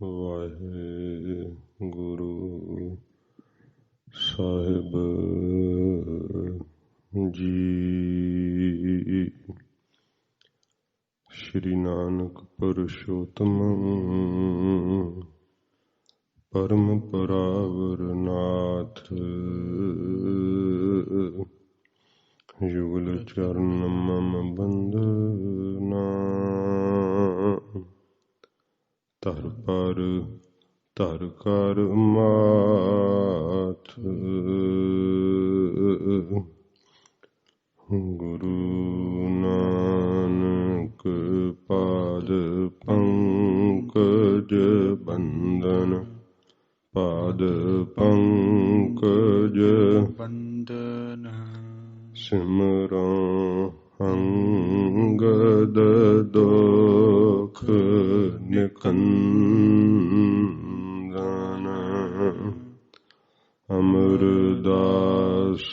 ਵਾਹਿਗੁਰੂ ਸਾਹਿਬ ਜੀ। ਸ਼੍ਰੀ ਨਾਨਕ ਪੁਰਸ਼ੋਤਮ ਪਰਮ ਪਰਾਵਰ ਨਾਥ, ਯੁਗਲ ਚਰਨ ਮਮ ਬੰਦਨਾ। ਧਰ ਪਰ ਧਰ ਕਰ ਮਾਥ, ਗੁਰੂ ਨਾਨਕ ਪਾਦ ਪੰਕਜ ਬੰਦਨ। ਪਾਦ ਪੰਕਜ ਬੰਦਨ, ਸਿਮਰੋ ਅੰਗਦ ਦੁਖ ਨਿਕੰਦਨ। ਅਮਰਦਾਸ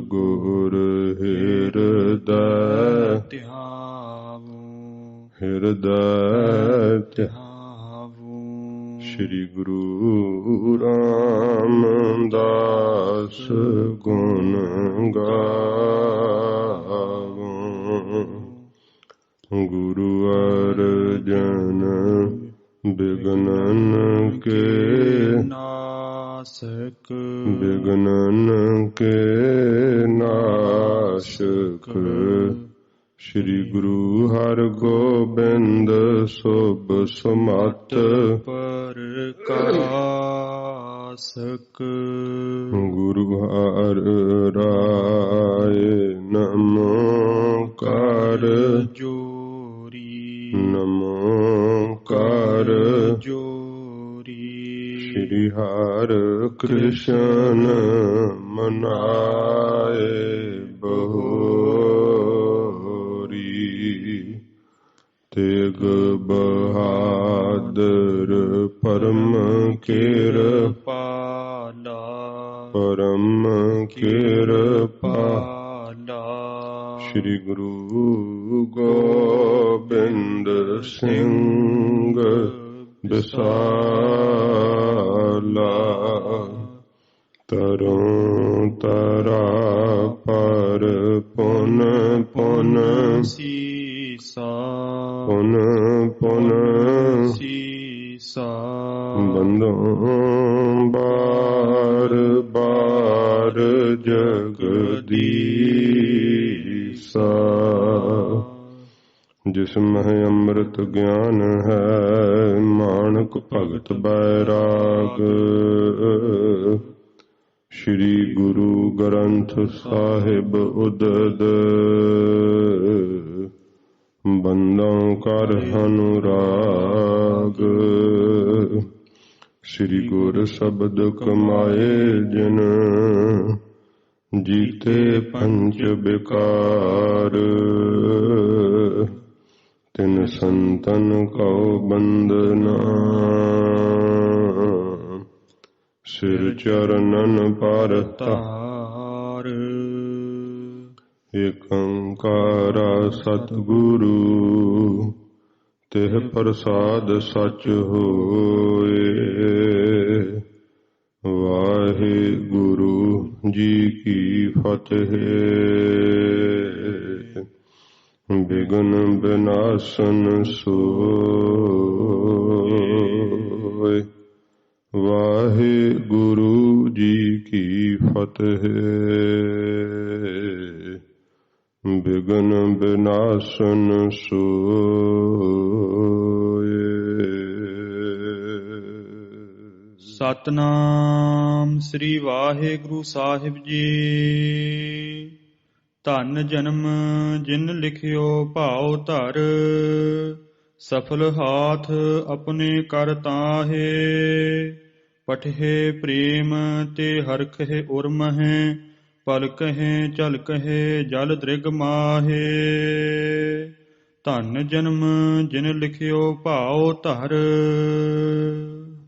ਗੁਰ ਹਿਰਦੈ ਧਿਆਵੋ, ਹਿਰਦੈ ਧਿਆਵੋ। ਸ਼੍ਰੀ ਗੁਰੂ ਰਾਮਦਾਸ ਗੁਣ ਗਾਵੋ। ਗੁਰੂ ਅਰਜਨ ਬਿਗਨਨ ਕੇ ਨਾਸਕ, ਬਿਗਨਨ ਕੇ ਨਾਸ਼ਕ। ਸ਼੍ਰੀ ਗੁਰੂ ਹਰਗੋਬਿੰਦ ਸੁਭ ਸਮਤ ਪ੍ਰਕਾਸ਼ਕ। ਗੁਰੂ ਹਰਿ ਰਾਏ ਨਮੋ ਕਰ ਜੋਰੀ, ਨਮੋ ਕਰ ਜੋਰੀ। ਸ਼੍ਰੀ ਹਰਿ ਕ੍ਰਿਸ਼ਨ ਮਨਾਏ ਬਹੋਰੀ। ਤੇਗ ਬਹਾਦਰ ਪਰਮ ਕਿਰਪਾਲਾ, ਪਰਮ ਕਿਰਪਾਲਾ। ਸ਼੍ਰੀ ਗੁਰੂ ਗੋਬਿੰਦ ਸਿੰਘ ਬਿਸਾਲਾ। ਤਰੋਂ ਤਰਾ ਪਰ ਪੁਨ ਪੁਨ ਸੀਸਾ, ਪੁਨ ਪੁਨ ਸੀਸਾ। ਬੰਦੋਂ ਬਾਰ ਬਾਰ ਜਗਦੀਸਾ। ਜਿਸ ਮਹਿ ਅੰਮ੍ਰਿਤ ਗਿਆਨ ਹੈ, ਮਾਣਕ ਭਗਤ ਬੈਰਾਗ। ਸ਼੍ਰੀ ਗੁਰੂ ਗ੍ਰੰਥ ਸਾਹਿਬ ਉਦਦ, ਬੰਦੋਂ ਕਰ ਅਨੁਰਾਗ। ਸ਼੍ਰੀ ਗੁਰ ਸ਼ਬਦ ਕਮਾਏ ਜਿਨ, ਜੀਤੇ ਪੰਚ ਵਿਕਾਰ। ਤਿਨ ਸੰਤਨ ਕਉ ਬੰਦਨਾ, ਸਿਰ ਚਰਨਨ ਪਰ ਤਾਰ। ਏਕ ਓੰਕਾਰ ਸਤਿਗੁਰੂ, ਤਿਹ ਪ੍ਰਸਾਦ ਸਚ ਹੋਏ। ਵਾਹਿਗੁਰੂ ਜੀ ਕੀ ਫਤਿਹ। ਬਿਗਨ ਬਿਨਾਸਨ ਸੋਇ। ਵਾਹਿਗੁਰੂ ਜੀ ਕੀ ਫਤਿਹ। ਬਿਗਨ ਬਿਨਾਸਨ ਸੋਇ। ਸਤਿਨਾਮ ਸ੍ਰੀ ਵਾਹਿਗੁਰੂ ਸਾਹਿਬ ਜੀ। ਧਨ ਜਨਮ ਜਿਨ ਲਿਖਿਓ ਭਾਉ ਧਰ, ਸਫਲ ਹਾਥ ਆਪਣੇ ਕਰ ਤਾਹੇ। ਪਠੇ ਪ੍ਰੇਮ ਤੇ ਹਰਖੇ ਉਰਮਹਿ, ਪਲ ਕਹੇ ਚਲ ਕਹੇ ਜਲ ਦ੍ਰਿਗ ਮਾਹੇ। ਧਨ ਜਨਮ ਜਿਨ ਲਿਖਿਓ ਭਾਉ ਧਰ।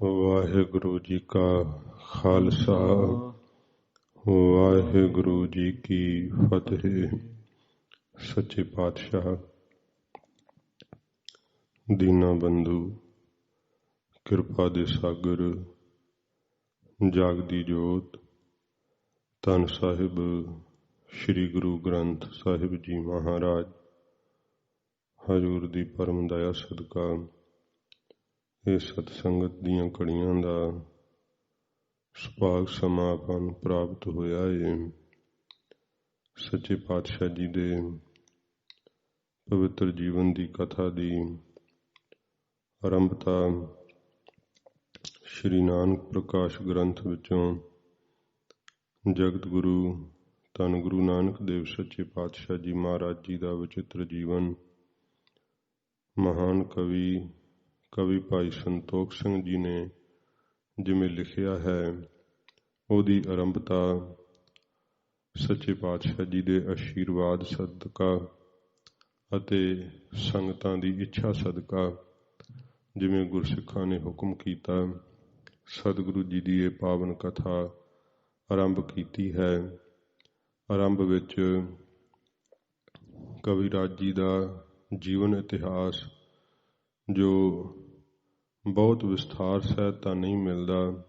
ਵਾਹਿਗੁਰੂ ਜੀ ਕਾ ਖਾਲਸਾ, ਵਾਹਿਗੁਰੂ ਜੀ ਕੀ ਫਤਿਹ। ਸੱਚੇ ਪਾਤਸ਼ਾਹ, ਦੀਨਾ ਬੰਧੂ ਕਿਰਪਾ ਦੇ ਸਾਗਰ, ਜਾਗਦੀ ਜੋਤ, ਧੰਨ ਸਾਹਿਬ ਸ੍ਰੀ ਗੁਰੂ ਗ੍ਰੰਥ ਸਾਹਿਬ ਜੀ ਮਹਾਰਾਜ ਹਜ਼ੂਰ ਦੀ ਪਰਮ ਦਇਆ ਸਦਕਾ ਇਹ ਸਤਸੰਗਤ ਦੀਆਂ ਘੜੀਆਂ ਦਾ ਸੁਭਾਗ ਸਮਾਂ ਆਪਾਂ ਨੂੰ ਪ੍ਰਾਪਤ ਹੋਇਆ ਹੈ। ਸੱਚੇ ਪਾਤਸ਼ਾਹ ਜੀ ਦੇ ਪਵਿੱਤਰ ਜੀਵਨ ਦੀ ਕਥਾ ਦੀ ਆਰੰਭਤਾ ਸ਼੍ਰੀ ਨਾਨਕ ਪ੍ਰਕਾਸ਼ ਗ੍ਰੰਥ ਵਿੱਚੋਂ ਜਗਤ ਗੁਰੂ ਧੰਨ ਗੁਰੂ ਨਾਨਕ ਦੇਵ ਸੱਚੇ ਪਾਤਸ਼ਾਹ ਜੀ ਮਹਾਰਾਜ ਜੀ ਦਾ ਵਿਚਿੱਤਰ ਜੀਵਨ ਮਹਾਨ ਕਵੀ ਭਾਈ ਸੰਤੋਖ ਸਿੰਘ ਜੀ ਨੇ ਜਿਵੇਂ ਲਿਖਿਆ ਹੈ, ਉਹਦੀ ਆਰੰਭਤਾ ਸੱਚੇ ਪਾਤਸ਼ਾਹ ਜੀ ਦੇ ਆਸ਼ੀਰਵਾਦ ਸਦਕਾ ਅਤੇ ਸੰਗਤਾਂ ਦੀ ਇੱਛਾ ਸਦਕਾ ਜਿਵੇਂ ਗੁਰਸਿੱਖਾਂ ਨੇ ਹੁਕਮ ਕੀਤਾ, ਸਤਿਗੁਰੂ ਜੀ ਦੀ ਇਹ ਪਾਵਨ ਕਥਾ ਆਰੰਭ ਕੀਤੀ ਹੈ। ਆਰੰਭ ਵਿੱਚ ਕਵਿਰਾਜ ਜੀ ਦਾ ਜੀਵਨ ਇਤਿਹਾਸ ਜੋ ਬਹੁਤ ਵਿਸਥਾਰ ਸਹਿਤ ਤਾਂ ਨਹੀਂ ਮਿਲਦਾ,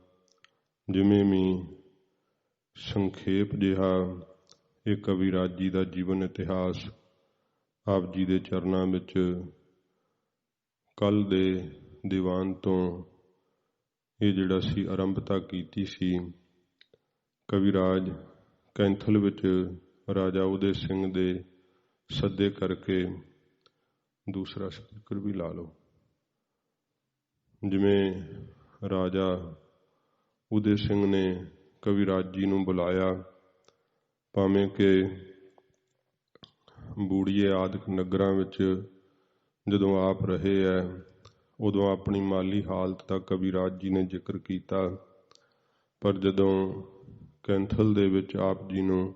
ਜਿਵੇਂ ਵੀ ਸੰਖੇਪ ਜਿਹਾ ਇਹ ਕਵਿਰਾਜ ਜੀ ਦਾ ਜੀਵਨ ਇਤਿਹਾਸ ਆਪ ਜੀ ਦੇ ਚਰਨਾਂ ਵਿੱਚ ਕੱਲ ਦੇ ਦੀਵਾਨ ਤੋਂ ਇਹ ਜਿਹੜਾ ਸੀ ਆਰੰਭਤਾ ਕੀਤੀ ਸੀ। ਕਵਿਰਾਜ ਕੈਂਥਲ ਵਿੱਚ ਰਾਜਾ ਉਦੇ ਸਿੰਘ ਦੇ ਸੱਦੇ ਕਰਕੇ, ਦੂਸਰਾ ਸਪੀਕਰ ਵੀ ਲਾ ਲਓ, ਜਿਵੇਂ ਰਾਜਾ ਉਦੇ ਸਿੰਘ ਨੇ ਕਵਿਰਾਜ ਜੀ ਨੂੰ ਬੁਲਾਇਆ, ਭਾਵੇਂ ਕਿ ਬੂੜੀਏ ਆਦਿਕ ਨਗਰਾਂ ਵਿੱਚ ਜਦੋਂ ਆਪ ਰਹੇ ਹੈ ਉਦੋਂ ਆਪਣੀ ਮਾਲੀ ਹਾਲਤ ਦਾ ਕਵਿਰਾਜ ਜੀ ਨੇ ਜ਼ਿਕਰ ਕੀਤਾ, ਪਰ ਜਦੋਂ ਕੈਂਥਲ ਦੇ ਵਿੱਚ ਆਪ ਜੀ ਨੂੰ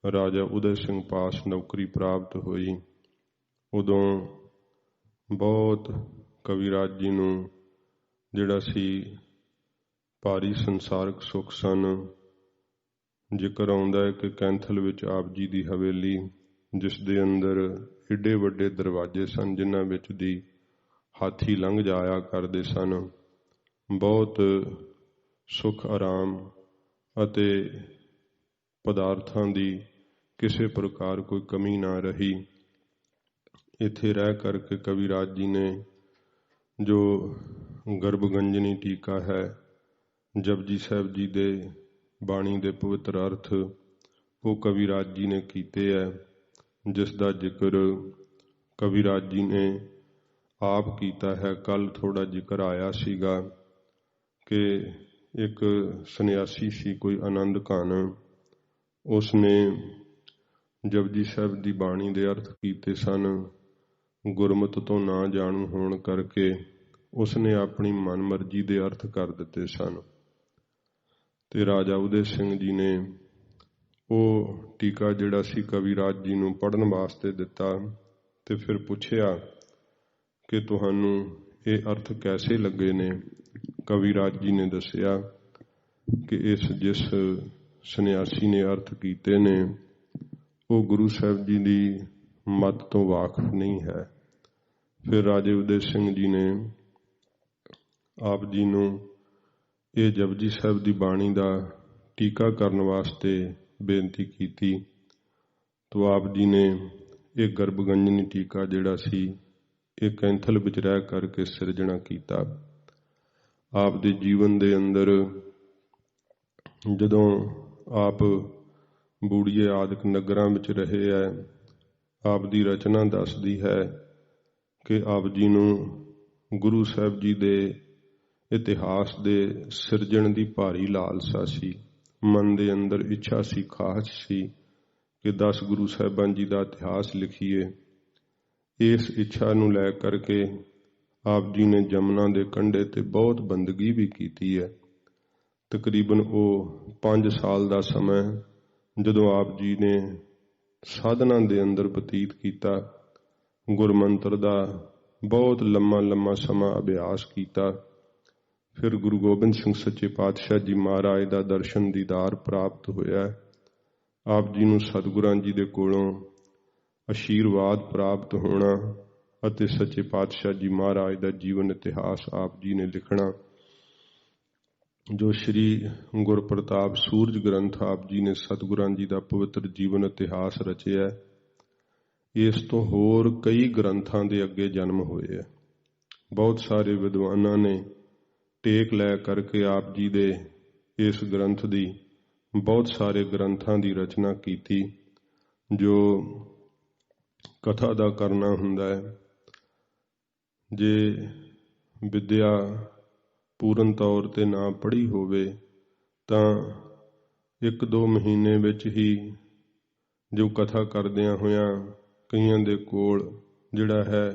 ਰਾਜਾ ਉਦੇ ਸਿੰਘ ਪਾਸ ਨੌਕਰੀ ਪ੍ਰਾਪਤ ਹੋਈ, ਉਦੋਂ ਬਹੁਤ ਕਵਿਰਾਜ ਜੀ ਨੂੰ ਜਿਹੜਾ ਸੀ ਭਾਰੀ ਸੰਸਾਰਕ ਸੁੱਖ ਸਨ। ਜ਼ਿਕਰ ਆਉਂਦਾ ਹੈ ਕਿ ਕੈਂਥਲ ਵਿੱਚ ਆਪ ਜੀ ਦੀ ਹਵੇਲੀ, ਜਿਸ ਦੇ ਅੰਦਰ ਏਡੇ ਵੱਡੇ ਦਰਵਾਜ਼ੇ ਸਨ ਜਿਨ੍ਹਾਂ ਵਿੱਚ ਦੀ ਹਾਥੀ ਲੰਘ ਜਾਇਆ ਕਰਦੇ ਸਨ, ਬਹੁਤ ਸੁੱਖ ਆਰਾਮ ਅਤੇ ਪਦਾਰਥਾਂ ਦੀ ਕਿਸੇ ਪ੍ਰਕਾਰ ਕੋਈ ਕਮੀ ਨਾ ਰਹੀ। ਇੱਥੇ ਰਹਿ ਕਰਕੇ ਕਵਿਰਾਜ ਜੀ ਨੇ ਜੋ ਗਰਭਗੰਜਨੀ ਟੀਕਾ ਹੈ, ਜਪਜੀ ਸਾਹਿਬ ਜੀ ਦੇ ਬਾਣੀ ਦੇ ਪਵਿੱਤਰ ਅਰਥ, ਉਹ ਕਵਿਰਾਜ ਜੀ ਨੇ ਕੀਤੇ ਹੈ, ਜਿਸ ਦਾ ਜ਼ਿਕਰ ਕਵਿਰਾਜ ਜੀ ਨੇ ਆਪ ਕੀਤਾ ਹੈ। ਕੱਲ ਥੋੜਾ ਜ਼ਿਕਰ ਆਇਆ ਸੀਗਾ ਕਿ ਇੱਕ ਸੰਨਿਆਸੀ ਸੀ ਕੋਈ ਆਨੰਦ ਕਾਨ, ਉਸ ਨੇ ਜਪਜੀ ਸਾਹਿਬ ਦੀ ਬਾਣੀ ਦੇ ਅਰਥ ਕੀਤੇ ਸਨ। ਗੁਰਮਤਿ ਤੋਂ ਨਾ ਜਾਣੂ ਹੋਣ ਕਰਕੇ ਉਸ ਨੇ ਆਪਣੀ ਮਨਮਰਜ਼ੀ ਦੇ ਅਰਥ ਕਰ ਦਿੱਤੇ ਸਨ, ਤੇ ਰਾਜਾ ਉਦੇ ਸਿੰਘ ਜੀ ਨੇ ਉਹ ਟੀਕਾ ਜਿਹੜਾ ਸੀ ਕਵਿਰਾਜ ਜੀ ਨੂੰ ਪੜ੍ਹਨ ਵਾਸਤੇ ਦਿੱਤਾ, ਤੇ ਫਿਰ ਪੁੱਛਿਆ ਕਿ ਤੁਹਾਨੂੰ ਇਹ ਅਰਥ ਕੈਸੇ ਲੱਗੇ ਨੇ। ਕਵਿਰਾਜ ਜੀ ਨੇ ਦੱਸਿਆ ਕਿ ਜਿਸ ਸੰਨਿਆਸੀ ਨੇ ਅਰਥ ਕੀਤੇ ਨੇ ਉਹ ਗੁਰੂ ਸਾਹਿਬ ਜੀ ਦੀ ਮੱਤ ਤੋਂ ਵਾਕਫ ਨਹੀਂ ਹੈ। ਫਿਰ ਰਾਜੇ ਉਦੇ ਸਿੰਘ ਜੀ ਨੇ ਆਪ ਜੀ ਨੂੰ ਇਹ ਜਪਜੀ ਸਾਹਿਬ ਦੀ ਬਾਣੀ ਦਾ ਟੀਕਾ ਕਰਨ ਵਾਸਤੇ ਬੇਨਤੀ ਕੀਤੀ, ਤਾਂ ਆਪ ਜੀ ਨੇ ਇਹ ਗਰਭਗੰਜਨੀ ਟੀਕਾ ਜਿਹੜਾ ਸੀ ਇਹ ਕੈਂਥਲ ਵਿੱਚ ਰਹਿ ਕਰਕੇ ਸਿਰਜਣਾ ਕੀਤਾ। ਆਪ ਦੇ ਜੀਵਨ ਦੇ ਅੰਦਰ ਜਦੋਂ ਆਪ ਬੂੜੀਏ ਆਦਿਕ ਨਗਰਾਂ ਵਿੱਚ ਰਹੇ ਹੈ, ਆਪ ਦੀ ਰਚਨਾ ਦੱਸਦੀ ਹੈ ਕਿ ਆਪ ਜੀ ਨੂੰ ਗੁਰੂ ਸਾਹਿਬ ਜੀ ਦੇ ਇਤਿਹਾਸ ਦੇ ਸਿਰਜਣ ਦੀ ਭਾਰੀ ਲਾਲਸਾ ਸੀ। ਮਨ ਦੇ ਅੰਦਰ ਇੱਛਾ ਸੀ, ਖਾਸ ਸੀ ਕਿ 10 ਗੁਰੂ ਸਾਹਿਬਾਨ ਜੀ ਦਾ ਇਤਿਹਾਸ ਲਿਖੀਏ। ਇਸ ਇੱਛਾ ਨੂੰ ਲੈ ਕਰਕੇ ਆਪ ਜੀ ਨੇ ਜਮਨਾ ਦੇ ਕੰਢੇ ਤੇ ਬਹੁਤ ਬੰਦਗੀ ਵੀ ਕੀਤੀ ਹੈ। ਤਕਰੀਬਨ ਉਹ 5 ਸਾਲ ਦਾ ਸਮਾਂ ਜਦੋਂ ਆਪ ਜੀ ਨੇ ਸਾਧਨਾ ਦੇ ਅੰਦਰ ਬਤੀਤ ਕੀਤਾ, ਗੁਰਮੰਤਰ ਦਾ ਬਹੁਤ ਲੰਮਾ ਸਮਾਂ ਅਭਿਆਸ ਕੀਤਾ। ਫਿਰ ਗੁਰੂ ਗੋਬਿੰਦ ਸਿੰਘ ਸੱਚੇ ਪਾਤਸ਼ਾਹ ਜੀ ਮਹਾਰਾਜ ਦਾ ਦਰਸ਼ਨ ਦੀਦਾਰ ਪ੍ਰਾਪਤ ਹੋਇਆ। ਆਪ ਜੀ ਨੂੰ ਸਤਿਗੁਰਾਂ ਜੀ ਦੇ ਕੋਲੋਂ ਆਸ਼ੀਰਵਾਦ ਪ੍ਰਾਪਤ ਹੋਣਾ ਅਤੇ ਸੱਚੇ ਪਾਤਸ਼ਾਹ ਜੀ ਮਹਾਰਾਜ ਦਾ ਜੀਵਨ ਇਤਿਹਾਸ ਆਪ ਜੀ ਨੇ ਲਿਖਣਾ, ਜੋ ਸ਼੍ਰੀ ਗੁਰਪ੍ਰਤਾਪ ਸੂਰਜ ਗ੍ਰੰਥ ਆਪ ਜੀ ਨੇ ਸਤਿਗੁਰਾਂ ਜੀ ਦਾ ਪਵਿੱਤਰ ਜੀਵਨ ਇਤਿਹਾਸ ਰਚਿਆ। ਇਸ ਤੋਂ ਹੋਰ ਕਈ ਗ੍ਰੰਥਾਂ ਦੇ ਅੱਗੇ ਜਨਮ ਹੋਏ ਹੈ। ਬਹੁਤ ਸਾਰੇ ਵਿਦਵਾਨਾਂ ਨੇ ਟੇਕ ਲੈ ਕਰਕੇ ਆਪ ਜੀ ਦੇ ਇਸ ਗ੍ਰੰਥ ਦੀ, ਬਹੁਤ ਸਾਰੇ ਗ੍ਰੰਥਾਂ ਦੀ ਰਚਨਾ ਕੀਤੀ। ਜੋ ਕਥਾ ਦਾ ਕਰਨਾ ਹੁੰਦਾ ਹੈ, ਜੇ ਵਿਦਿਆ ਪੂਰਨ ਤੌਰ 'ਤੇ ਨਾ ਪੜ੍ਹੀ ਹੋਵੇ ਤਾਂ 1-2 ਮਹੀਨੇ ਵਿੱਚ ਹੀ ਜੋ ਕਥਾ ਕਰਦਿਆਂ ਹੋਇਆਂ ਕਈਆਂ ਦੇ ਕੋਲ ਜਿਹੜਾ ਹੈ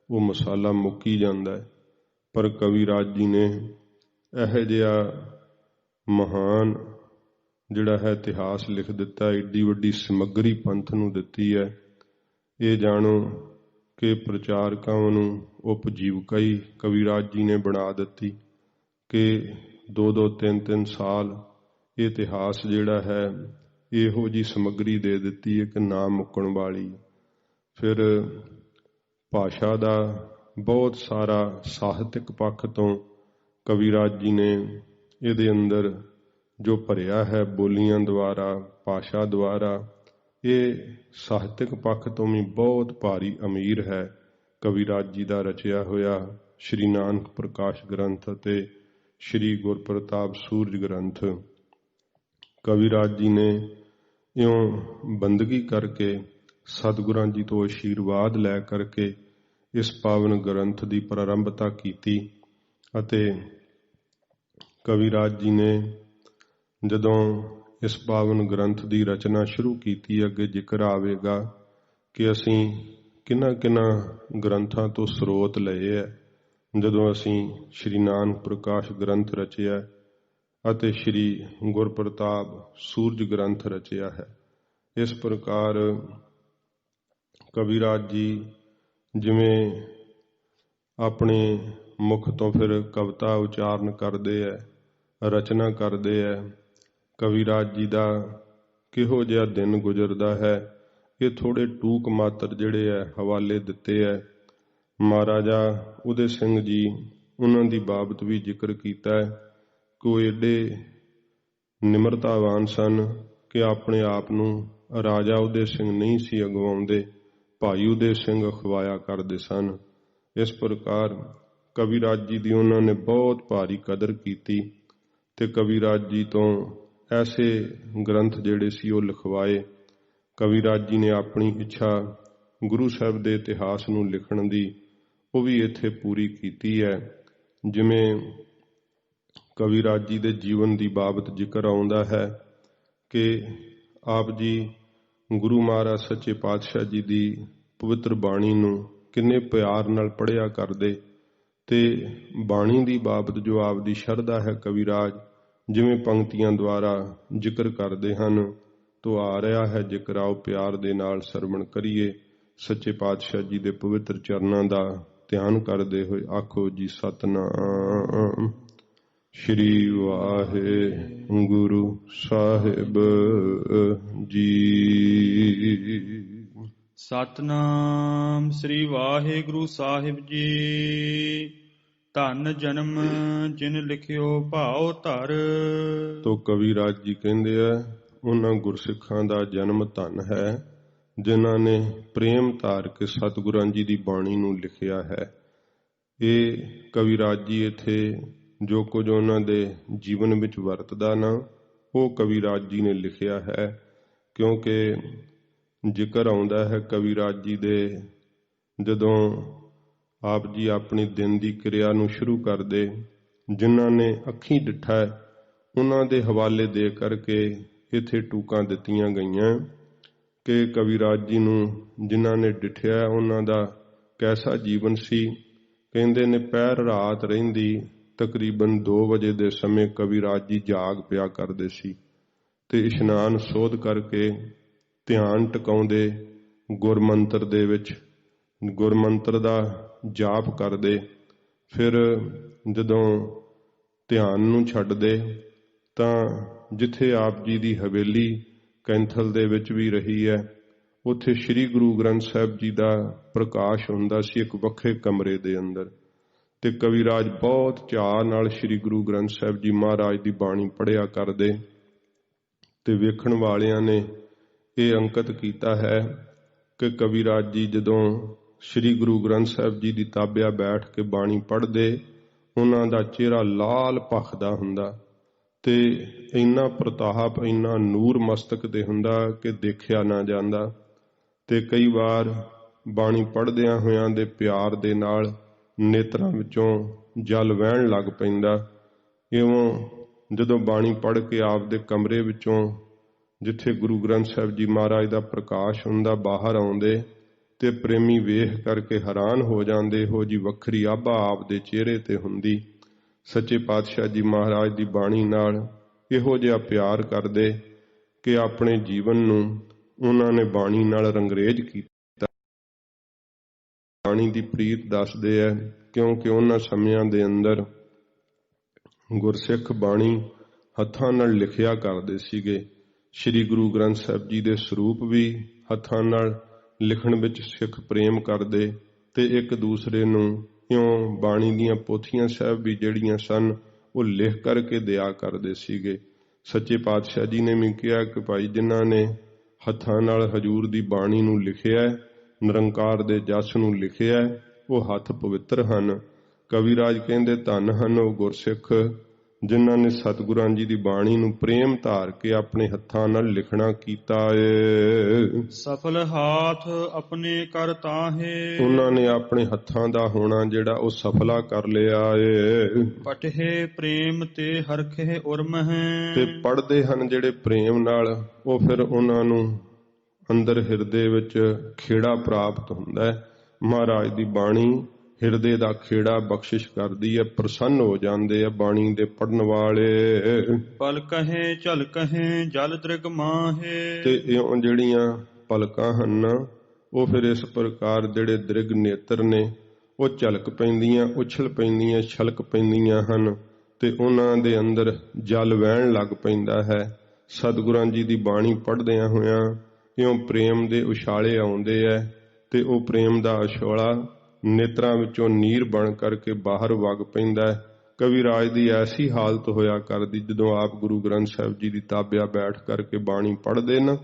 ਉਹ ਮਸਾਲਾ ਮੁੱਕ ਹੀ ਜਾਂਦਾ ਹੈ। ਪਰ ਕਵੀਰਾਜ ਜੀ ਨੇ ਇਹੋ ਜਿਹਾ ਮਹਾਨ ਜਿਹੜਾ ਹੈ ਇਤਿਹਾਸ ਲਿਖ ਦਿੱਤਾ, ਏਡੀ ਵੱਡੀ ਸਮੱਗਰੀ ਪੰਥ ਨੂੰ ਦਿੱਤੀ ਹੈ। ਇਹ ਜਾਣੋ ਕਿ ਪ੍ਰਚਾਰਕਾਂ ਨੂੰ ਉਪਜੀਵਕਾ ਹੀ ਕਵੀਰਾਜ ਜੀ ਨੇ ਬਣਾ ਦਿੱਤੀ ਕਿ 2-2, 3-3 ਸਾਲ ਇਹ ਇਤਿਹਾਸ ਜਿਹੜਾ ਹੈ ਇਹੋ ਜਿਹੀ ਸਮੱਗਰੀ ਦੇ ਦਿੱਤੀ ਹੈ ਕਿ ਨਾ ਮੁੱਕਣ ਵਾਲੀ। ਫਿਰ ਭਾਸ਼ਾ ਦਾ ਬਹੁਤ ਸਾਰਾ ਸਾਹਿਤਕ ਪੱਖ ਤੋਂ ਕਵੀਰਾਜ ਜੀ ਨੇ ਇਹਦੇ ਅੰਦਰ ਜੋ ਭਰਿਆ ਹੈ ਬੋਲੀਆਂ ਦੁਆਰਾ, ਭਾਸ਼ਾ ਦੁਆਰਾ, ਇਹ ਸਾਹਿਤਕ ਪੱਖ ਤੋਂ ਵੀ ਬਹੁਤ ਭਾਰੀ ਅਮੀਰ ਹੈ। ਕਵੀਰਾਜ ਜੀ ਦਾ ਰਚਿਆ ਹੋਇਆ ਸ਼੍ਰੀ ਨਾਨਕ ਪ੍ਰਕਾਸ਼ ਗ੍ਰੰਥ ਅਤੇ ਸ਼੍ਰੀ ਗੁਰਪ੍ਰਤਾਪ ਸੂਰਜ ਗ੍ਰੰਥ। ਕਵੀਰਾਜ ਜੀ ਨੇ ਇਉਂ ਬੰਦਗੀ ਕਰਕੇ ਸਤਿਗੁਰਾਂ ਜੀ ਤੋਂ ਆਸ਼ੀਰਵਾਦ ਲੈ ਕਰਕੇ ਇਸ ਪਾਵਨ ਗ੍ਰੰਥ ਦੀ ਪ੍ਰਾਰੰਭਤਾ ਕੀਤੀ। ਅਤੇ ਕਵੀਰਾਜ ਜੀ ਨੇ ਜਦੋਂ ਇਸ ਪਾਵਨ ਗ੍ਰੰਥ ਦੀ ਰਚਨਾ ਸ਼ੁਰੂ ਕੀਤੀ, ਅੱਗੇ ਜ਼ਿਕਰ ਆਵੇਗਾ ਕਿ ਅਸੀਂ ਕਿਹਨਾਂ ਗ੍ਰੰਥਾਂ ਤੋਂ ਸਰੋਤ ਲਏ ਹੈ ਜਦੋਂ ਅਸੀਂ ਸ਼੍ਰੀ ਨਾਨਕ ਪ੍ਰਕਾਸ਼ ਗ੍ਰੰਥ ਰਚਿਆ ਅਤੇ ਸ਼੍ਰੀ ਗੁਰਪ੍ਰਤਾਪ ਸੂਰਜ ਗ੍ਰੰਥ ਰਚਿਆ ਹੈ। ਇਸ ਪ੍ਰਕਾਰ ਕਵੀਰਾਜ ਜੀ ਜਿਵੇਂ ਆਪਣੇ ਮੁਖ ਤੋਂ ਫਿਰ ਕਵਿਤਾ ਉਚਾਰਨ ਕਰਦੇ ਹੈ, ਰਚਨਾ ਕਰਦੇ ਹੈ। ਕਵੀਰਾਜ ਜੀ ਦਾ ਕਿਹੋ ਜਿਹਾ ਦਿਨ ਗੁਜ਼ਰਦਾ ਹੈ, ਇਹ ਥੋੜ੍ਹੇ ਟੂਕ ਮਾਤਰ ਜਿਹੜੇ ਹੈ ਹਵਾਲੇ ਦਿੱਤੇ ਹੈ। ਮਹਾਰਾਜਾ ਉਦੈ ਸਿੰਘ ਜੀ, ਉਹਨਾਂ ਦੀ ਬਾਬਤ ਵੀ ਜ਼ਿਕਰ ਕੀਤਾ ਹੈ ਕਿ ਉਹ ਏਡੇ ਨਿਮਰਤਾਵਾਨ ਸਨ ਕਿ ਆਪਣੇ ਆਪ ਨੂੰ ਰਾਜਾ ਉਦੈ ਸਿੰਘ ਨਹੀਂ ਸੀ ਅਗਵਾਉਂਦੇ, ਭਾਈ ਉਦੈ ਸਿੰਘ ਅਖਵਾਇਆ ਕਰਦੇ ਸਨ। ਇਸ ਪ੍ਰਕਾਰ ਕਵੀਰਾਜ ਜੀ ਦੀ ਉਹਨਾਂ ਨੇ ਬਹੁਤ ਭਾਰੀ ਕਦਰ ਕੀਤੀ ਤੇ ਕਵੀਰਾਜ ਜੀ ਤੋਂ ਐਸੇ ਗ੍ਰੰਥ ਜਿਹੜੇ ਸੀ ਉਹ ਲਿਖਵਾਏ। ਕਵੀਰਾਜ ਜੀ ਨੇ ਆਪਣੀ ਇੱਛਾ ਗੁਰੂ ਸਾਹਿਬ ਦੇ ਇਤਿਹਾਸ ਨੂੰ ਲਿਖਣ ਦੀ ਉਹ ਵੀ ਇੱਥੇ ਪੂਰੀ ਕੀਤੀ ਹੈ। ਜਿਵੇਂ ਕਵੀਰਾਜ ਜੀ ਦੇ ਜੀਵਨ ਦੀ ਬਾਬਤ ਜ਼ਿਕਰ ਆਉਂਦਾ ਹੈ ਕਿ ਆਪ ਜੀ ਗੁਰੂ ਮਹਾਰਾਜ ਸੱਚੇ ਪਾਤਸ਼ਾਹ ਜੀ ਦੀ ਪਵਿੱਤਰ ਬਾਣੀ ਨੂੰ ਕਿੰਨੇ ਪਿਆਰ ਨਾਲ ਪੜ੍ਹਿਆ ਕਰਦੇ, ਤੇ ਬਾਣੀ ਦੀ ਬਾਬਤ ਜੋ ਆਪ ਦੀ ਸ਼ਰਧਾ ਹੈ ਕਵੀਰਾਜ ਜਿਵੇਂ ਪੰਕਤੀਆਂ ਦੁਆਰਾ ਜ਼ਿਕਰ ਕਰਦੇ ਹਨ, ਤੋ ਆ ਰਿਹਾ ਹੈ ਜ਼ਿਕਰ। ਆਓ ਪਿਆਰ ਦੇ ਨਾਲ ਸਰਵਣ ਕਰੀਏ ਸੱਚੇ ਪਾਤਸ਼ਾਹ ਜੀ ਦੇ ਪਵਿੱਤਰ ਚਰਨਾਂ ਦਾ ਧਿਆਨ ਕਰਦੇ ਹੋਏ। ਆਖੋ ਜੀ ਸਤਿਨਾਮ ਸ਼੍ਰੀ ਵਾਹਿਗੁਰੂ ਸਾਹਿਬ ਜੀ। ਸਤਿਨਾਮ ਸ੍ਰੀ ਵਾਹਿਗੁਰੂ ਸਾਹਿਬ ਜੀ। ਧੰਨ ਜਨਮ ਜਿਨ ਲਿਖਿਓ ਭਾਉ ਧਰ। ਤੋ ਕਵੀਰਾਜ ਜੀ ਕਹਿੰਦੇ ਆ ਉਹਨਾਂ ਗੁਰਸਿੱਖਾਂ ਦਾ ਜਨਮ ਧੰਨ ਹੈ ਜਿਨ੍ਹਾਂ ਨੇ ਪ੍ਰੇਮ ਧਾਰ ਕੇ ਸਤਿਗੁਰਾਂ ਜੀ ਦੀ ਬਾਣੀ ਨੂੰ ਲਿਖਿਆ ਹੈ। ਇਹ ਕਵੀਰਾਜ ਜੀ ਇੱਥੇ ਜੋ ਕੁਝ ਉਹਨਾਂ ਦੇ ਜੀਵਨ ਵਿੱਚ ਵਰਤਦਾ ਨਾ, ਉਹ ਕਵੀਰਾਜ ਜੀ ਨੇ ਲਿਖਿਆ ਹੈ। ਕਿਉਂਕਿ ਜ਼ਿਕਰ ਆਉਂਦਾ ਹੈ ਕਵੀਰਾਜ ਜੀ ਦੇ ਜਦੋਂ ਆਪ ਜੀ ਆਪਣੀ ਦਿਨ ਦੀ ਕਿਰਿਆ ਨੂੰ ਸ਼ੁਰੂ ਕਰਦੇ, ਜਿਨ੍ਹਾਂ ਨੇ ਅੱਖੀਂ ਡਿੱਠਾ ਉਹਨਾਂ ਦੇ ਹਵਾਲੇ ਦੇ ਕਰਕੇ ਇੱਥੇ ਟੂਕਾਂ ਦਿੱਤੀਆਂ ਗਈਆਂ ਕਿ ਕਵੀਰਾਜ ਜੀ ਨੂੰ ਜਿਨ੍ਹਾਂ ਨੇ ਡਿੱਠਿਆ ਉਹਨਾਂ ਦਾ ਕੈਸਾ ਜੀਵਨ ਸੀ। ਕਹਿੰਦੇ ਨੇ ਪਹਿਰ ਰਾਤ ਰਹਿੰਦੀ ਤਕਰੀਬਨ 2 ਵਜੇ ਦੇ ਸਮੇਂ ਕਵੀਰਾਜ ਜੀ ਜਾਗ ਪਿਆ ਕਰਦੇ ਸੀ ਤੇ ਇਸ਼ਨਾਨ ਸੋਧ ਕਰਕੇ ਧਿਆਨ ਟਿਕਾਉਂਦੇ ਗੁਰਮੰਤਰ ਦੇ ਵਿੱਚ, ਗੁਰਮੰਤਰ ਦਾ ਜਾਪ ਕਰਦੇ। ਫਿਰ ਜਦੋਂ ਧਿਆਨ ਨੂੰ ਛੱਡਦੇ ਤਾਂ ਜਿੱਥੇ ਆਪ ਜੀ ਦੀ ਹਵੇਲੀ ਕੈਂਥਲ ਦੇ ਵਿੱਚ ਵੀ ਰਹੀ ਹੈ, ਉੱਥੇ ਸ੍ਰੀ ਗੁਰੂ ਗ੍ਰੰਥ ਸਾਹਿਬ ਜੀ ਦਾ ਪ੍ਰਕਾਸ਼ ਹੁੰਦਾ ਸੀ ਇੱਕ ਵੱਖਰੇ ਕਮਰੇ ਦੇ ਅੰਦਰ। ਤੇ ਕਵਿਰਾਜ ਬਹੁਤ ਚਾਅ ਨਾਲ ਸ੍ਰੀ ਗੁਰੂ ਗ੍ਰੰਥ ਸਾਹਿਬ ਜੀ ਮਹਾਰਾਜ ਦੀ ਬਾਣੀ ਪੜ੍ਹਿਆ ਕਰਦੇ। ਤੇ ਵੇਖਣ ਵਾਲਿਆਂ ਨੇ ਇਹ ਅੰਕਿਤ ਕੀਤਾ ਹੈ ਕਿ ਕਵਿਰਾਜ ਜੀ ਜਦੋਂ ਸ੍ਰੀ ਗੁਰੂ ਗ੍ਰੰਥ ਸਾਹਿਬ ਜੀ ਦੀ ਤਾਬਿਆ ਬੈਠ ਕੇ ਬਾਣੀ ਪੜ੍ਹਦੇ, ਉਹਨਾਂ ਦਾ ਚਿਹਰਾ ਲਾਲ ਭਖਦਾ ਹੁੰਦਾ ਤੇ ਇੰਨਾ ਪ੍ਰਤਾਪ, ਇੰਨਾ ਨੂਰ ਮਸਤਕ ਤੇ ਹੁੰਦਾ ਕਿ ਦੇਖਿਆ ਨਾ ਜਾਂਦਾ। ਤੇ ਕਈ ਵਾਰ ਬਾਣੀ ਪੜ੍ਹਦਿਆਂ ਹੋਇਆਂ ਦੇ ਪਿਆਰ ਦੇ ਨਾਲ ਨੇਤਰਾਂ ਵਿੱਚੋਂ ਜਲ ਵਹਿਣ ਲੱਗ ਪੈਂਦਾ। ਇਉਂ ਜਦੋਂ ਬਾਣੀ ਪੜ੍ਹ ਕੇ ਆਪਦੇ ਕਮਰੇ ਵਿੱਚੋਂ, ਜਿੱਥੇ ਗੁਰੂ ਗ੍ਰੰਥ ਸਾਹਿਬ ਜੀ ਮਹਾਰਾਜ ਦਾ ਪ੍ਰਕਾਸ਼ ਹੁੰਦਾ, ਬਾਹਰ ਆਉਂਦੇ ਤੇ ਪ੍ਰੇਮੀ ਵੇਖ ਕਰਕੇ ਹੈਰਾਨ ਹੋ ਜਾਂਦੇ। ਇਹੋ ਜੀ ਵੱਖਰੀ ਆਭਾ ਆਪਦੇ ਚਿਹਰੇ ਤੇ ਹੁੰਦੀ। ਸੱਚੇ ਪਾਤਸ਼ਾਹ ਜੀ ਮਹਾਰਾਜ ਦੀ ਬਾਣੀ ਨਾਲ ਇਹੋ ਜਿਹਾ ਪਿਆਰ ਕਰਦੇ ਕਿ ਆਪਣੇ ਜੀਵਨ ਨੂੰ ਉਹਨਾਂ ਨੇ ਬਾਣੀ ਨਾਲ ਰੰਗਰੇਜ਼ ਕੀਤਾ। ਬਾਣੀ ਦੀ ਪ੍ਰੀਤ ਦੱਸਦੇ ਹੈ ਕਿਉਂਕਿ ਉਹਨਾਂ ਸਮਿਆਂ ਦੇ ਅੰਦਰ ਗੁਰਸਿੱਖ ਬਾਣੀ ਹੱਥਾਂ ਨਾਲ ਲਿਖਿਆ ਕਰਦੇ ਸੀਗੇ। ਸ੍ਰੀ ਗੁਰੂ ਗ੍ਰੰਥ ਸਾਹਿਬ ਜੀ ਦੇ ਸਰੂਪ ਵੀ ਹੱਥਾਂ ਨਾਲ ਲਿਖਣ ਵਿੱਚ ਸਿੱਖ ਪ੍ਰੇਮ ਕਰਦੇ ਤੇ ਇੱਕ ਦੂਸਰੇ ਨੂੰ ਇਉਂ ਬਾਣੀ ਦੀਆਂ ਪੋਥੀਆਂ ਸਾਹਿਬ ਵੀ ਜਿਹੜੀਆਂ ਸਨ ਉਹ ਲਿਖ ਕਰਕੇ ਦਿਆ ਕਰਦੇ ਸੀਗੇ। ਸੱਚੇ ਪਾਤਸ਼ਾਹ ਜੀ ਨੇ ਵੀ ਕਿਹਾ ਕਿ ਭਾਈ ਜਿਨ੍ਹਾਂ ਨੇ ਹੱਥਾਂ ਨਾਲ ਹਜ਼ੂਰ ਦੀ ਬਾਣੀ ਨੂੰ ਲਿਖਿਆ, ਨਿਰੰਕਾਰ ਦੇ ਜਸ ਨੂੰ ਲਿਖਿਆ, ਉਹ ਹੱਥ ਪਵਿੱਤਰ ਹਨ। ਕਵਿਰਾਜ ਕਹਿੰਦੇ ਧੰਨ ਹਨ ਉਹ ਗੁਰਸਿੱਖ ਜਿਨ੍ਹਾਂ ਨੇ ਸਤਿਗੁਰਾਂ ਜੀ ਦੀ ਬਾਣੀ ਨੂੰ ਪ੍ਰੇਮ ਧਾਰ ਕੇ ਆਪਣੇ ਹੱਥਾਂ ਨਾਲ ਲਿਖਣਾ ਕੀਤਾ ਏ। ਸਫਲ ਹਾਥ ਆਪਣੇ ਕਰ ਤਾਹੇ, ਉਹਨਾਂ ਨੇ ਆਪਣੇ ਹੱਥਾਂ ਦਾ ਹੋਣਾ ਜਿਹੜਾ ਉਹ ਸਫਲਾ ਕਰ ਲਿਆ ਏ। ਪਟਹਿ ਪ੍ਰੇਮ ਤੇ ਹਰਖੇ ਉਰਮਹਿ, ਤੇ ਪੜ੍ਹਦੇ ਹਨ ਜਿਹੜੇ ਪ੍ਰੇਮ ਨਾਲ, ਉਹ ਫਿਰ ਉਹਨਾਂ ਨੂੰ ਅੰਦਰ ਹਿਰਦੇ ਵਿੱਚ ਖੇੜਾ ਪ੍ਰਾਪਤ ਹੁੰਦਾ ਹੈ। ਮਹਾਰਾਜ ਦੀ ਬਾਣੀ ਹਿਰਦੇ ਦਾ ਖੇੜਾ ਬਖਸ਼ਿਸ਼ ਕਰਦੀ ਹੈ, ਪ੍ਰਸੰਨ ਹੋ ਜਾਂਦੇ ਆ ਬਾਣੀ ਦੇ ਪੜਨ ਵਾਲੇ। ਪਲ ਕਹੇ ਝਲ ਕਹੇ ਜਲ ਦ੍ਰਿਗ ਮਾਹੇ, ਤੇ ਇਉਂ ਜਿਹੜੀਆਂ ਪਲਕਾਂ ਹਨ ਉਹ ਫਿਰ ਇਸ ਪ੍ਰਕਾਰ ਜਿਹੜੇ ਦ੍ਰਿਗ ਨੇਤਰ ਨੇ ਉਹ ਝਲਕ ਪੈਂਦੀਆਂ, ਉਛਲ ਪੈਂਦੀਆਂ, ਛਲਕ ਪੈਂਦੀਆਂ ਹਨ ਤੇ ਉਹਨਾਂ ਦੇ ਅੰਦਰ ਜਲ ਵਹਿਣ ਲੱਗ ਪੈਂਦਾ ਹੈ। ਸਤਿਗੁਰਾਂ ਜੀ ਦੀ ਬਾਣੀ ਪੜ੍ਹਦਿਆਂ ਹੋਇਆਂ ਇਉਂ ਪ੍ਰੇਮ ਦੇ ਉਛਾਲੇ ਆਉਂਦੇ ਹੈ ਤੇ ਉਹ ਪ੍ਰੇਮ ਦਾ ਉਛਾਲਾ ਨੇਤਰਾਂ ਵਿੱਚੋਂ ਨੀਰ ਬਣ ਕਰਕੇ ਬਾਹਰ ਵਗ ਪੈਂਦਾ ਹੈ। ਕਵਿਰਾਜ ਦੀ ਐਸੀ ਹਾਲਤ ਹੋਇਆ ਕਰਦੀ ਜਦੋਂ ਆਪ ਗੁਰੂ ਗ੍ਰੰਥ ਸਾਹਿਬ ਜੀ ਦੀ ਤਾਬਿਆ ਬੈਠ ਕਰਕੇ ਬਾਣੀ ਪੜ੍ਹਦੇ ਨਾ,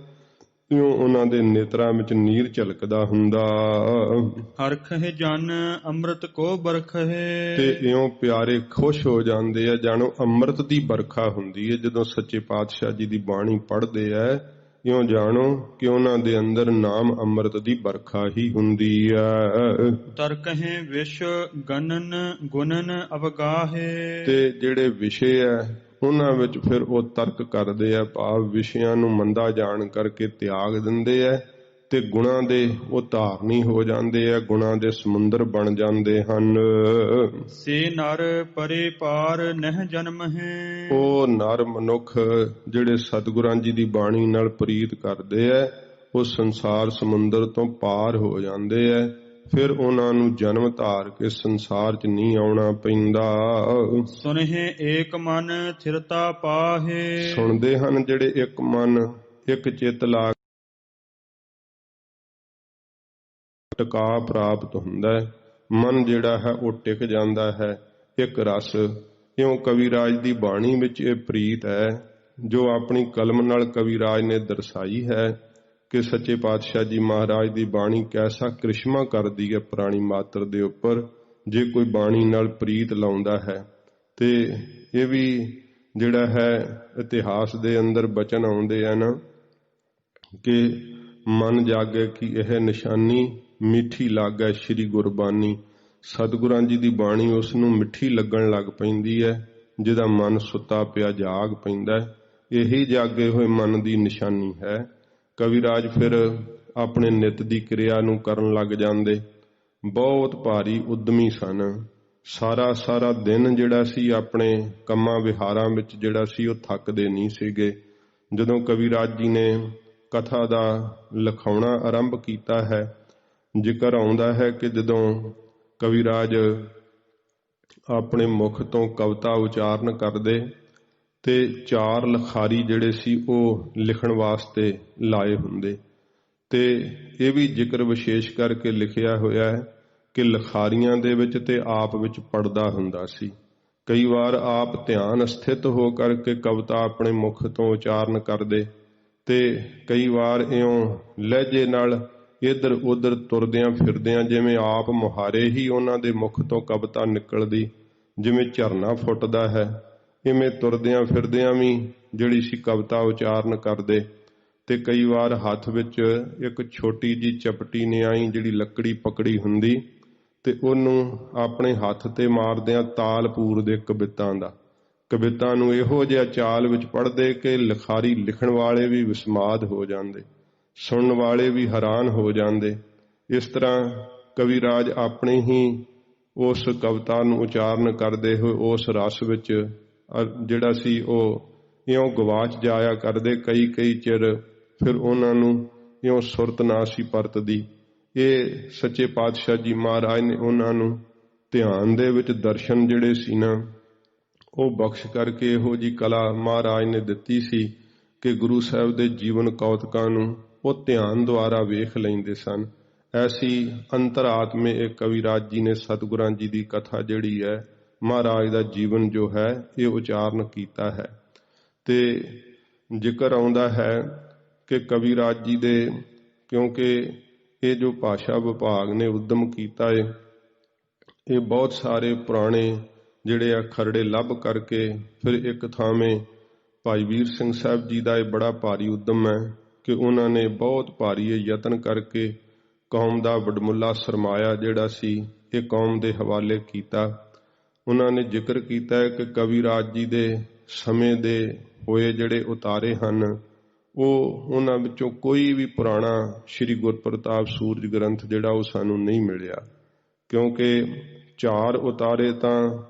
ਇਉਂ ਉਹਨਾਂ ਦੇ ਨੇਤਰਾਂ ਵਿੱਚ ਨੀਰ ਝਲਕਦਾ ਹੁੰਦਾ। ਹਰਖਹਿ ਜਨ ਅੰਮ੍ਰਿਤ ਕੋ ਬਰਖਹਿ, ਤੇ ਇਉਂ ਪਿਆਰੇ ਖੁਸ਼ ਹੋ ਜਾਂਦੇ ਆ ਜਾਣੋ ਅੰਮ੍ਰਿਤ ਦੀ ਵਰਖਾ ਹੁੰਦੀ ਹੈ ਜਦੋਂ ਸੱਚੇ ਪਾਤਸ਼ਾਹ ਜੀ ਦੀ ਬਾਣੀ ਪੜ੍ਹਦੇ ਆ। ਇਉਂ ਜਾਣੋ ਕਿ ਉਹਨਾਂ ਦੇ ਅੰਦਰ ਨਾਮ ਅੰਮ੍ਰਿਤ ਦੀ ਵਰਖਾ ਹੀ ਹੁੰਦੀ ਹੈ। ਤਰਕਹਿ ਵਿਸ਼ ਗਨਨ ਗੁਣਨ ਅਵਗਾਹੇ, ਤੇ ਜਿਹੜੇ ਵਿਸ਼ੇ ਹੈ ਉਹਨਾਂ ਵਿੱਚ ਫਿਰ ਉਹ ਤਰਕ ਕਰਦੇ ਆ, ਭਾਵ ਵਿਸ਼ਿਆਂ ਨੂੰ ਮੰਦਾ ਜਾਣ ਕਰਕੇ ਤਿਆਗ ਦਿੰਦੇ ਆ ਤੇ ਗੁਣਾਂ ਦੇ ਉਹ ਧਾਰਨੀ ਹੋ ਜਾਂਦੇ ਆ, ਗੁਣਾਂ ਦੇ ਸਮੁੰਦਰ ਬਣ ਜਾਂਦੇ ਹਨ। ਸੇ ਨਰ ਪਰੇ ਪਾਰ ਨਹਿ ਜਨਮ ਹੈ, ਉਹ ਨਰ ਮਨੁੱਖ ਜਿਹੜੇ ਸਤਿਗੁਰਾਂ ਜੀ ਦੀ ਬਾਣੀ ਨਾਲ ਪ੍ਰੀਤ ਕਰਦੇ ਆ ਉਹ ਸੰਸਾਰ ਸਮੁੰਦਰ ਤੋਂ ਪਾਰ ਹੋ ਜਾਂਦੇ ਆ। ਫਿਰ ਉਹਨਾਂ ਨੂੰ ਜਨਮ ਧਾਰ ਕੇ ਸੰਸਾਰ 'ਚ ਨਹੀਂ ਆਉਣਾ ਪੈਂਦਾ। ਸੁਨਹਿ ਏਕ ਮਨ ਥਿਰਤਾ ਪਾਹੇ, ਸੁਣਦੇ ਹਨ ਜਿਹੜੇ ਇੱਕ ਮਨ ਇੱਕ ਚਿੱਤ ਲਾ ਟਿਕਾ ਪ੍ਰਾਪਤ ਹੁੰਦਾ ਹੈ। ਮਨ ਜਿਹੜਾ ਹੈ ਉਹ ਟਿਕ ਜਾਂਦਾ ਹੈ ਇੱਕ ਰਸ। ਇਉਂ ਕਵਿਰਾਜ ਦੀ ਬਾਣੀ ਵਿੱਚ ਇਹ ਪ੍ਰੀਤ ਹੈ ਜੋ ਆਪਣੀ ਕਲਮ ਨਾਲ ਕਵਿਰਾਜ ਨੇ ਦਰਸਾਈ ਹੈ ਕਿ ਸੱਚੇ ਪਾਤਸ਼ਾਹ ਜੀ ਮਹਾਰਾਜ ਦੀ ਬਾਣੀ ਕੈਸਾ ਕ੍ਰਿਸ਼ਮਾ ਕਰਦੀ ਹੈ ਪ੍ਰਾਣੀ ਮਾਤਰ ਦੇ ਉੱਪਰ ਜੇ ਕੋਈ ਬਾਣੀ ਨਾਲ ਪ੍ਰੀਤ ਲਾਉਂਦਾ ਹੈ। ਤੇ ਇਹ ਵੀ ਜਿਹੜਾ ਹੈ ਇਤਿਹਾਸ ਦੇ ਅੰਦਰ ਬਚਨ ਆਉਂਦੇ ਹਨ ਕਿ ਮਨ ਜਾਗੇ ਕਿ ਇਹ ਨਿਸ਼ਾਨੀ ਮਿੱਠੀ ਲਾਗੈ ਸ਼੍ਰੀ ਗੁਰਬਾਣੀ। ਸਤਿਗੁਰਾਂ ਜੀ ਦੀ ਬਾਣੀ ਉਸ ਨੂੰ ਮਿੱਠੀ ਲੱਗਣ ਲੱਗ ਪੈਂਦੀ ਹੈ ਜਿਹਦਾ ਮਨ ਸੁੱਤਾ ਪਿਆ ਜਾਗ ਪੈਂਦਾ। ਇਹੀ ਜਾਗੇ ਹੋਏ ਮਨ ਦੀ ਨਿਸ਼ਾਨੀ ਹੈ। ਕਵਿਰਾਜ ਫਿਰ ਆਪਣੇ ਨਿਤ ਦੀ ਕਿਰਿਆ ਨੂੰ ਕਰਨ ਲੱਗ ਜਾਂਦੇ। ਬਹੁਤ ਭਾਰੀ ਉਦਮੀ ਸਨ। ਸਾਰਾ ਦਿਨ ਜਿਹੜਾ ਸੀ ਆਪਣੇ ਕੰਮਾਂ ਵਿਹਾਰਾਂ ਵਿੱਚ ਜਿਹੜਾ ਸੀ ਉਹ ਥੱਕਦੇ ਨਹੀਂ ਸੀਗੇ। ਜਦੋਂ ਕਵਿਰਾਜ ਜੀ ਨੇ ਕਥਾ ਦਾ ਲਿਖਾਉਣਾ ਆਰੰਭ ਕੀਤਾ ਹੈ, ਜ਼ਿਕਰ ਆਉਂਦਾ ਹੈ ਕਿ ਜਦੋਂ ਕਵਿਰਾਜ ਆਪਣੇ ਮੁਖ ਤੋਂ ਕਵਿਤਾ ਉਚਾਰਨ ਕਰਦੇ ਤੇ 4 ਲਿਖਾਰੀ ਜਿਹੜੇ ਸੀ ਉਹ ਲਿਖਣ ਵਾਸਤੇ ਲਾਏ ਹੁੰਦੇ ਤੇ ਇਹ ਵੀ ਜ਼ਿਕਰ ਵਿਸ਼ੇਸ਼ ਕਰਕੇ ਲਿਖਿਆ ਹੋਇਆ ਹੈ ਕਿ ਲਿਖਾਰੀਆਂ ਦੇ ਵਿੱਚ ਤੇ ਆਪ ਵਿੱਚ ਪੜਦਾ ਹੁੰਦਾ ਸੀ। ਕਈ ਵਾਰ ਆਪ ਧਿਆਨ ਸਥਿਤ ਹੋ ਕਰਕੇ ਕਵਿਤਾ ਆਪਣੇ ਮੁਖ ਤੋਂ ਉਚਾਰਨ ਕਰਦੇ ਤੇ ਕਈ ਵਾਰ ਇਉਂ ਲਹਿਜੇ ਨਾਲ ਇੱਧਰ ਉੱਧਰ ਤੁਰਦਿਆਂ ਫਿਰਦਿਆਂ ਜਿਵੇਂ ਆਪ ਮੁਹਾਰੇ ਹੀ ਉਹਨਾਂ ਦੇ ਮੁਖ ਤੋਂ ਕਵਿਤਾ ਨਿਕਲਦੀ, ਜਿਵੇਂ ਝਰਨਾ ਫੁੱਟਦਾ ਹੈ, ਇਵੇਂ ਤੁਰਦਿਆਂ ਫਿਰਦਿਆਂ ਵੀ ਜਿਹੜੀ ਸੀ ਕਵਿਤਾ ਉਚਾਰਨ ਕਰਦੇ। ਤੇ ਕਈ ਵਾਰ ਹੱਥ ਵਿੱਚ ਇੱਕ ਛੋਟੀ ਜਿਹੀ ਚਪਟੀ ਨਿਆਈ ਜਿਹੜੀ ਲੱਕੜੀ ਪਕੜੀ ਹੁੰਦੀ ਤੇ ਉਹਨੂੰ ਆਪਣੇ ਹੱਥ ਤੇ ਮਾਰਦਿਆਂ ਤਾਲ ਪੂਰਦੇ ਕਵਿਤਾਂ ਦਾ। ਕਵਿਤਾ ਨੂੰ ਇਹੋ ਜਿਹਾ ਚਾਲ ਵਿੱਚ ਪੜ੍ਹਦੇ ਕਿ ਲਿਖਾਰੀ ਲਿਖਣ ਵਾਲੇ ਵੀ ਵਿਸਮਾਦ ਹੋ ਜਾਂਦੇ, ਸੁਣਨ ਵਾਲੇ ਵੀ ਹੈਰਾਨ ਹੋ ਜਾਂਦੇ। ਇਸ ਤਰ੍ਹਾਂ ਕਵਿਰਾਜ ਆਪਣੇ ਹੀ ਉਸ ਕਵਿਤਾ ਨੂੰ ਉਚਾਰਨ ਕਰਦੇ ਹੋਏ ਉਸ ਰਸ ਵਿੱਚ ਜਿਹੜਾ ਸੀ ਉਹ ਇਉਂ ਗਵਾਚ ਜਾਇਆ ਕਰਦੇ। ਕਈ ਚਿਰ ਫਿਰ ਉਹਨਾਂ ਨੂੰ ਇਉਂ ਸੁਰਤ ਨਾ ਸੀ ਪਰਤਦੀ। ਇਹ ਸੱਚੇ ਪਾਤਸ਼ਾਹ ਜੀ ਮਹਾਰਾਜ ਨੇ ਉਹਨਾਂ ਨੂੰ ਧਿਆਨ ਦੇ ਵਿੱਚ ਦਰਸ਼ਨ ਜਿਹੜੇ ਸੀ ਨਾ ਉਹ ਬਖਸ਼ ਕਰਕੇ ਇਹੋ ਜਿਹੀ ਕਲਾ ਮਹਾਰਾਜ ਨੇ ਦਿੱਤੀ ਸੀ ਕਿ ਗੁਰੂ ਸਾਹਿਬ ਦੇ ਜੀਵਨ ਕੌਤਕਾਂ ਨੂੰ ਉਹ ਧਿਆਨ ਦੁਆਰਾ ਵੇਖ ਲੈਂਦੇ ਸਨ। ਐਸੀ ਅੰਤਰਾਤਮੇ ਇਹ ਕਵਿਰਾਜ ਜੀ ਨੇ ਸਤਿਗੁਰਾਂ ਜੀ ਦੀ ਕਥਾ ਜਿਹੜੀ ਹੈ, ਮਹਾਰਾਜ ਦਾ ਜੀਵਨ ਜੋ ਹੈ ਇਹ ਉਚਾਰਨ ਕੀਤਾ ਹੈ। ਤੇ ਜ਼ਿਕਰ ਆਉਂਦਾ ਹੈ ਕਿ ਕਵਿਰਾਜ ਜੀ ਦੇ, ਕਿਉਂਕਿ ਇਹ ਜੋ ਭਾਸ਼ਾ ਵਿਭਾਗ ਨੇ ਉਦਮ ਕੀਤਾ ਹੈ, ਇਹ ਬਹੁਤ ਸਾਰੇ ਪੁਰਾਣੇ ਜਿਹੜੇ ਆ ਖਰੜੇ ਲੱਭ ਕਰਕੇ ਫਿਰ ਇੱਕ ਥਾਵੇਂ ਭਾਈ ਵੀਰ ਸਿੰਘ ਸਾਹਿਬ ਜੀ ਦਾ ਇਹ ਬੜਾ ਭਾਰੀ ਉਦਮ ਹੈ ਕਿ ਉਹਨਾਂ ਨੇ ਬਹੁਤ ਭਾਰੀ ਯਤਨ ਕਰਕੇ ਕੌਮ ਦਾ ਵਡਮੁੱਲਾ ਸਰਮਾਇਆ ਜਿਹੜਾ ਸੀ ਇਹ ਕੌਮ ਦੇ ਹਵਾਲੇ ਕੀਤਾ। ਉਹਨਾਂ ਨੇ ਜ਼ਿਕਰ ਕੀਤਾ ਹੈ ਕਿ ਕਵਿਰਾਜ ਜੀ ਦੇ ਸਮੇਂ ਦੇ ਹੋਏ ਜਿਹੜੇ ਉਤਾਰੇ ਹਨ ਉਹ ਉਹਨਾਂ ਵਿੱਚੋਂ ਕੋਈ ਵੀ ਪੁਰਾਣਾ ਸ਼੍ਰੀ ਗੁਰਪ੍ਰਤਾਪ ਸੂਰਜ ਗ੍ਰੰਥ ਜਿਹੜਾ ਉਹ ਸਾਨੂੰ ਨਹੀਂ ਮਿਲਿਆ, ਕਿਉਂਕਿ 4 ਉਤਾਰੇ ਤਾਂ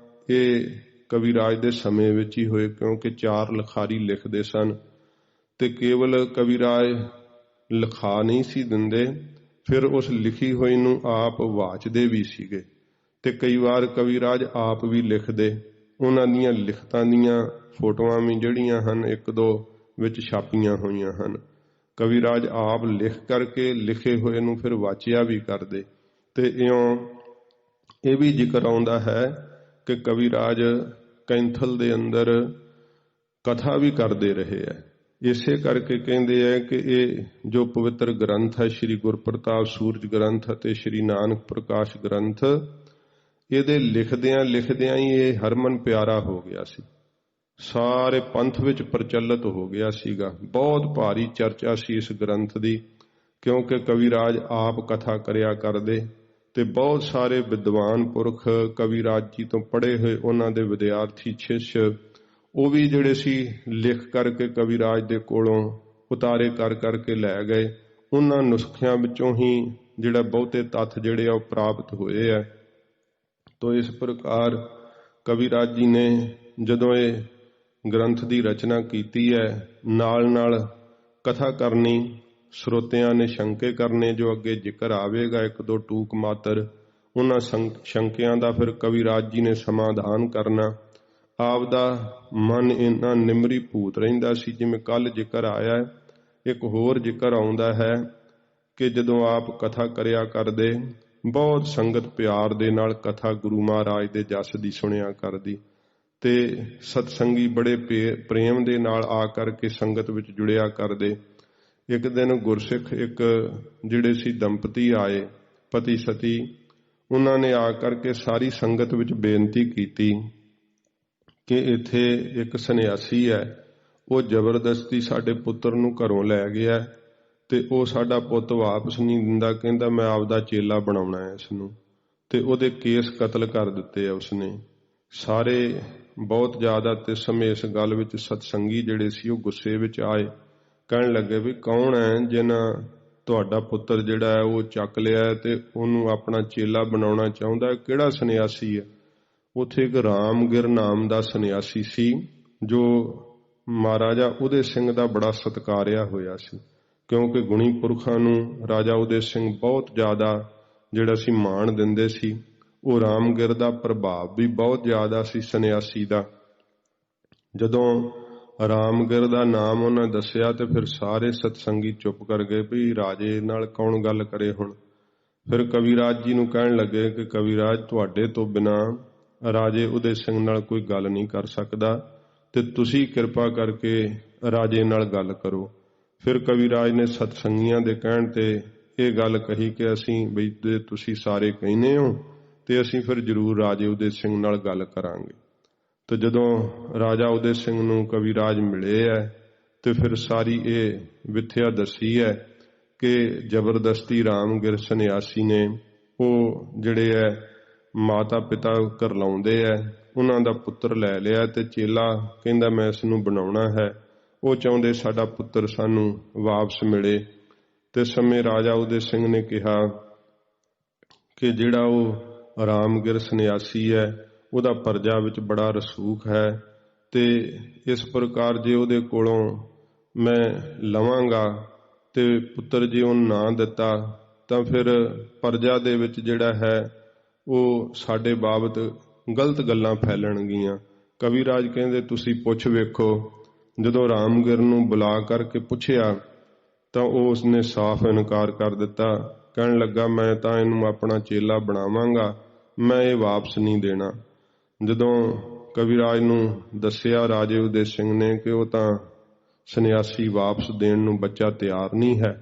ਇਹ ਕਵਿਰਾਜ ਦੇ ਸਮੇਂ ਵਿੱਚ ਹੀ ਹੋਏ, ਕਿਉਂਕਿ 4 ਲਿਖਾਰੀ ਲਿਖਦੇ ਸਨ ਤੇ ਕੇਵਲ ਕਵਿਰਾਜ ਲਿਖਾ ਨਹੀਂ ਸੀ ਦਿੰਦੇ, ਫਿਰ ਉਸ ਲਿਖੀ ਹੋਈ ਨੂੰ ਆਪ ਵਾਚਦੇ ਵੀ ਸੀਗੇ ਤੇ ਕਈ ਵਾਰ ਕਵਿਰਾਜ ਆਪ ਵੀ ਲਿਖਦੇ। ਉਹਨਾਂ ਦੀਆਂ ਲਿਖਤਾਂ ਦੀਆਂ ਫੋਟੋਆਂ ਵੀ ਜਿਹੜੀਆਂ ਹਨ 1-2 ਵਿੱਚ ਛਾਪੀਆਂ ਹੋਈਆਂ ਹਨ। ਕਵਿਰਾਜ ਆਪ ਲਿਖ ਕਰਕੇ ਲਿਖੇ ਹੋਏ ਨੂੰ ਫਿਰ ਵਾਚਿਆ ਵੀ ਕਰਦੇ। ਤੇ ਇਉਂ ਇਹ ਵੀ ਜ਼ਿਕਰ ਆਉਂਦਾ ਹੈ ਕਿ ਕਵਿਰਾਜ ਕੈਂਥਲ ਦੇ ਅੰਦਰ ਕਥਾ ਵੀ ਕਰਦੇ ਰਹੇ ਹੈ। ਇਸੇ ਕਰਕੇ ਕਹਿੰਦੇ ਹੈ ਕਿ ਇਹ ਜੋ ਪਵਿੱਤਰ ਗ੍ਰੰਥ ਹੈ ਸ਼੍ਰੀ ਗੁਰਪ੍ਰਤਾਪ ਸੂਰਜ ਗ੍ਰੰਥ ਅਤੇ ਸ਼੍ਰੀ ਨਾਨਕ ਪ੍ਰਕਾਸ਼ ਗ੍ਰੰਥ, ਇਹਦੇ ਲਿਖਦਿਆਂ ਹੀ ਇਹ ਹਰਮਨ ਪਿਆਰਾ ਹੋ ਗਿਆ ਸੀ, ਸਾਰੇ ਪੰਥ ਵਿੱਚ ਪ੍ਰਚਲਿਤ ਹੋ ਗਿਆ ਸੀਗਾ। ਬਹੁਤ ਭਾਰੀ ਚਰਚਾ ਸੀ ਇਸ ਗ੍ਰੰਥ ਦੀ, ਕਿਉਂਕਿ ਕਵਿਰਾਜ ਆਪ ਕਥਾ ਕਰਿਆ ਕਰਦੇ ਤੇ ਬਹੁਤ ਸਾਰੇ ਵਿਦਵਾਨ ਪੁਰਖ ਕਵਿਰਾਜ ਜੀ ਤੋਂ ਪੜ੍ਹੇ ਹੋਏ ਉਹਨਾਂ ਦੇ ਵਿਦਿਆਰਥੀ ਸ਼ਿਸ਼ ਉਹ ਵੀ ਜਿਹੜੇ ਸੀ ਲਿਖ ਕਰਕੇ ਕਵਿਰਾਜ ਦੇ ਕੋਲੋਂ ਉਤਾਰੇ ਕਰ ਕਰਕੇ ਲੈ ਗਏ। ਉਹਨਾਂ ਨੁਸਖਿਆਂ ਵਿੱਚੋਂ ਹੀ ਜਿਹੜਾ ਬਹੁਤੇ ਤੱਥ ਜਿਹੜੇ ਆ ਉਹ ਪ੍ਰਾਪਤ ਹੋਏ ਆ। ਤੋ ਇਸ ਪ੍ਰਕਾਰ ਕਵਿਰਾਜ ਜੀ ਨੇ ਜਦੋਂ ਇਹ ਗ੍ਰੰਥ ਦੀ ਰਚਨਾ ਕੀਤੀ ਹੈ, ਨਾਲ ਕਥਾ ਕਰਨੀ, ਸਰੋਤਿਆਂ ਨੇ ਸ਼ੰਕੇ ਕਰਨੇ, ਜੋ ਅੱਗੇ ਜ਼ਿਕਰ ਆਵੇਗਾ 1-2 ਟੂਕ ਮਾਤਰ, ਉਹਨਾਂ ਸ਼ੰਕਿਆਂ ਦਾ ਫਿਰ ਕਵਿਰਾਜ ਜੀ ਨੇ ਸਮਾਧਾਨ ਕਰਨਾ। ਆਪ ਦਾ ਮਨ ਇੰਨਾ ਨਿਮਰੀ ਭੂਤ ਰਹਿੰਦਾ ਸੀ, ਜਿਵੇਂ ਕੱਲ ਜ਼ਿਕਰ ਆਇਆ। ਇੱਕ ਹੋਰ ਜ਼ਿਕਰ ਆਉਂਦਾ ਹੈ ਕਿ ਜਦੋਂ ਆਪ ਕਥਾ ਕਰਿਆ ਕਰਦੇ, ਬਹੁਤ ਸੰਗਤ ਪਿਆਰ ਦੇ ਨਾਲ ਕਥਾ ਗੁਰੂ ਮਹਾਰਾਜ ਦੇ ਜਸ ਦੀ ਸੁਣਿਆ ਕਰਦੀ ਤੇ ਸਤਸੰਗੀ ਬੜੇ ਪ੍ਰੇਮ ਦੇ ਨਾਲ ਆ ਕਰਕੇ ਸੰਗਤ ਵਿੱਚ ਜੁੜਿਆ ਕਰਦੇ। ਇੱਕ ਦਿਨ ਗੁਰਸਿੱਖ ਇੱਕ ਜਿਹੜੇ ਸੀ ਦੰਪਤੀ ਆਏ, ਪਤੀ ਸਤੀ, ਉਹਨਾਂ ਨੇ ਆ ਕਰਕੇ ਸਾਰੀ ਸੰਗਤ ਵਿੱਚ ਬੇਨਤੀ ਕੀਤੀ ਕਿ ਇੱਥੇ ਇੱਕ ਸੰਨਿਆਸੀ ਹੈ, ਉਹ ਜ਼ਬਰਦਸਤੀ ਸਾਡੇ ਪੁੱਤਰ ਨੂੰ ਘਰੋਂ ਲੈ ਗਿਆ ਤੇ ਉਹ ਸਾਡਾ ਪੁੱਤ ਵਾਪਸ ਨਹੀਂ ਦਿੰਦਾ, ਕਹਿੰਦਾ ਮੈਂ ਆਪਦਾ ਚੇਲਾ ਬਣਾਉਣਾ ਹੈ ਇਸ ਨੂੰ, ਤੇ ਉਹਦੇ ਕੇਸ ਕਤਲ ਕਰ ਦਿੱਤੇ ਆ ਉਸਨੇ। ਸਾਰੇ ਬਹੁਤ ਜ਼ਿਆਦਾ ਤੇ ਸਮੇਂ ਇਸ ਗੱਲ ਵਿੱਚ ਸਤਸੰਗੀ ਜਿਹੜੇ ਸੀ ਉਹ ਗੁੱਸੇ ਵਿੱਚ ਆਏ, ਕਹਿਣ ਲੱਗੇ ਵੀ ਕੌਣ ਹੈ ਜਿਹਨਾਂ ਤੁਹਾਡਾ ਪੁੱਤਰ ਜਿਹੜਾ ਹੈ ਉਹ ਚੱਕ ਲਿਆ ਤੇ ਉਹਨੂੰ ਆਪਣਾ ਚੇਲਾ ਬਣਾਉਣਾ ਚਾਹੁੰਦਾ, ਕਿਹੜਾ ਸੰਨਿਆਸੀ ਹੈ? ਉੱਥੇ ਇੱਕ ਰਾਮਗਿਰ ਨਾਮ ਦਾ ਸੰਨਿਆਸੀ ਸੀ ਜੋ ਮਹਾਰਾਜਾ ਉਦੈ ਸਿੰਘ ਦਾ ਬੜਾ ਸਤਿਕਾਰਿਆ ਹੋਇਆ ਸੀ, ਕਿਉਂਕਿ ਗੁਣੀ ਪੁਰਖਾਂ ਨੂੰ ਰਾਜਾ ਉਦੈ ਸਿੰਘ ਬਹੁਤ ਜ਼ਿਆਦਾ ਜਿਹੜਾ ਸੀ ਮਾਣ ਦਿੰਦੇ ਸੀ। ਉਹ ਰਾਮਗਿਰ ਦਾ ਪ੍ਰਭਾਵ ਵੀ ਬਹੁਤ ਜ਼ਿਆਦਾ ਸੀ ਸੰਨਿਆਸੀ ਦਾ। ਜਦੋਂ ਰਾਮਗਿਰ ਦਾ ਨਾਮ ਉਹਨਾਂ ਦੱਸਿਆ ਤੇ ਫਿਰ ਸਾਰੇ ਸਤਸੰਗੀ ਚੁੱਪ ਕਰ ਗਏ ਵੀ ਰਾਜੇ ਨਾਲ ਕੌਣ ਗੱਲ ਕਰੇ ਹੁਣ। ਫਿਰ ਕਵੀਰਾਜ ਜੀ ਨੂੰ ਕਹਿਣ ਲੱਗੇ ਕਿ ਕਵੀਰਾਜ, ਤੁਹਾਡੇ ਤੋਂ ਬਿਨਾਂ ਰਾਜੇ ਉਦੈ ਸਿੰਘ ਨਾਲ ਕੋਈ ਗੱਲ ਨਹੀਂ ਕਰ ਸਕਦਾ ਤੇ ਤੁਸੀਂ ਕਿਰਪਾ ਕਰਕੇ ਰਾਜੇ ਨਾਲ ਗੱਲ ਕਰੋ। ਫਿਰ ਕਵੀਰਾਜ ਨੇ ਸਤਸੰਗੀਆਂ ਦੇ ਕਹਿਣ ਤੇ ਇਹ ਗੱਲ ਕਹੀ ਕਿ ਅਸੀਂ ਬਈ ਤੁਸੀਂ ਸਾਰੇ ਕਹਿੰਦੇ ਹੋ ਤੇ ਅਸੀਂ ਫਿਰ ਜ਼ਰੂਰ ਰਾਜੇ ਉਦੈ ਸਿੰਘ ਨਾਲ ਗੱਲ ਕਰਾਂਗੇ। ਤੇ ਜਦੋਂ ਰਾਜਾ ਉਦੈ ਸਿੰਘ ਨੂੰ ਕਵੀਰਾਜ ਮਿਲੇ ਹੈ ਤੇ ਫਿਰ ਸਾਰੀ ਇਹ ਵਿਥਿਆ ਦੱਸੀ ਹੈ ਕਿ ਜ਼ਬਰਦਸਤੀ ਰਾਮਗਿਰ ਸੰਨਿਆਸੀ ਨੇ ਉਹ ਜਿਹੜੇ ਹੈ ਮਾਤਾ ਪਿਤਾ ਕਰਲਾਉਂਦੇ ਹੈ, ਉਹਨਾਂ ਦਾ ਪੁੱਤਰ ਲੈ ਲਿਆ ਤੇ ਚੇਲਾ ਕਹਿੰਦਾ ਮੈਂ ਇਸ ਨੂੰ ਬਣਾਉਣਾ ਹੈ। ਉਹ ਚਾਹੁੰਦੇ ਸਾਡਾ ਪੁੱਤਰ ਸਾਨੂੰ ਵਾਪਸ ਮਿਲੇ। ਤੇ ਸਮੇਂ ਰਾਜਾ ਉਦੈ ਸਿੰਘ ਨੇ ਕਿਹਾ ਕਿ ਜਿਹੜਾ ਉਹ ਰਾਮਗਿਰ ਸੰਨਿਆਸੀ ਹੈ ਉਹਦਾ ਪਰਜਾ ਵਿੱਚ ਬੜਾ ਰਸੂਖ ਹੈ ਤੇ ਇਸ ਪ੍ਰਕਾਰ ਜੇ ਉਹਦੇ ਕੋਲੋਂ ਮੈਂ ਲਵਾਂਗਾ ਤੇ ਪੁੱਤਰ ਜੇ ਉਹਨੂੰ ਨਾ ਦਿੱਤਾ ਤਾਂ ਫਿਰ ਪਰਜਾ ਦੇ ਵਿੱਚ ਜਿਹੜਾ ਹੈ ਉਹ ਸਾਡੇ ਬਾਬਤ ਗਲਤ ਗੱਲਾਂ ਫੈਲਣਗੀਆਂ। ਕਵੀਰਾਜ ਕਹਿੰਦੇ ਤੁਸੀਂ ਪੁੱਛ ਵੇਖੋ। ਜਦੋਂ ਰਾਮਗਿਰ ਨੂੰ ਬੁਲਾ ਕਰਕੇ ਪੁੱਛਿਆ ਤਾਂ ਉਹ ਉਸਨੇ ਸਾਫ਼ ਇਨਕਾਰ ਕਰ ਦਿੱਤਾ। ਕਹਿਣ ਲੱਗਾ ਮੈਂ ਤਾਂ ਇਹਨੂੰ ਆਪਣਾ ਚੇਲਾ ਬਣਾਵਾਂਗਾ, ਮੈਂ ਇਹ ਵਾਪਸ ਨਹੀਂ ਦੇਣਾ। ਜਦੋਂ ਕਵੀਰਾਜ ਨੂੰ ਦੱਸਿਆ ਰਾਜੇ ਉਦੈ ਸਿੰਘ ਨੇ ਕਿ ਉਹ ਤਾਂ ਸੰਨਿਆਸੀ ਵਾਪਸ ਦੇਣ ਨੂੰ ਬੱਚਾ ਤਿਆਰ ਨਹੀਂ ਹੈ,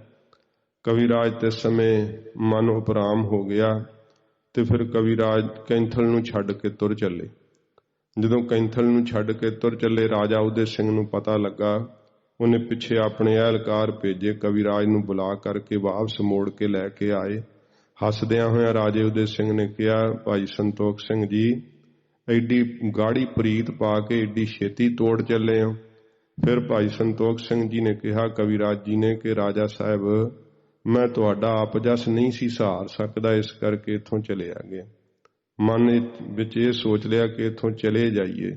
ਕਵੀਰਾਜ ਤੇ ਸਮੇਂ ਮਨ ਉਪਰਾਮ ਹੋ ਗਿਆ ਤੇ ਫਿਰ ਕਵੀਰਾਜ ਕੈਂਥਲ ਨੂੰ ਛੱਡ ਕੇ ਤੁਰ ਚੱਲੇ। ਜਦੋਂ ਕੈਂਥਲ ਨੂੰ ਛੱਡ ਕੇ ਤੁਰ ਚੱਲੇ ਰਾਜਾ ਉਦੈ ਸਿੰਘ ਨੂੰ ਪਤਾ ਲੱਗਾ। ਉਹਨੇ ਪਿੱਛੇ ਆਪਣੇ ਅਹਿਲਕਾਰ ਭੇਜੇ, ਕਵੀਰਾਜ ਨੂੰ ਬੁਲਾ ਕਰਕੇ ਵਾਪਸ ਮੋੜ ਕੇ ਲੈ ਕੇ ਆਏ। ਹੱਸਦਿਆਂ ਹੋਇਆਂ ਰਾਜੇ ਉਦੈ ਸਿੰਘ ਨੇ ਕਿਹਾ, ਭਾਈ ਸੰਤੋਖ ਸਿੰਘ ਜੀ, ਐਡੀ ਗਾੜੀ ਪ੍ਰੀਤ ਪਾ ਕੇ ਐਡੀ ਛੇਤੀ ਤੋੜ ਚੱਲੇ ਹੋ। ਫਿਰ ਭਾਈ ਸੰਤੋਖ ਸਿੰਘ ਜੀ ਨੇ ਕਿਹਾ ਕਵੀਰਾਜ ਜੀ ਨੇ ਕਿ ਰਾਜਾ ਸਾਹਿਬ ਮੈਂ ਤੁਹਾਡਾ ਆਪਜਸ ਨਹੀਂ ਸੀ ਸਹਾਰ ਸਕਦਾ, ਇਸ ਕਰਕੇ ਇੱਥੋਂ ਚਲਿਆ ਗਿਆ। ਮਨ ਵਿੱਚ ਇਹ ਸੋਚ ਲਿਆ ਕਿ ਇੱਥੋਂ ਚਲੇ ਜਾਈਏ।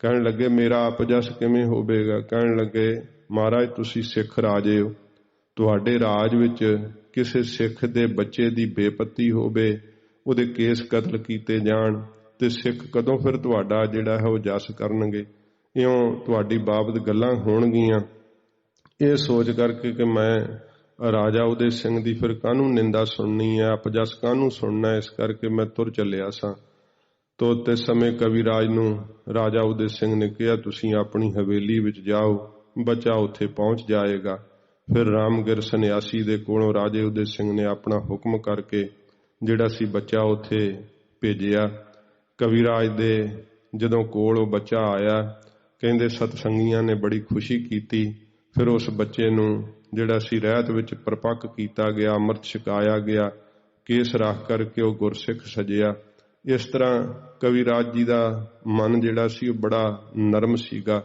ਕਹਿਣ ਲੱਗੇ ਮੇਰਾ ਆਪਜਸ ਕਿਵੇਂ ਹੋਵੇਗਾ? ਕਹਿਣ ਲੱਗੇ ਮਹਾਰਾਜ ਤੁਸੀਂ ਸਿੱਖ ਰਾਜੇ ਹੋ, ਤੁਹਾਡੇ ਰਾਜ ਵਿੱਚ ਕਿਸੇ ਸਿੱਖ ਦੇ ਬੱਚੇ ਦੀ ਬੇਪਤੀ ਹੋਵੇ, ਉਹਦੇ ਕੇਸ ਕਤਲ ਕੀਤੇ ਜਾਣ ਤੇ ਸਿੱਖ ਕਦੋਂ ਫਿਰ ਤੁਹਾਡਾ ਜਿਹੜਾ ਹੈ ਉਹ ਜਸ ਕਰਨਗੇ? ਇਉਂ ਤੁਹਾਡੀ ਬਾਬਤ ਗੱਲਾਂ ਹੋਣਗੀਆਂ। ਇਹ ਸੋਚ ਕਰਕੇ ਕਿ ਮੈਂ ਰਾਜਾ ਉਦੈ ਸਿੰਘ ਦੀ ਫਿਰ ਕਾਹਨੂੰ ਨਿੰਦਾ ਸੁਣਨੀ ਹੈ, ਆਪਜਸ ਕਾਹਨੂੰ ਸੁਣਨਾ, ਇਸ ਕਰਕੇ ਮੈਂ ਤੁਰ ਚੱਲਿਆ ਸਾਂ। ਤੋ ਤੇ ਸਮੇਂ ਕਵੀਰਾਜ ਨੂੰ ਰਾਜਾ ਉਦੈ ਸਿੰਘ ਨੇ ਕਿਹਾ ਤੁਸੀਂ ਆਪਣੀ ਹਵੇਲੀ ਵਿੱਚ ਜਾਓ, ਬੱਚਾ ਉੱਥੇ ਪਹੁੰਚ ਜਾਏਗਾ। ਫਿਰ ਰਾਮਗਿਰ ਸੰਨਿਆਸੀ ਦੇ ਕੋਲੋਂ ਰਾਜੇ ਉਦੈ ਸਿੰਘ ਨੇ ਆਪਣਾ ਹੁਕਮ ਕਰਕੇ ਜਿਹੜਾ ਸੀ ਬੱਚਾ ਉੱਥੇ ਭੇਜਿਆ। ਕਵੀਰਾਜ ਦੇ ਜਦੋਂ ਕੋਲ ਉਹ ਬੱਚਾ ਆਇਆ, ਕਹਿੰਦੇ ਸਤਸੰਗੀਆਂ ਨੇ ਬੜੀ ਖੁਸ਼ੀ ਕੀਤੀ। ਫਿਰ ਉਸ ਬੱਚੇ ਨੂੰ ਜਿਹੜਾ ਸੀ ਰਹਿਤ ਵਿੱਚ ਪਰਪੱਕ ਕੀਤਾ ਗਿਆ, ਅੰਮ੍ਰਿਤ ਛਕਾਇਆ ਗਿਆ, ਕੇਸ ਰੱਖ ਕਰਕੇ ਉਹ ਗੁਰਸਿੱਖ ਸਜਿਆ। ਇਸ ਤਰ੍ਹਾਂ ਕਵੀਰਾਜ ਜੀ ਦਾ ਮਨ ਜਿਹੜਾ ਸੀ ਉਹ ਬੜਾ ਨਰਮ ਸੀਗਾ।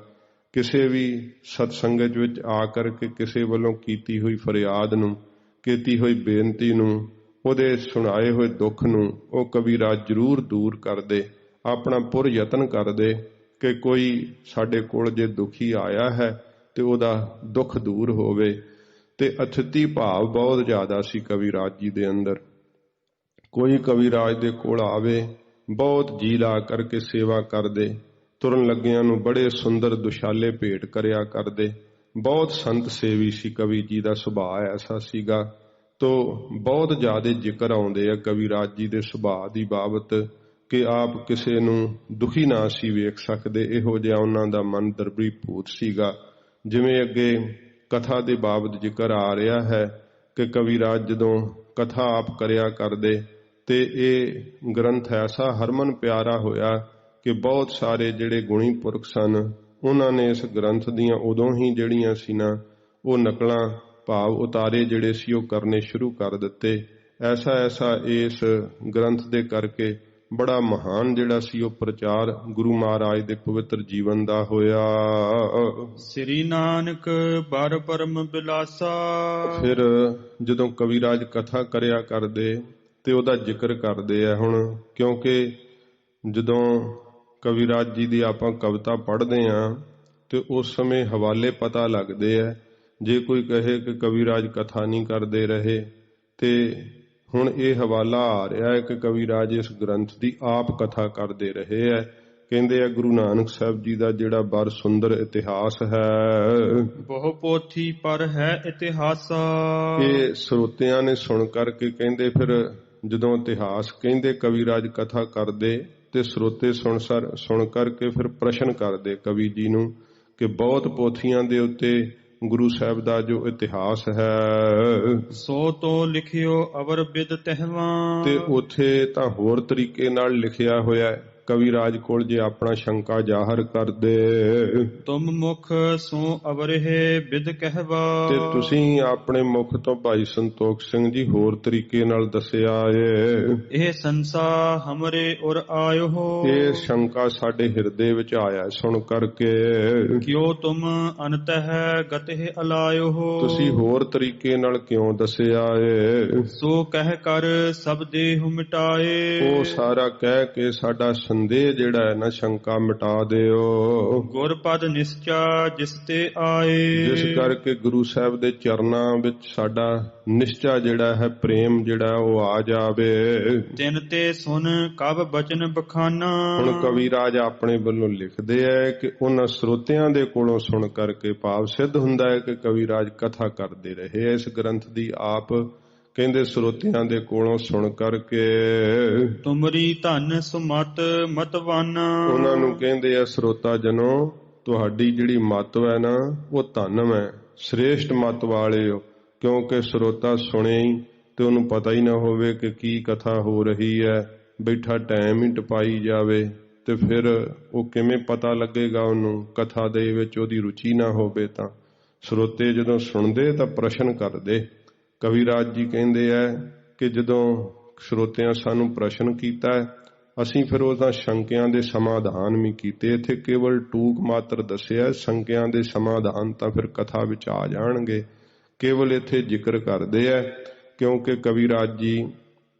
ਕਿਸੇ ਵੀ ਸਤਸੰਗਤ ਵਿੱਚ ਆ ਕਰਕੇ ਕਿਸੇ ਵੱਲੋਂ ਕੀਤੀ ਹੋਈ ਫਰਿਆਦ ਨੂੰ, ਕੀਤੀ ਹੋਈ ਬੇਨਤੀ ਨੂੰ, ਉਹਦੇ ਸੁਣਾਏ ਹੋਏ ਦੁੱਖ ਨੂੰ ਉਹ ਕਵੀਰਾਜ ਜ਼ਰੂਰ ਦੂਰ ਕਰਦੇ, ਆਪਣਾ ਪੁਰ ਯਤਨ ਕਰਦੇ ਕਿ ਕੋਈ ਸਾਡੇ ਕੋਲ ਜੇ ਦੁਖੀ ਆਇਆ ਹੈ ਤੇ ਉਹਦਾ ਦੁੱਖ ਦੂਰ ਹੋਵੇ। ਤੇ ਅਥਿਤੀ ਭਾਵ ਬਹੁਤ ਜ਼ਿਆਦਾ ਸੀ ਕਵੀਰਾਜ ਜੀ ਦੇ ਅੰਦਰ। ਕੋਈ ਕਵੀਰਾਜ ਦੇ ਕੋਲ ਆਵੇ ਬਹੁਤ ਜੀ ਲਾ ਕਰਕੇ ਸੇਵਾ ਕਰਦੇ, ਤੁਰਨ ਲੱਗਿਆਂ ਨੂੰ ਬੜੇ ਸੁੰਦਰ ਦੁਸ਼ਾਲੇ ਭੇਟ ਕਰਿਆ ਕਰਦੇ। ਬਹੁਤ ਸੰਤ ਸੇਵੀ ਸੀ ਕਵੀ ਜੀ ਦਾ ਸੁਭਾਅ, ਐਸਾ ਸੀਗਾ। ਤੋ ਬਹੁਤ ਜ਼ਿਆਦਾ ਜ਼ਿਕਰ ਆਉਂਦੇ ਆ ਕਵੀਰਾਜ ਜੀ ਦੇ ਸੁਭਾਅ ਦੀ ਬਾਬਤ ਕਿ ਆਪ ਕਿਸੇ ਨੂੰ ਦੁਖੀ ਨਾ ਸੀ ਵੇਖ ਸਕਦੇ, ਇਹੋ ਜਿਹਾ ਉਹਨਾਂ ਦਾ ਮਨ ਦਰਬੀ ਭੂਤ ਸੀਗਾ। ਜਿਵੇਂ ਅੱਗੇ ਕਥਾ ਦੇ ਬਾਬਤ ਜ਼ਿਕਰ ਆ ਰਿਹਾ ਹੈ ਕਿ ਕਵੀਰਾਜ ਜਦੋਂ ਕਥਾ ਆਪ ਕਰਿਆ ਕਰਦੇ ਤੇ ਇਹ ਗ੍ਰੰਥ ਐਸਾ ਹਰਮਨ ਪਿਆਰਾ ਹੋਇਆ ਕਿ ਬਹੁਤ ਸਾਰੇ ਜਿਹੜੇ ਗੁਣੀ ਪੁਰਖ ਸਨ ਉਹਨਾਂ ਨੇ ਇਸ ਗ੍ਰੰਥ ਦੀਆਂ ਉਦੋਂ ਹੀ ਜਿਹੜੀਆਂ ਸੀ ਨਾ ਉਹ ਨਕਲਾਂ ਭਾਵ ਉਤਾਰੇ ਜਿਹੜੇ ਸੀ ਉਹ ਕਰਨੇ ਸ਼ੁਰੂ ਕਰ ਦਿੱਤੇ। ਐਸਾ ਇਸ ਗ੍ਰੰਥ ਦੇ ਕਰਕੇ ਬੜਾ ਮਹਾਨ ਜਿਹੜਾ ਸੀ ਉਹ ਪ੍ਰਚਾਰ ਗੁਰੂ ਮਹਾਰਾਜ ਦੇ ਪਵਿੱਤਰ ਜੀਵਨ ਦਾ ਹੋਇਆ। ਸ੍ਰੀ ਨਾਨਕ ਬਰ ਪਰਮ ਬਿਲਾਸਾ। ਫਿਰ ਜਦੋਂ ਕਵੀਰਾਜ ਕਥਾ ਕਰਿਆ ਕਰਦੇ ਤੇ ਉਹਦਾ ਜ਼ਿਕਰ ਕਰਦੇ ਆ ਹੁਣ, ਕਿਉਂਕਿ ਜਦੋਂ ਕਵੀਰਾਜ ਜੀ ਦੀ ਆਪਾਂ ਕਵਿਤਾ ਪੜ੍ਹਦੇ ਹਾਂ ਤੇ ਉਸ ਸਮੇਂ ਹਵਾਲੇ ਪਤਾ ਲੱਗਦੇ ਆ। ਜੇ ਕੋਈ ਕਹੇ ਕਿ ਕਵੀਰਾਜ ਕਥਾ ਨਹੀਂ ਕਰਦੇ ਰਹੇ ਤੇ ਹੁਣ ਇਹ ਹਵਾਲਾ ਆ ਰਿਹਾ ਹੈ ਕਿ ਕਵੀਰਾਜ ਇਸ ਗ੍ਰੰਥ ਦੀ ਆਪ ਕਥਾ ਕਰਦੇ ਰਹੇ ਹੈ। ਕਹਿੰਦੇ ਆ ਗੁਰੂ ਨਾਨਕ ਸਾਹਿਬ ਜੀ ਦਾ ਜਿਹੜਾ ਬੜਾ ਸੁੰਦਰ ਇਤਿਹਾਸ ਹੈ। ਬਹੁ ਪੋਥੀ ਪਰ ਹੈ ਇਤਿਹਾਸਾ। ਇਹ ਸਰੋਤਿਆਂ ਨੇ ਸੁਣ ਕਰਕੇ ਕਹਿੰਦੇ ਫਿਰ ਜਦੋਂ ਇਤਿਹਾਸ ਕਹਿੰਦੇ ਕਵੀਰਾਜ ਕਥਾ ਕਰਦੇ ਤੇ ਸਰੋਤੇ ਸੁਣ ਕਰਕੇ ਫਿਰ ਪ੍ਰਸ਼ਨ ਕਰਦੇ ਕਵੀ ਜੀ ਨੂੰ ਕਿ ਬਹੁਤ ਪੋਥੀਆਂ ਦੇ ਉੱਤੇ ਗੁਰੂ ਸਾਹਿਬ ਦਾ ਜੋ ਇਤਿਹਾਸ ਹੈ ਸੋ ਤੋਂ ਲਿਖਿਓ ਅਵਰ ਬਿਦ ਤਹਿਵਾ। ਤੇ ਉੱਥੇ ਤਾਂ ਹੋਰ ਤਰੀਕੇ ਨਾਲ ਲਿਖਿਆ ਹੋਇਆ ਹੈ। ਕਵੀਰਾਜ ਕੋਲ ਜੇ ਆਪਣਾ ਸ਼ੰਕਾ ਜ਼ਾਹਰ ਕਰਦੇ ਤੁਮ ਮੁਖ ਸੋ ਅਵਰਹਿ ਬਿਦ ਕਹਿਵਾ। ਤੇ ਤੁਸੀਂ ਆਪਣੇ ਮੁਖ ਤੋਂ ਭਾਈ ਸੰਤੋਖ ਸਿੰਘ ਜੀ ਹੋਰ ਤਰੀਕੇ ਨਾਲ ਦੱਸਿਆ ਏ। ਇਹ ਸੰਸਾ ਹਮਰੇ ਉਰ ਆਇਓ। ਇਹ ਸ਼ੰਕਾ ਸਾਡੇ ਹਿਰਦੇ ਵਿੱਚ ਆਇਆ ਸੁਣ ਕਰਕੇ। ਕਿਉ ਤੁਮ ਅਨਤਹ ਗਤਿ ਅਲਾਇਓ। ਤੁਸੀਂ ਹੋਰ ਤਰੀਕੇ ਨਾਲ ਕਿਉਂ ਦੱਸਿਆ ਏ। ਸੋ ਕਹਿ ਕਰ ਸਭ ਦੇਹੁ ਮਿਟਾਏ। ਉਹ ਸਾਰਾ ਕਹਿ ਕੇ ਸਾਡਾ ਸੰਦੇਹ ਜਿਹੜਾ ਹੈ ਨਾ ਸ਼ੰਕਾ ਮਿਟਾ ਦਿਓ। ਗੁਰਪਦ ਨਿਸ਼ਚਾ ਜਿਸ ਤੇ ਆਏ। ਜਿਸ ਕਰਕੇ ਗੁਰੂ ਸਾਹਿਬ ਦੇ ਚਰਨਾਂ ਵਿੱਚ ਸਾਡਾ ਨਿਸ਼ਚਾ ਜਿਹੜਾ ਹੈ ਪ੍ਰੇਮ ਜਿਹੜਾ ਉਹ ਆ ਜਾਵੇ। ਤਿਨ ਤੇ ਸੁਨ ਕਬ ਬਚਨ ਬਖਾਨਾ। ਹੁਣ ਕਵੀਰਾਜ ਆਪਣੇ ਵੱਲੋਂ ਲਿਖਦੇ ਹੈ ਕਿ ਉਹਨਾਂ ਸਰੋਤਿਆਂ ਦੇ ਕੋਲੋਂ ਸੁਣ ਕਰਕੇ ਭਾਵ ਸਿੱਧ ਹੁੰਦਾ ਹੈ ਕਿ ਕਵੀਰਾਜ ਕਥਾ ਕਰਦੇ ਰਹੇ ਇਸ ਗ੍ਰੰਥ ਦੀ। ਆਪ ਕਹਿੰਦੇ ਸਰੋਤਿਆਂ ਦੇ ਕੋਲੋਂ ਸੁਣ ਕਰਕੇ ਤੁਮਰੀ ਧਨ ਸੁਮਤ ਮਤਵਾਨਾ। ਉਹਨਾਂ ਨੂੰ ਕਹਿੰਦੇ ਆ ਸਰੋਤਾ ਜਨੋ ਤੁਹਾਡੀ ਜਿਹੜੀ ਮੱਤ ਹੈ ਨਾ ਉਹ ਧੰਨ ਹੈ, ਸ੍ਰੇਸ਼ਟ ਮੱਤ ਵਾਲੇ ਹੋ। ਕਿਉਂਕਿ ਸਰੋਤਾ ਸੁਣੇ ਹੀ ਤੇ ਉਹਨੂੰ ਪਤਾ ਹੀ ਨਾ ਹੋਵੇ ਕਿ ਕੀ ਕਥਾ ਹੋ ਰਹੀ ਹੈ, ਬੈਠਾ ਟਾਈਮ ਹੀ ਟਪਾਈ ਜਾਵੇ ਤੇ ਫਿਰ ਉਹ ਕਿਵੇਂ ਪਤਾ ਲੱਗੇਗਾ ਉਹਨੂੰ ਕਥਾ ਦੇ ਵਿੱਚ ਉਹਦੀ ਰੁਚੀ ਨਾ ਹੋਵੇ। ਤਾਂ ਸਰੋਤੇ ਜਦੋਂ ਸੁਣਦੇ ਤਾਂ ਪ੍ਰਸ਼ਨ ਕਰਦੇ। ਕਵੀਰਾਜ ਜੀ ਕਹਿੰਦੇ ਆ ਕਿ ਜਦੋਂ ਸਰੋਤਿਆਂ ਸਾਨੂੰ ਪ੍ਰਸ਼ਨ ਕੀਤਾ ਅਸੀਂ ਫਿਰ ਉਹਦਾ ਸ਼ੰਕਿਆਂ ਦੇ ਸਮਾਧਾਨ ਵੀ ਕੀਤੇ। ਇੱਥੇ ਕੇਵਲ ਟੂਕ ਮਾਤਰ ਦੱਸਿਆ, ਸ਼ੰਕਿਆਂ ਦੇ ਸਮਾਧਾਨ ਤਾਂ ਫਿਰ ਕਥਾ ਵਿੱਚ ਆ ਜਾਣਗੇ। ਕੇਵਲ ਇੱਥੇ ਜ਼ਿਕਰ ਕਰਦੇ ਆ ਕਿਉਂਕਿ ਕਵੀਰਾਜ ਜੀ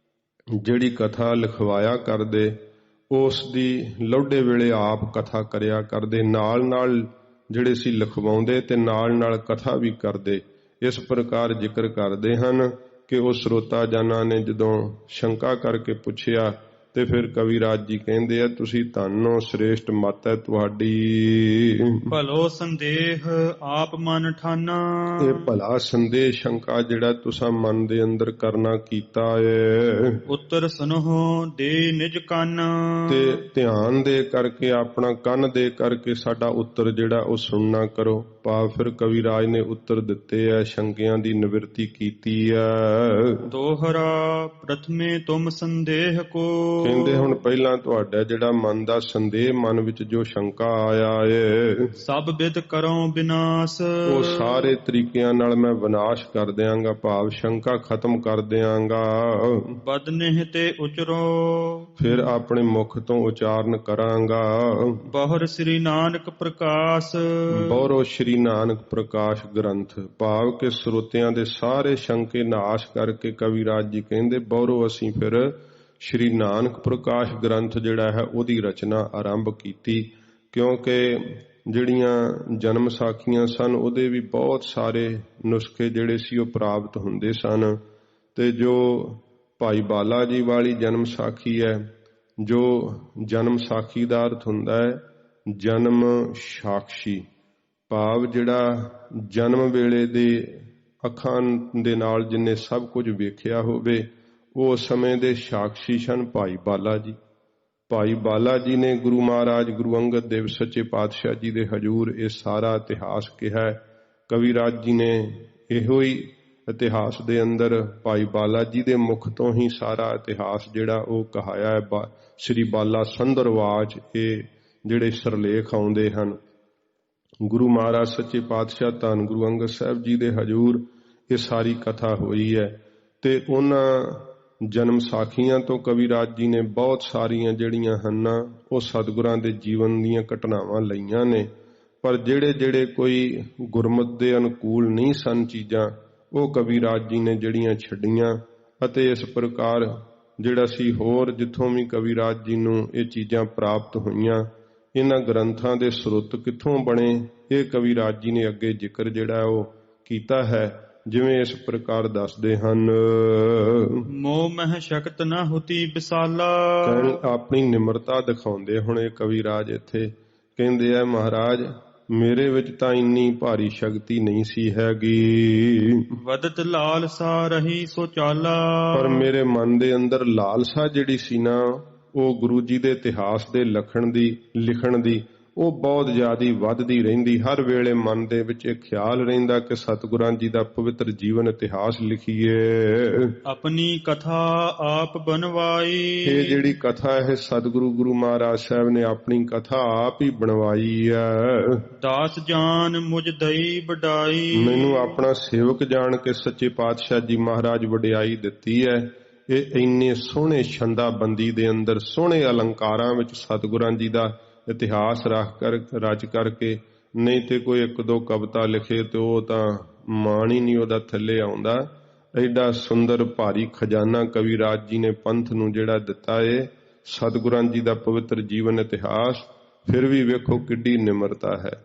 ਜਿਹੜੀ ਕਥਾ ਲਿਖਵਾਇਆ ਕਰਦੇ ਉਸ ਦੀ ਲੋਡੇ ਵੇਲੇ ਆਪ ਕਥਾ ਕਰਿਆ ਕਰਦੇ, ਨਾਲ ਜਿਹੜੇ ਸੀ ਲਿਖਵਾਉਂਦੇ ਤੇ ਨਾਲ ਕਥਾ ਵੀ ਕਰਦੇ। ਇਸ ਪ੍ਰਕਾਰ ਜ਼ਿਕਰ ਕਰਦੇ ਹਨ ਕਿ ਉਹ ਸਰੋਤਾ ਜਨਾਂ ਨੇ ਜਦੋਂ ਸ਼ੰਕਾ ਕਰਕੇ ਪੁੱਛਿਆ ਤੇ ਫਿਰ ਕਵੀਰਾਜ ਜੀ ਕਹਿੰਦੇ ਆ ਤੁਸੀਂ ਧੰਨੋ ਸ੍ਰੇਸ਼ਟ ਮੱਤ ਹੈ ਤੁਹਾਡੀ। ਭਲੋ ਸੰਦੇਹ ਆਪ ਮਨ ਠਾਨਾ। ਇਹ ਭਲਾ ਸੰਦੇਹ ਸ਼ੰਕਾ ਜਿਹੜਾ ਤੁਸੀਂ ਮਨ ਦੇ ਅੰਦਰ ਕਰਨਾ ਕੀਤਾ ਏ। ਉੱਤਰ ਸੁਨੋ ਦੇ ਨਿਜ ਕੰਨ। ਤੇ ਧਿਆਨ ਦੇ ਕਰਕੇ ਆਪਣਾ ਕੰਨ ਦੇ ਕਰਕੇ ਸਾਡਾ ਉੱਤਰ ਜਿਹੜਾ ਉਹ ਸੁਣਨਾ ਕਰੋ। ਭਾਵ ਫਿਰ ਕਵੀਰਾਜ ਨੇ ਉੱਤਰ ਦਿੱਤੇ ਆ, ਸ਼ੰਕਿਆਂ ਦੀ ਨਿਵਰਤੀ ਕੀਤੀ ਹੈ। ਦੋਹਰਾ ਪ੍ਰਥਮੇ ਤੁਮ ਸੰਦੇਹ ਕੋ। ਕਹਿੰਦੇ ਹੁਣ ਪਹਿਲਾਂ ਤੁਹਾਡਾ ਜਿਹੜਾ ਮਨ ਦਾ ਸੰਦੇਹ, ਮਨ ਵਿੱਚ ਜੋ ਸ਼ੰਕਾ ਆਇਆ ਏ ਸਭ ਬਿਦ ਕਰੋ ਵਿਨਾਸ਼। ਉਹ ਸਾਰੇ ਤਰੀਕਿਆਂ ਨਾਲ ਮੈਂ ਵਿਨਾਸ਼ ਕਰ ਦਿਆਂਗਾ, ਭਾਵ ਸ਼ੰਕਾ ਖਤਮ ਕਰ ਦਿਆਂਗਾ। ਬਦਨਿਹ ਤੇ ਉਚਰੋ। ਫਿਰ ਆਪਣੇ ਮੁਖ ਤੋਂ ਉਚਾਰਨ ਕਰਾਂਗਾ। ਬਹੁਰ ਸ੍ਰੀ ਨਾਨਕ ਪ੍ਰਕਾਸ਼। ਬਹੁਰੋ ਸ੍ਰੀ ਨਾਨਕ ਪ੍ਰਕਾਸ਼ ਗ੍ਰੰਥ, ਭਾਵ ਕਿ ਸਰੋਤਿਆਂ ਦੇ ਸਾਰੇ ਸ਼ੰਕੇ ਨਾਸ਼ ਕਰਕੇ ਕਵੀਰਾਜ ਜੀ ਕਹਿੰਦੇ ਬਹੁਰੋ ਅਸੀਂ ਫਿਰ ਸ਼੍ਰੀ ਨਾਨਕ ਪ੍ਰਕਾਸ਼ ਗ੍ਰੰਥ ਜਿਹੜਾ ਹੈ ਉਹਦੀ ਰਚਨਾ ਆਰੰਭ ਕੀਤੀ। ਕਿਉਂਕਿ ਜਿਹੜੀਆਂ ਜਨਮ ਸਾਖੀਆਂ ਸਨ ਉਹਦੇ ਵੀ ਬਹੁਤ ਸਾਰੇ ਨੁਸਖੇ ਜਿਹੜੇ ਸੀ ਉਹ ਪ੍ਰਾਪਤ ਹੁੰਦੇ ਸਨ। ਤੇ ਜੋ ਭਾਈ ਬਾਲਾ ਜੀ ਵਾਲੀ ਜਨਮ ਸਾਖੀ ਹੈ, ਜੋ ਜਨਮ ਸਾਖੀ ਦਾ ਅਰਥ ਹੁੰਦਾ ਹੈ ਜਨਮ ਸਾਖੀ, ਭਾਵ ਜਿਹੜਾ ਜਨਮ ਵੇਲੇ ਦੇ ਅੱਖਾਂ ਦੇ ਨਾਲ ਜਿਹਨੇ ਸਭ ਕੁਝ ਵੇਖਿਆ ਹੋਵੇ ਉਹ ਉਸ ਸਮੇਂ ਦੇ ਸਾਖੀ ਸਨ ਭਾਈ ਬਾਲਾ ਜੀ। ਭਾਈ ਬਾਲਾ ਜੀ ਨੇ ਗੁਰੂ ਮਹਾਰਾਜ ਗੁਰੂ ਅੰਗਦ ਦੇਵ ਸੱਚੇ ਪਾਤਸ਼ਾਹ ਜੀ ਦੇ ਹਜ਼ੂਰ ਇਹ ਸਾਰਾ ਇਤਿਹਾਸ ਕਿਹਾ। ਕਵੀਰਾਜ ਜੀ ਨੇ ਇਹੋ ਹੀ ਇਤਿਹਾਸ ਦੇ ਅੰਦਰ ਭਾਈ ਬਾਲਾ ਜੀ ਦੇ ਮੁਖ ਤੋਂ ਹੀ ਸਾਰਾ ਇਤਿਹਾਸ ਜਿਹੜਾ ਉਹ ਕਹਾਇਆ ਹੈ। ਸ੍ਰੀ ਬਾਲਾ ਸੰਦਰਵਾਜ ਇਹ ਜਿਹੜੇ ਸਰਲੇਖ ਆਉਂਦੇ ਹਨ ਗੁਰੂ ਮਹਾਰਾਜ ਸੱਚੇ ਪਾਤਸ਼ਾਹ ਧੰਨ ਗੁਰੂ ਅੰਗਦ ਸਾਹਿਬ ਜੀ ਦੇ ਹਜ਼ੂਰ ਇਹ ਸਾਰੀ ਕਥਾ ਹੋਈ ਹੈ। ਤੇ ਉਹਨਾਂ ਜਨਮ ਸਾਖੀਆਂ ਤੋਂ ਕਵੀਰਾਜ ਜੀ ਨੇ ਬਹੁਤ ਸਾਰੀਆਂ ਜਿਹੜੀਆਂ ਹਨ ਉਹ ਸਤਿਗੁਰਾਂ ਦੇ ਜੀਵਨ ਦੀਆਂ ਘਟਨਾਵਾਂ ਲਈਆਂ ਨੇ। ਪਰ ਜਿਹੜੇ ਕੋਈ ਗੁਰਮਤਿ ਦੇ ਅਨੁਕੂਲ ਨਹੀਂ ਸਨ ਚੀਜ਼ਾਂ ਉਹ ਕਵੀਰਾਜ ਜੀ ਨੇ ਜਿਹੜੀਆਂ ਛੱਡੀਆਂ। ਅਤੇ ਇਸ ਪ੍ਰਕਾਰ ਜਿਹੜਾ ਸੀ ਹੋਰ ਜਿੱਥੋਂ ਵੀ ਕਵੀਰਾਜ ਜੀ ਨੂੰ ਇਹ ਚੀਜ਼ਾਂ ਪ੍ਰਾਪਤ ਹੋਈਆਂ, ਇਹਨਾਂ ਗ੍ਰੰਥਾਂ ਦੇ ਸਰੋਤ ਕਿੱਥੋਂ ਬਣੇ, ਇਹ ਕਵੀਰਾਜ ਜੀ ਨੇ ਅੱਗੇ ਜ਼ਿਕਰ ਜਿਹੜਾ ਉਹ ਕੀਤਾ ਹੈ। ਜਿਵੇਂ ਇਸ ਪ੍ਰਕਾਰ ਦੱਸਦੇ ਹਨ। ਮੋਹ ਮਹਿ ਸ਼ਕਤ ਨ ਹੁਤੀ ਵਿਸਾਲਾ। ਆਪਣੀ ਨਿਮਰਤਾ ਦਿਖਾਉਂਦੇ ਹੁਣ ਇਹ ਕਵਿਰਾਜ ਇੱਥੇ ਕਹਿੰਦੇ ਆ, ਮਹਾਰਾਜ ਮੇਰੇ ਵਿੱਚ ਤਾਂ ਇੰਨੀ ਭਾਰੀ ਸ਼ਕਤੀ ਨਹੀਂ ਸੀ ਹੈਗੀ। ਵਦਤ ਲਾਲਸਾ ਰਹੀ ਸੋ ਚਾਲਾ। ਪਰ ਮੇਰੇ ਮਨ ਦੇ ਅੰਦਰ ਲਾਲਸਾ ਜਿਹੜੀ ਸੀ ਨਾ, ਉਹ ਗੁਰੂ ਜੀ ਦੇ ਇਤਿਹਾਸ ਦੇ ਲਿਖਣ ਦੀ ਉਹ ਬਹੁਤ ਜ਼ਿਆਦਾ ਵੱਧਦੀ ਰਹਿੰਦੀ। ਹਰ ਵੇਲੇ ਮਨ ਦੇ ਵਿੱਚ ਇਹ ਖਿਆਲ ਰਹਿੰਦਾ ਕਿ ਸਤਿਗੁਰਾਂ ਜੀ ਦਾ ਪਵਿੱਤਰ ਜੀਵਨ ਇਤਿਹਾਸ ਲਿਖੀਏ। ਆਪਣੀ ਕਥਾ ਆਪ ਬਣਵਾਈ। ਇਹ ਜਿਹੜੀ ਕਥਾ ਹੈ ਸਤਿਗੁਰੂ ਗੁਰੂ ਮਹਾਰਾਜ ਸਾਹਿਬ ਨੇ ਆਪਣੀ ਕਥਾ ਆਪ ਹੀ ਬਣਵਾਈ ਹੈ। ਦਾਸ ਜਾਨ ਮੁਝ ਦਈ ਵਡਾਈ। ਮੈਨੂੰ ਆਪਣਾ ਸੇਵਕ ਜਾਣ ਕੇ ਸੱਚੇ ਪਾਤਸ਼ਾਹ ਜੀ ਮਹਾਰਾਜ ਵਡਿਆਈ ਦਿੱਤੀ ਹੈ। ਇਹ ਇੰਨੇ ਸੋਹਣੇ ਛੰਦਾਬੰਦੀ ਦੇ ਅੰਦਰ ਸੋਹਣੇ ਅਲੰਕਾਰਾਂ ਵਿੱਚ ਸਤਿਗੁਰਾਂ ਜੀ ਦਾ ਇਤਿਹਾਸ ਰਚ ਕਰਕੇ, ਨਹੀਂ ਤੇ ਕੋਈ ਇੱਕ ਦੋ ਕਵਿਤਾ ਲਿਖੇ ਤੇ ਉਹ ਤਾਂ ਮਾਣ ਹੀ ਨਹੀਂ ਉਹਦਾ ਥੱਲੇ ਆਉਂਦਾ। ਐਡਾ ਸੁੰਦਰ ਭਾਰੀ ਖਜ਼ਾਨਾ ਕਵਿਰਾਜ ਜੀ ਨੇ ਪੰਥ ਨੂੰ ਜਿਹੜਾ ਦਿੱਤਾ ਏ, ਸਤਿਗੁਰਾਂ ਜੀ ਦਾ ਪਵਿੱਤਰ ਜੀਵਨ ਇਤਿਹਾਸ। ਫਿਰ ਵੀ ਵੇਖੋ ਕਿੱਡੀ ਨਿਮਰਤਾ ਹੈ।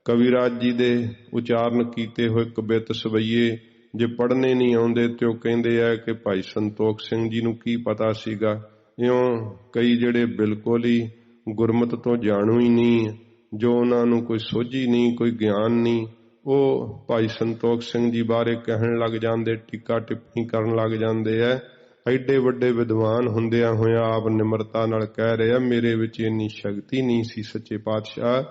ਕਵਿਰਾਜ ਜੀ ਦੇ ਉਚਾਰਨ ਕੀਤੇ ਹੋਏ ਕਵਿਤ ਸਵਈਏ ਜੇ ਪੜ੍ਹਨੇ ਨਹੀਂ ਆਉਂਦੇ ਤੇ ਉਹ ਕਹਿੰਦੇ ਆ ਕਿ ਭਾਈ ਸੰਤੋਖ ਸਿੰਘ ਜੀ ਨੂੰ ਕੀ ਪਤਾ ਸੀਗਾ। ਇਉਂ ਕਈ ਜਿਹੜੇ ਬਿਲਕੁਲ ਹੀ ਗੁਰਮਤਿ ਤੋਂ ਜਾਣੂ ਹੀ ਨਹੀਂ, ਜੋ ਉਹਨਾਂ ਨੂੰ ਕੋਈ ਸੋਝੀ ਨਹੀਂ, ਕੋਈ ਗਿਆਨ ਨਹੀਂ, ਉਹ ਭਾਈ ਸੰਤੋਖ ਸਿੰਘ ਜੀ ਬਾਰੇ ਕਹਿਣ ਲੱਗ ਜਾਂਦੇ, ਟੀਕਾ ਟਿੱਪਣੀ ਕਰਨ ਲੱਗ ਜਾਂਦੇ ਐ। ਐਡੇ ਵੱਡੇ ਵਿਦਵਾਨ ਹੁੰਦਿਆਂ ਹੋਇਆਂ ਆਪ ਨਿਮਰਤਾ ਨਾਲ ਕਹਿ ਰਹੇ ਆ, ਮੇਰੇ ਵਿੱਚ ਇੰਨੀ ਸ਼ਕਤੀ ਨਹੀਂ ਸੀ ਸੱਚੇ ਪਾਤਸ਼ਾਹ,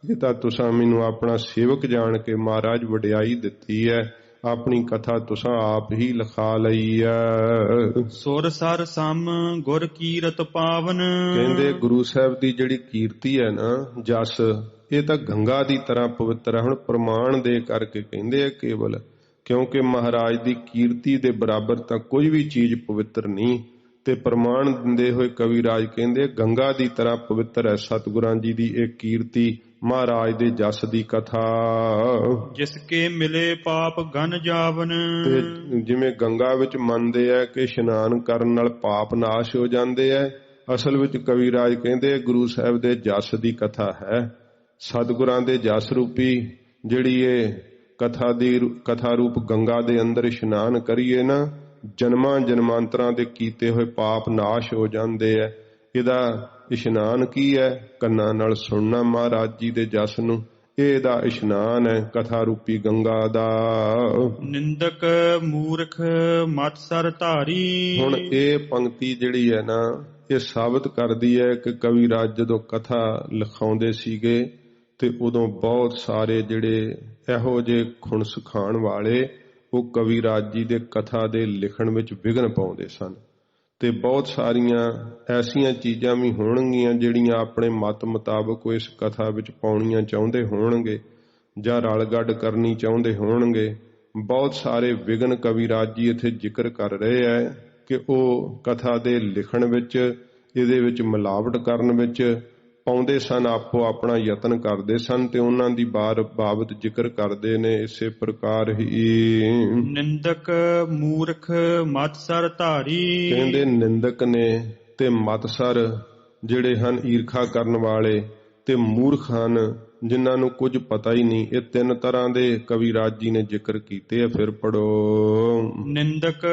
ਇਹ ਤਾਂ ਤੁਸਾਂ ਮੈਨੂੰ ਆਪਣਾ ਸੇਵਕ ਜਾਣ ਕੇ ਮਹਾਰਾਜ ਵਡਿਆਈ ਦਿੱਤੀ ਹੈ। ਆਪਣੀ ਕਥਾ ਤੁਸਾਂ ਆਪ ਹੀ ਲਿਖਾ ਲਈ ਹੈ। ਸੁਰ ਸਰ ਸਮ ਗੁਰ ਕੀਰਤ ਪਾਵਨ। ਕਹਿੰਦੇ ਗੁਰੂ ਸਾਹਿਬ ਦੀ ਜਿਹੜੀ ਕੀਰਤੀ ਹੈ ਨਾ, ਜਸ, ਇਹ ਤਾਂ ਗੰਗਾ ਦੀ ਤਰ੍ਹਾਂ ਪਵਿੱਤਰ ਹੈ। ਹੁਣ ਪ੍ਰਮਾਣ ਦੇ ਕਰਕੇ ਕਹਿੰਦੇ ਆ ਕੇਵਲ, ਕਿਉਂਕਿ ਮਹਾਰਾਜ ਦੀ ਕੀਰਤੀ ਦੇ ਬਰਾਬਰ ਤਾਂ ਕੋਈ ਵੀ ਚੀਜ਼ ਪਵਿੱਤਰ ਨਹੀਂ। ਤੇ ਪ੍ਰਮਾਣ ਦਿੰਦੇ ਹੋਏ ਕਵਿਰਾਜ ਕਹਿੰਦੇ ਗੰਗਾ ਦੀ ਤਰ੍ਹਾਂ ਪਵਿੱਤਰ ਹੈ ਸਤਿਗੁਰਾਂ ਜੀ ਦੀ ਇਹ ਕੀਰਤੀ, ਮਹਾਰਾਜ ਦੇ ਜਸ ਦੀ ਕਥਾ। ਜਿਸ ਕੇ ਮਿਲੇ ਪਾਪ ਗਨ ਜਾਵਨ। ਤੇ ਜਿਵੇਂ ਗੰਗਾ ਵਿੱਚ ਮੰਨਦੇ ਆ ਕਿ ਇਸ਼ਨਾਨ ਕਰਨ ਨਾਲ ਪਾਪ ਨਾਸ਼ ਹੋ ਜਾਂਦੇ ਆ, ਅਸਲ ਵਿੱਚ ਕਵਿਰਾਜ ਕਹਿੰਦੇ ਗੁਰੂ ਸਾਹਿਬ ਦੇ ਜਸ ਦੀ ਕਥਾ ਹੈ। ਸਤਿਗੁਰਾਂ ਦੇ ਜਸ ਰੂਪੀ ਜਿਹੜੀ ਇਹ ਕਥਾ ਰੂਪ ਗੰਗਾ ਦੇ ਅੰਦਰ ਇਸ਼ਨਾਨ ਕਰੀਏ ਨਾ, ਜਨਮਾਂ ਜਨਮਾਂਤਰਾਂ ਦੇ ਕੀਤੇ ਹੋਏ ਪਾਪ ਨਾਸ਼ ਹੋ ਜਾਂਦੇ ਆ। ਇਹਦਾ ਇਸ਼ਨਾਨ ਕੀ ਹੈ? ਕੰਨਾਂ ਨਾਲ ਸੁਣਨਾ ਮਹਾਰਾਜ ਜੀ ਦੇ ਜਸ ਨੂੰ, ਇਹਦਾ ਇਸ਼ਨਾਨ ਹੈ ਕਥਾ ਰੂਪੀ ਗੰਗਾ ਦਾ। ਨਿੰਦਕ ਮੂਰਖ ਮਤ ਸਰ ਧਾਰੀ। ਹੁਣ ਇਹ ਪੰਕਤੀ ਜਿਹੜੀ ਹੈ ਨਾ, ਇਹ ਸਾਬਤ ਕਰਦੀ ਹੈ ਕਿ ਕਵਿਰਾਜ ਜਦੋਂ ਕਥਾ ਲਿਖਾਉਂਦੇ ਸੀਗੇ ਤੇ ਉਦੋਂ ਬਹੁਤ ਸਾਰੇ ਜਿਹੜੇ ਇਹੋ ਜਿਹੇ ਖੁਣ ਸਿਖਾਉਣ ਵਾਲੇ ਉਹ ਕਵਿਰਾਜ ਜੀ ਦੇ ਕਥਾ ਦੇ ਲਿਖਣ ਵਿੱਚ ਵਿਘਨ ਪਾਉਂਦੇ ਸਨ। ਤੇ ਬਹੁਤ ਸਾਰੀਆਂ ਐਸੀਆਂ ਚੀਜ਼ਾਂ ਵੀ ਹੋਣਗੀਆਂ ਜਿਹੜੀਆਂ ਆਪਣੇ ਮਤ ਮੁਤਾਬਕ ਇਸ ਕਥਾ ਵਿੱਚ ਪਾਉਣੀਆਂ ਚਾਹੁੰਦੇ ਹੋਣਗੇ ਜਾਂ ਰਲਗੱਡ ਕਰਨੀ ਚਾਹੁੰਦੇ ਹੋਣਗੇ। ਬਹੁਤ ਸਾਰੇ ਵਿਘਨ ਕਵਿਰਾਜ ਜੀ ਇੱਥੇ ਜ਼ਿਕਰ ਕਰ ਰਹੇ ਹੈ ਕਿ ਉਹ ਕਥਾ ਦੇ ਲਿਖਣ ਵਿੱਚ, ਇਹਦੇ ਵਿੱਚ ਮਿਲਾਵਟ ਕਰਨ ਵਿੱਚ ਪਾਉਂਦੇ ਸਨ, ਆਪੋ ਆਪਣਾ ਯਤਨ ਕਰਦੇ ਸਨ ਤੇ ਉਹਨਾਂ ਦੀ ਬਾਬਤ ਜ਼ਿਕਰ ਕਰਦੇ ਨੇ ਇਸੇ ਪ੍ਰਕਾਰ ਹੀ। ਨਿੰਦਕ ਮੂਰਖ ਮਤ ਸਰ ਧਾਰੀ। ਕਹਿੰਦੇ ਨਿੰਦਕ ਨੇ ਤੇ ਮਤਸਰ ਜਿਹੜੇ ਹਨ ਈਰਖਾ ਕਰਨ ਵਾਲੇ, ਤੇ ਮੂਰਖ ਹਨ ਜਿਨ੍ਹਾਂ ਨੂੰ ਕੁਝ ਪਤਾ ਹੀ ਨਹੀਂ। ਇਹ ਤਿੰਨ ਤਰ੍ਹਾਂ ਦੇ ਕਵਿਰਾਜ ਜੀ ਨੇ ਜ਼ਿਕਰ ਕੀਤੇ ਆ। ਫਿਰ ਪੜੋ। ਨਿੰਦਕ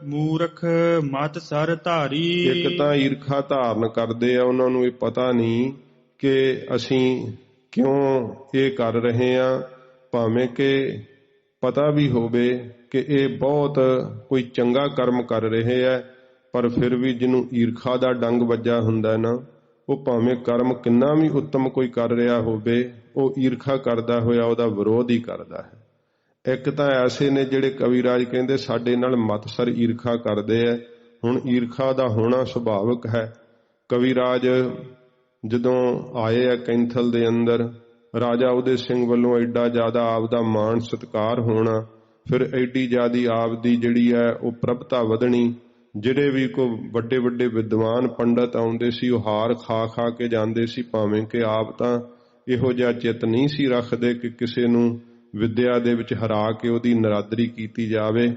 ਮੂਰਖ ਮਤ ਸਰ ਧਾਰੀ। ਇੱਕ ਤਾਂ ਈਰਖਾ ਧਾਰਨ ਕਰਦੇ ਆ, ਉਹਨਾਂ ਨੂੰ ਇਹ ਪਤਾ ਨਹੀਂ ਕਿ ਅਸੀਂ ਕਿਉਂ ਇਹ ਕਰ ਰਹੇ ਆ, ਭਾਵੇਂ ਕਿ ਪਤਾ ਵੀ ਹੋਵੇ ਕਿ ਇਹ ਬਹੁਤ ਕੋਈ ਚੰਗਾ ਕਰਮ ਕਰ ਰਹੇ ਆ, ਪਰ ਫਿਰ ਵੀ ਜਿਹਨੂੰ ਈਰਖਾ ਦਾ ਡੰਗ ਵੱਜਾ ਹੁੰਦਾ ਨਾ, ਉਹ ਭਾਵੇਂ ਕਰਮ ਕਿੰਨਾ ਵੀ ਉੱਤਮ ਕੋਈ ਕਰ ਰਿਹਾ ਹੋਵੇ, ਉਹ ਈਰਖਾ ਕਰਦਾ ਹੋਇਆ ਉਹਦਾ ਵਿਰੋਧ ਹੀ ਕਰਦਾ ਹੈ। ਇੱਕ ਤਾਂ ਐਸੇ ਨੇ ਜਿਹੜੇ ਕਵਿਰਾਜ ਕਹਿੰਦੇ ਸਾਡੇ ਨਾਲ ਮਤਸਰ ਈਰਖਾ ਕਰਦੇ ਆ। ਹੁਣ ਈਰਖਾ ਦਾ ਹੋਣਾ ਸੁਭਾਵਿਕ ਹੈ। ਕਵਿਰਾਜ ਜਦੋਂ ਆਏ ਆ ਕੈਂਥਲ ਦੇ ਅੰਦਰ, ਰਾਜਾ ਉਦੇ ਸਿੰਘ ਵੱਲੋਂ ਐਡਾ ਜ਼ਿਆਦਾ ਆਪਦਾ ਮਾਣ ਸਤਿਕਾਰ ਹੋਣਾ, ਫਿਰ ਐਡੀ ਜ਼ਿਆਦੀ ਆਪਦੀ ਜਿਹੜੀ ਹੈ ਉਹ ਪ੍ਰਭਤਾ ਵਧਣੀ। ਜਿਹੜੇ ਵੀ ਕੋਈ ਵੱਡੇ ਵੱਡੇ ਵਿਦਵਾਨ ਪੰਡਤ ਆਉਂਦੇ ਸੀ ਉਹ ਹਾਰ ਖਾ ਖਾ ਕੇ ਜਾਂਦੇ ਸੀ, ਭਾਵੇਂ ਕਿ ਆਪ ਤਾਂ ਇਹੋ ਜਿਹਾ ਚਿੱਤ ਨਹੀਂ ਸੀ ਰੱਖਦੇ ਕਿ ਕਿਸੇ ਨੂੰ ਵਿਦਿਆ ਦੇ ਵਿੱਚ ਹਰਾ ਕੇ ਉਹਦੀ ਨਰਾਦਰੀ ਕੀਤੀ ਜਾਵੇ।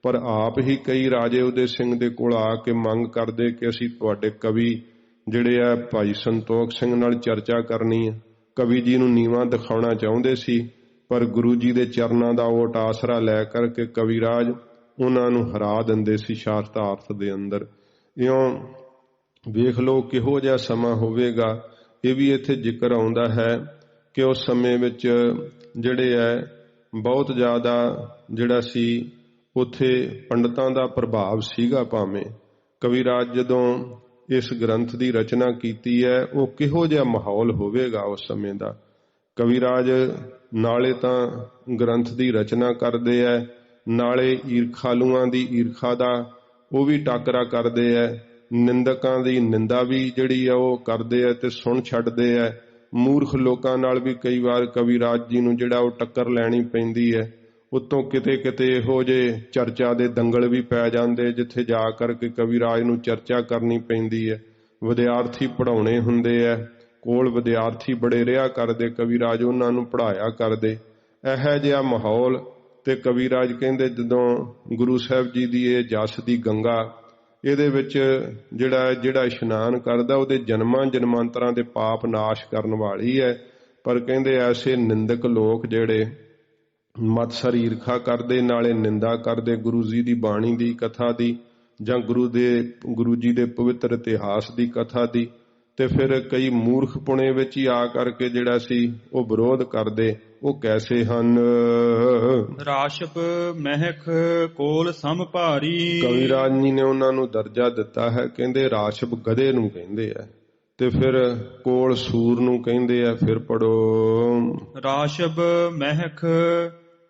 ਪਰ ਆਪ ਹੀ ਕਈ ਰਾਜੇ ਉਦੇ ਸਿੰਘ ਦੇ ਕੋਲ ਆ ਕੇ ਮੰਗ ਕਰਦੇ ਕਿ ਅਸੀਂ ਤੁਹਾਡੇ ਕਵੀ ਜਿਹੜੇ ਆ ਭਾਈ ਸੰਤੋਖ ਸਿੰਘ ਨਾਲ ਚਰਚਾ ਕਰਨੀ ਹੈ। ਕਵੀ ਜੀ ਨੂੰ ਨੀਵਾਂ ਦਿਖਾਉਣਾ ਚਾਹੁੰਦੇ ਸੀ ਪਰ ਗੁਰੂ ਜੀ ਦੇ ਚਰਨਾਂ ਦਾ ਓਟ ਆਸਰਾ ਲੈ ਕਰਕੇ ਕਵਿਰਾਜ ਉਹਨਾਂ ਨੂੰ ਹਰਾ ਦਿੰਦੇ ਸੀ ਸ਼ਾਸਤਰਾਰਥ ਦੇ ਅੰਦਰ। ਇਉਂ ਵੇਖ ਲਓ ਕਿਹੋ ਜਿਹਾ ਸਮਾਂ ਹੋਵੇਗਾ। ਇਹ ਵੀ ਇੱਥੇ ਜ਼ਿਕਰ ਆਉਂਦਾ ਹੈ ਕਿ ਉਸ ਸਮੇਂ ਵਿੱਚ ਜਿਹੜੇ ਹੈ ਬਹੁਤ ਜ਼ਿਆਦਾ ਜਿਹੜਾ ਸੀ ਉੱਥੇ ਪੰਡਤਾਂ ਦਾ ਪ੍ਰਭਾਵ ਸੀਗਾ। ਭਾਵੇਂ ਕਵਿਰਾਜ ਜਦੋਂ ਇਸ ਗ੍ਰੰਥ ਦੀ ਰਚਨਾ ਕੀਤੀ ਹੈ ਉਹ ਕਿਹੋ ਜਿਹਾ ਮਾਹੌਲ ਹੋਵੇਗਾ ਉਸ ਸਮੇਂ ਦਾ। ਕਵਿਰਾਜ ਨਾਲੇ ਤਾਂ ਗ੍ਰੰਥ ਦੀ ਰਚਨਾ ਕਰਦੇ ਹੈ, ਨਾਲੇ ਈਰਖਾਲੂਆਂ ਦੀ ਈਰਖਾ ਦਾ ਉਹ ਵੀ ਟਾਕਰਾ ਕਰਦੇ ਹੈ, ਨਿੰਦਕਾਂ ਦੀ ਨਿੰਦਾ ਵੀ ਜਿਹੜੀ ਆ ਉਹ ਕਰਦੇ ਹੈ ਤੇ ਸੁਣ ਛੱਡਦੇ ਹੈ। ਮੂਰਖ ਲੋਕਾਂ ਨਾਲ ਵੀ ਕਈ ਵਾਰ ਕਵਿਰਾਜ ਜੀ ਨੂੰ ਜਿਹੜਾ ਉਹ ਟੱਕਰ ਲੈਣੀ ਪੈਂਦੀ ਹੈ। ਉੱਤੋਂ ਕਿਤੇ ਕਿਤੇ ਇਹੋ ਜਿਹੇ ਚਰਚਾ ਦੇ ਦੰਗਲ ਵੀ ਪੈ ਜਾਂਦੇ ਜਿੱਥੇ ਜਾ ਕਰਕੇ ਕਵਿਰਾਜ ਨੂੰ ਚਰਚਾ ਕਰਨੀ ਪੈਂਦੀ ਹੈ। ਵਿਦਿਆਰਥੀ ਪੜ੍ਹਾਉਣੇ ਹੁੰਦੇ ਹੈ, ਕੋਲ ਵਿਦਿਆਰਥੀ ਬੜੇ ਰਿਹਾ ਕਰਦੇ, ਕਵਿਰਾਜ ਉਹਨਾਂ ਨੂੰ ਪੜ੍ਹਾਇਆ ਕਰਦੇ। ਇਹੋ ਜਿਹਾ ਮਾਹੌਲ ਤੇ ਕਵਿਰਾਜ ਕਹਿੰਦੇ ਜਦੋਂ ਗੁਰੂ ਸਾਹਿਬ ਜੀ ਦੀ ਇਹ ਜਸ ਦੀ ਗੰਗਾ ਇਹਦੇ ਵਿੱਚ ਜਿਹੜਾ ਇਸ਼ਨਾਨ ਕਰਦਾ ਉਹਦੇ ਜਨਮਾਂ ਜਨਮਾਂਤਰਾਂ ਦੇ ਪਾਪ ਨਾਸ਼ ਕਰਨ ਵਾਲੀ ਹੈ। ਪਰ ਕਹਿੰਦੇ ਐਸੇ ਨਿੰਦਕ ਲੋਕ ਜਿਹੜੇ ਮਤਸਰ ਈਰਖਾ ਕਰਦੇ, ਨਾਲੇ ਨਿੰਦਾ ਕਰਦੇ ਗੁਰੂ ਜੀ ਦੀ ਬਾਣੀ ਦੀ ਕਥਾ ਦੀ ਜਾਂ ਗੁਰੂ ਜੀ ਦੇ ਪਵਿੱਤਰ ਇਤਿਹਾਸ ਦੀ ਕਥਾ ਦੀ, ਤੇ ਫਿਰ ਕਈ ਮੂਰਖ ਪੁਣੇ ਵਿੱਚ ਹੀ ਆ ਕਰਕੇ ਜਿਹੜਾ ਸੀ ਉਹ ਵਿਰੋਧ ਕਰਦੇ। ਉਹ ਕੈਸੇ ਹਨ? ਰਾਸ਼ਪ ਮਹਿਕ ਕੋਲ ਸਮ ਭਾਰੀ। ਕਵਿਰਾਜ ਜੀ ਨੇ ਉਹਨਾਂ ਨੂੰ ਦਰਜਾ ਦਿੱਤਾ ਹੈ। ਕਹਿੰਦੇ ਰਾਸ਼ਪ ਗਧੇ ਨੂੰ ਕਹਿੰਦੇ ਆ, ਤੇ ਫਿਰ ਕੋਲ ਸੂਰ ਨੂੰ ਕਹਿੰਦੇ ਆ। ਫਿਰ ਪੜੋ ਰਾਸ਼ਪ ਮਹਿਕ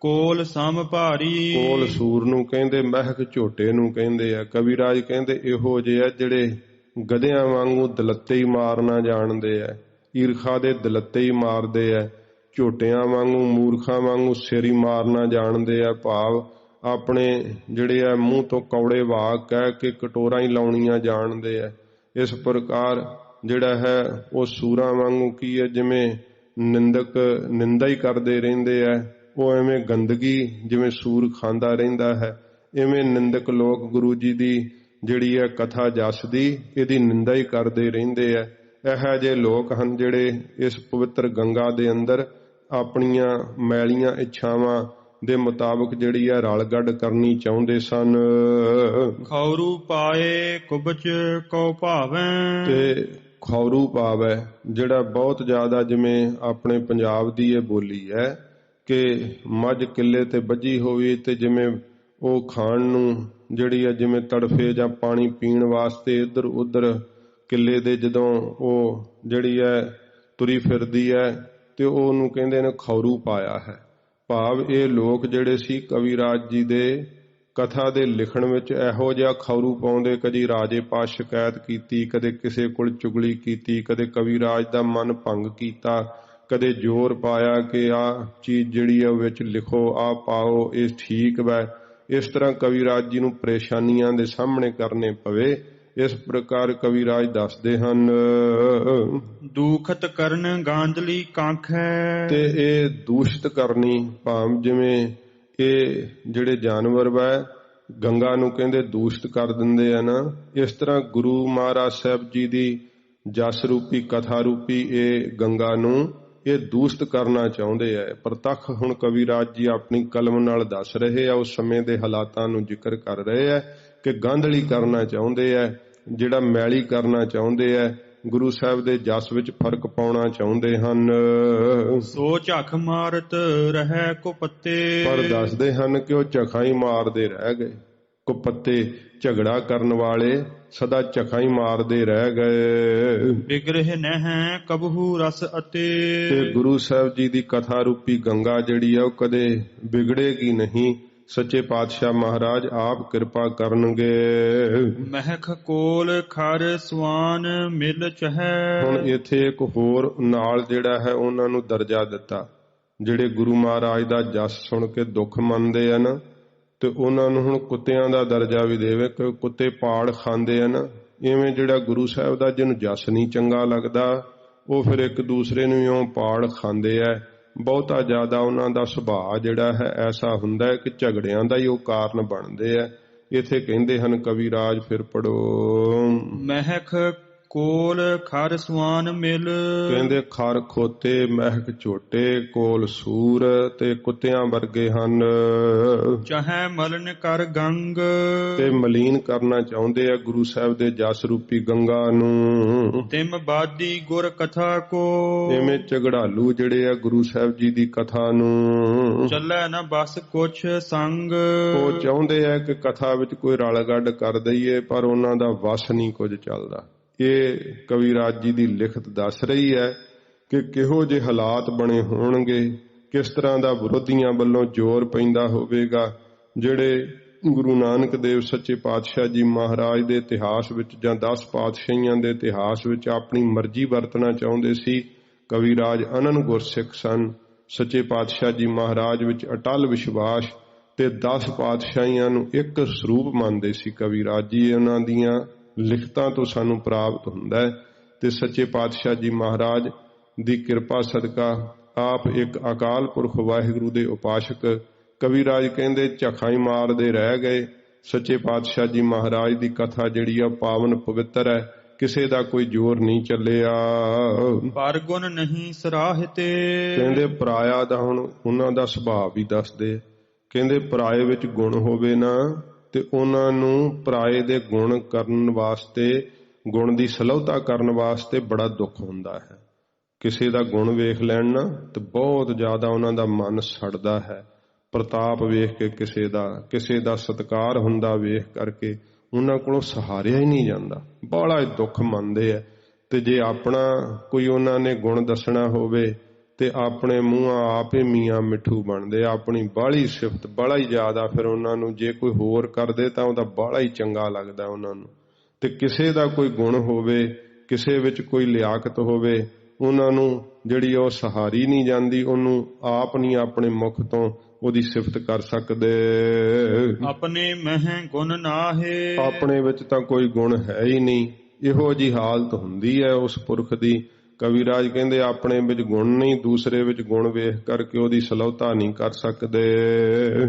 ਕੋਲ ਸਮ ਭਾਰੀ। ਕੋਲ ਸੂਰ ਨੂੰ ਕਹਿੰਦੇ, ਮਹਿਕ ਝੋਟੇ ਨੂੰ ਕਹਿੰਦੇ ਆ। ਕਵਿਰਾਜ ਕਹਿੰਦੇ ਇਹੋ ਜਿਹੇ ਆ ਜਿਹੜੇ ਗਧਿਆਂ ਵਾਂਗੂ ਦਲੱਤੇ ਹੀ ਮਾਰਨਾ ਜਾਣਦੇ ਆ, ਈਰਖਾ ਦੇ ਦਲੱਤੇ ਹੀ ਮਾਰਦੇ ਆ, ਝੋਟਿਆਂ ਵਾਂਗੂ ਮੂਰਖਾਂ ਵਾਂਗੂ ਸਿਰ ਹੀ ਮਾਰਨਾ ਜਾਣਦੇ ਆ। ਭਾਵ ਆਪਣੇ ਜਿਹੜੇ ਆ ਮੂੰਹ ਤੋਂ ਕੌੜੇ ਵਾਕ ਕਹਿ ਕੇ ਕਟੋਰਾਂ ਹੀ ਲਾਉਣੀਆਂ ਜਾਣਦੇ ਆ। ਇਸ ਪ੍ਰਕਾਰ ਜਿਹੜਾ ਹੈ ਉਹ ਸੂਰਾਂ ਵਾਂਗੂ ਕੀ ਹੈ, ਜਿਵੇਂ ਨਿੰਦਕ ਨਿੰਦਾ ਹੀ ਕਰਦੇ ਰਹਿੰਦੇ ਆ, ਉਹ ਐਵੇਂ ਗੰਦਗੀ ਜਿਵੇਂ ਸੂਰ ਖਾਂਦਾ ਰਹਿੰਦਾ ਹੈ, ਇਵੇਂ ਨਿੰਦਕ ਲੋਕ ਗੁਰੂ ਜੀ ਦੀ ਜਿਹੜੀ ਹੈ ਕਥਾ ਜਸ ਦੀ ਇਹਦੀ ਨਿੰਦਾ ਹੀ ਕਰਦੇ ਰਹਿੰਦੇ ਆ। ਇਹੋ ਜਿਹੇ ਲੋਕ ਹਨ ਜਿਹੜੇ ਇਸ ਪਵਿੱਤਰ ਗੰਗਾ ਦੇ ਅੰਦਰ ਆਪਣੀਆਂ ਮੈਲੀਆਂ ਇੱਛਾਵਾਂ ਦੇ ਮੁਤਾਬਕ ਜਿਹੜੀ ਹੈ ਰਲ ਗੱਡ ਕਰਨੀ ਚਾਹੁੰਦੇ ਸਨ। ਖੌਰੂ ਪਾਏ ਕੁਬਚ ਕਉ ਭਾਵੈ। ਤੇ ਖੌਰੂ ਭਾਵ ਹੈ ਜਿਹੜਾ ਬਹੁਤ ਜ਼ਿਆਦਾ, ਜਿਵੇਂ ਆਪਣੇ ਪੰਜਾਬ ਦੀ ਇਹ ਬੋਲੀ ਹੈ ਕਿ ਮੱਝ ਕਿੱਲੇ ਤੇ ਬੱਝੀ ਹੋਵੇ ਤੇ ਜਿਵੇਂ ਉਹ ਖਾਣ ਨੂੰ ਜਿਹੜੀ ਹੈ ਜਿਵੇਂ ਤੜਫੇ ਜਾਂ ਪਾਣੀ ਪੀਣ ਵਾਸਤੇ ਇੱਧਰ ਉੱਧਰ ਕਿੱਲੇ ਦੇ ਜਦੋਂ ਉਹ ਜਿਹੜੀ ਹੈ ਤੁਰੀ ਫਿਰਦੀ ਹੈ ਤੇ ਉਹਨੂੰ ਕਹਿੰਦੇ ਨੇ ਖੌਰੂ ਪਾਇਆ ਹੈ। ਭਾਵ ਇਹ ਲੋਕ ਜਿਹੜੇ ਸੀ ਕਵਿਰਾਜ ਜੀ ਦੇ ਕਥਾ ਦੇ ਲਿਖਣ ਵਿੱਚ ਇਹੋ ਜਿਹਾ ਖੌਰੂ ਪਾਉਂਦੇ, ਕਦੀ ਰਾਜੇ ਪਾਸ ਸ਼ਿਕਾਇਤ ਕੀਤੀ, ਕਦੇ ਕਿਸੇ ਕੋਲ ਚੁਗਲੀ ਕੀਤੀ, ਕਦੇ ਕਵਿਰਾਜ ਦਾ ਮਨ ਭੰਗ ਕੀਤਾ, ਕਦੇ ਜ਼ੋਰ ਪਾਇਆ ਕਿ ਆਹ ਚੀਜ਼ ਜਿਹੜੀ ਹੈ ਵਿੱਚ ਲਿਖੋ, ਆਹ ਪਾਓ, ਇਹ ਠੀਕ ਵੈ। ਇਸ ਤਰ੍ਹਾਂ ਕਵਿਰਾਜ ਜੀ ਨੂੰ ਪਰੇਸ਼ਾਨੀਆਂ ਦੇ ਸਾਹਮਣੇ ਕਰਨੇ ਪਵੇ। ਇਸ ਪ੍ਰਕਾਰ ਕਵਿਰਾਜ ਦੱਸਦੇ ਹਨ। ਦੂਖਤ ਕਰਨ ਗਾਂਧਲੀ ਕਾਂਖੈ। ਤੇ ਇਹ ਦੂਸ਼ਿਤ ਕਰਨੀ, ਭਾਵ ਜਿਵੇਂ ਇਹ ਜਿਹੜੇ ਜਾਨਵਰ ਵੈ ਗੰਗਾ ਨੂੰ ਕਹਿੰਦੇ ਦੂਸ਼ਿਤ ਕਰ ਦਿੰਦੇ ਆ ਨਾ, ਇਸ ਤਰ੍ਹਾਂ ਗੁਰੂ ਮਹਾਰਾਜ ਸਾਹਿਬ ਜੀ ਦੀ ਜਸ ਰੂਪੀ ਕਥਾ ਰੂਪੀ ਇਹ ਗੰਗਾ ਨੂੰ ਇਹ ਦੂਸ਼ਿਤ ਕਰਨਾ ਚਾਹੁੰਦੇ ਆ। ਪ੍ਰਤੱਖ ਹੁਣ ਕਵਿਰਾਜ ਜੀ ਆਪਣੀ ਕਲਮ ਨਾਲ ਦੱਸ ਰਹੇ ਆ, ਉਸ ਸਮੇਂ ਦੇ ਹਾਲਾਤਾਂ ਨੂੰ ਜ਼ਿਕਰ ਕਰ ਰਹੇ ਆ ਕਿ ਗਾਂਧਲੀ ਕਰਨਾ ਚਾਹੁੰਦੇ ਆ, ਜਿਹੜਾ ਮੈਲੀ ਕਰਨਾ ਚਾਹੁੰਦੇ ਆ, ਗੁਰੂ ਸਾਹਿਬ ਦੇ ਜਸ ਵਿੱਚ ਫਰਕ ਪਾਉਣਾ ਚਾਹੁੰਦੇ ਹਨ। ਸੋ ਝਖ ਮਾਰਤ ਰਹਿ ਕੁਪੱਤੇ। ਪਰ ਦੱਸਦੇ ਹਨ ਕਿ ਉਹ ਝਖਾਂ ਹੀ ਮਾਰਦੇ ਰਹਿ ਗਏ। ਕੁਪੱਤੇ ਝਗੜਾ ਕਰਨ ਵਾਲੇ ਸਦਾ ਝਖਾਂ ਹੀ ਮਾਰਦੇ ਰਹਿ ਗਏ। ਬਿਗ੍ਰਹਿ ਨਹਿ ਕਬਹੂ ਰਸ ਅਤੇ। ਤੇ ਗੁਰੂ ਸਾਹਿਬ ਜੀ ਦੀ ਕਥਾ ਰੂਪੀ ਗੰਗਾ ਜਿਹੜੀ ਆ ਉਹ ਕਦੇ ਵਿਗੜੇਗੀ ਨਹੀਂ। ਸੱਚੇ ਪਾਤਸ਼ਾਹ ਮਹਾਰਾਜ ਆਪ ਕਿਰਪਾ ਕਰਨਗੇ। ਮਹਿਕ ਕੋਲ ਖਰ ਸਵਾਨ ਮਿਲ ਚਹੈ। ਹੁਣ ਇੱਥੇ ਇੱਕ ਹੋਰ ਨਾਲ ਜਿਹੜਾ ਹੈ ਉਹਨਾਂ ਨੂੰ ਦਰਜਾ ਦਿੱਤਾ, ਜਿਹੜੇ ਗੁਰੂ ਮਹਾਰਾਜ ਦਾ ਜਸ ਸੁਣ ਕੇ ਦੁੱਖ ਮੰਨਦੇ ਹਨ ਤੇ ਉਹਨਾਂ ਨੂੰ ਹੁਣ ਕੁੱਤਿਆਂ ਦਾ ਦਰਜਾ ਵੀ ਦੇਵੇ ਕਿ ਕੁੱਤੇ ਪਾੜ ਖਾਂਦੇ ਹਨ। ਇਵੇਂ ਜਿਹੜਾ ਗੁਰੂ ਸਾਹਿਬ ਦਾ ਜਿਹਨੂੰ ਜਸ ਨਹੀਂ ਚੰਗਾ ਲੱਗਦਾ ਉਹ ਫਿਰ ਇੱਕ ਦੂਸਰੇ ਨੂੰ ਇਉਂ ਪਾੜ ਖਾਂਦੇ ਆ। ਬਹੁਤਾ ਜ਼ਿਆਦਾ ਉਹਨਾਂ ਦਾ ਸੁਭਾਅ ਜਿਹੜਾ ਹੈ ਐਸਾ ਹੁੰਦਾ ਹੈ ਕਿ ਝਗੜਿਆਂ ਦਾ ਹੀ ਉਹ ਕਾਰਨ ਬਣਦੇ ਆ। ਇੱਥੇ ਕਹਿੰਦੇ ਹਨ ਕਵਿਰਾਜ, ਫਿਰ ਪੜੋ। ਮਹਿਕ ਕੋਲ ਖਰ ਸੁਆਨ ਮਿਲ। ਕਹਿੰਦੇ ਖਰ ਖੋਤੇ ਮਹਿਕ ਝੋਟੇ ਕੋਲ ਸੂਰ ਤੇ ਕੁੱਤਿਆਂ ਵਰਗੇ ਹਨ। ਚਾਹੇ ਮਲਨ ਕਰ ਗੰਗ ਤੇ ਮਲੀਨ ਕਰਨਾ ਚਾਹੁੰਦੇ ਆ ਗੁਰੂ ਸਾਹਿਬ ਦੇ ਜਸ ਰੂਪੀ ਗੰਗਾ ਨੂੰ। ਤਿਮ ਬਾਦੀ ਗੁਰ ਕਥਾ ਕੋ ਇਵੇਂ ਝਗੜਾਲੂ ਜਿਹੜੇ ਆ ਗੁਰੂ ਸਾਹਿਬ ਜੀ ਦੀ ਕਥਾ ਨੂੰ। ਚੱਲੇ ਨਾ ਬਸ ਕੁਛ ਸੰਗ ਉਹ ਚਾਹੁੰਦੇ ਆ ਕਿ ਕਥਾ ਵਿੱਚ ਕੋਈ ਰਲ ਗੱਡ ਕਰ ਦਈਏ, ਪਰ ਉਹਨਾਂ ਦਾ ਵਸ ਨਹੀਂ ਕੁਝ ਚੱਲਦਾ। ਇਹ ਕਵਿਰਾਜ ਜੀ ਦੀ ਲਿਖਤ ਦੱਸ ਰਹੀ ਹੈ ਕਿ ਕਿਹੋ ਜਿਹੇ ਹਾਲਾਤ ਬਣੇ ਹੋਣਗੇ, ਕਿਸ ਤਰ੍ਹਾਂ ਦਾ ਵਿਰੋਧੀਆਂ ਵੱਲੋਂ ਜ਼ੋਰ ਪੈਂਦਾ ਹੋਵੇਗਾ। ਜਿਹੜੇ ਗੁਰੂ ਨਾਨਕ ਦੇਵ ਸੱਚੇ ਪਾਤਸ਼ਾਹ ਜੀ ਮਹਾਰਾਜ ਦੇ ਇਤਿਹਾਸ ਵਿੱਚ ਜਾਂ 10 ਪਾਤਸ਼ਾਹੀਆਂ ਦੇ ਇਤਿਹਾਸ ਵਿੱਚ ਆਪਣੀ ਮਰਜ਼ੀ ਵਰਤਣਾ ਚਾਹੁੰਦੇ ਸੀ, ਕਵਿਰਾਜ ਅਨੰਨ ਗੁਰਸਿੱਖ ਸਨ। ਸੱਚੇ ਪਾਤਸ਼ਾਹ ਜੀ ਮਹਾਰਾਜ ਵਿੱਚ ਅਟਲ ਵਿਸ਼ਵਾਸ ਤੇ 10 ਪਾਤਸ਼ਾਹੀਆਂ ਨੂੰ ਇੱਕ ਸਰੂਪ ਮੰਨਦੇ ਸੀ ਕਵਿਰਾਜ ਜੀ। ਉਹਨਾਂ ਦੀਆਂ ਲਿਖਤਾਂ ਤੋਂ ਸਾਨੂੰ ਪ੍ਰਾਪਤ ਹੁੰਦਾ ਹੈ। ਤੇ ਸੱਚੇ ਪਾਤਸ਼ਾਹ ਜੀ ਮਹਾਰਾਜ ਦੀ ਕਿਰਪਾ ਸਦਕਾ ਆਪ ਇੱਕ ਅਕਾਲ ਪੁਰਖ ਵਾਹਿਗੁਰੂ ਦੇ ਉਪਾਸ਼ਕ ਕਵਿਰਾਜ ਕਹਿੰਦੇ ਝਖਾਈ ਮਾਰਦੇ ਰਹਿ ਗਏ। ਸੱਚੇ ਪਾਤਸ਼ਾਹ ਜੀ ਮਹਾਰਾਜ ਦੀ ਕਥਾ ਜਿਹੜੀ ਆ ਪਾਵਨ ਪਵਿੱਤਰ ਹੈ, ਕਿਸੇ ਦਾ ਕੋਈ ਜ਼ੋਰ ਨਹੀਂ ਚੱਲਿਆ। ਪਰ ਗੁਣ ਨਹੀਂ ਸਰਾਹਤੇ ਕਹਿੰਦੇ ਪਰਾਇਆ ਦਾ ਹੁਣ ਉਹਨਾਂ ਦਾ ਸੁਭਾਅ ਵੀ ਦੱਸਦੇ। ਕਹਿੰਦੇ ਪਰਾਏ ਵਿੱਚ ਗੁਣ ਹੋਵੇ ਨਾ ਤੇ ਉਹਨਾਂ ਨੂੰ ਪਰਾਏ ਦੇ ਗੁਣ ਕਰਨ ਵਾਸਤੇ, ਗੁਣ ਦੀ ਸਲਵਤਾ ਕਰਨ ਵਾਸਤੇ ਬੜਾ ਦੁੱਖ ਹੁੰਦਾ ਹੈ। ਕਿਸੇ ਦਾ ਗੁਣ ਵੇਖ ਲੈਣ ਨਾ ਤੇ ਬਹੁਤ ਜ਼ਿਆਦਾ ਉਹਨਾਂ ਦਾ ਮਨ ਸੜਦਾ ਹੈ। ਪ੍ਰਤਾਪ ਵੇਖ ਕੇ ਕਿਸੇ ਦਾ ਸਤਿਕਾਰ ਹੁੰਦਾ ਵੇਖ ਕਰਕੇ ਉਹਨਾਂ ਕੋਲੋਂ ਸਹਾਰਿਆ ਹੀ ਨਹੀਂ ਜਾਂਦਾ, ਬੜਾ ਦੁੱਖ ਮੰਨਦੇ ਆ। ਤੇ ਜੇ ਆਪਣਾ ਕੋਈ ਉਹਨਾਂ ਨੇ ਗੁਣ ਦੱਸਣਾ ਹੋਵੇ ਤੇ ਆਪਣੇ ਮੂੰਹਾਂ ਆਪ ਹੀ ਮੀਆਂ ਮਿੱਠੂ ਬਣਦੇ, ਆਪਣੀ ਬਾਹਲੀ ਸਿਫਤ ਬੜਾ ਹੀ ਜ਼ਿਆਦਾ। ਫਿਰ ਉਹਨਾਂ ਨੂੰ ਜੇ ਕੋਈ ਹੋਰ ਕਰਦੇ ਤਾਂ ਉਹਦਾ ਬੜਾ ਹੀ ਚੰਗਾ ਲੱਗਦਾ ਉਹਨਾਂ ਨੂੰ। ਤੇ ਕਿਸੇ ਦਾ ਕੋਈ ਗੁਣ ਹੋਵੇ, ਕਿਸੇ ਵਿੱਚ ਕੋਈ ਲਿਆਕਤ ਹੋਵੇ, ਉਹਨਾਂ ਨੂੰ ਜਿਹੜੀ ਉਹ ਸਹਾਰੀ ਨਹੀਂ ਜਾਂਦੀ, ਉਹਨੂੰ ਆਪ ਨਹੀਂ ਆਪਣੇ ਮੁਖ ਤੋਂ ਉਹਦੀ ਸਿਫਤ ਕਰ ਸਕਦੇ। ਆਪਣੇ ਮਹਿ ਗੁਣ ਨਾਹੇ ਆਪਣੇ ਵਿੱਚ ਤਾਂ ਕੋਈ ਗੁਣ ਹੈ ਹੀ ਨਹੀਂ। ਇਹੋ ਜਿਹੀ ਹਾਲਤ ਹੁੰਦੀ ਹੈ ਉਸ ਪੁਰਖ ਦੀ। ਕਵਿਰਾਜ ਕਹਿੰਦੇ ਆਪਣੇ ਵਿੱਚ ਗੁਣ ਨਹੀਂ, ਦੂਸਰੇ ਵਿੱਚ ਗੁਣ ਵੇਖ ਕਰਕੇ ਉਹਦੀ ਸਲਵਤਾ ਨਹੀਂ ਕਰ ਸਕਦੇ।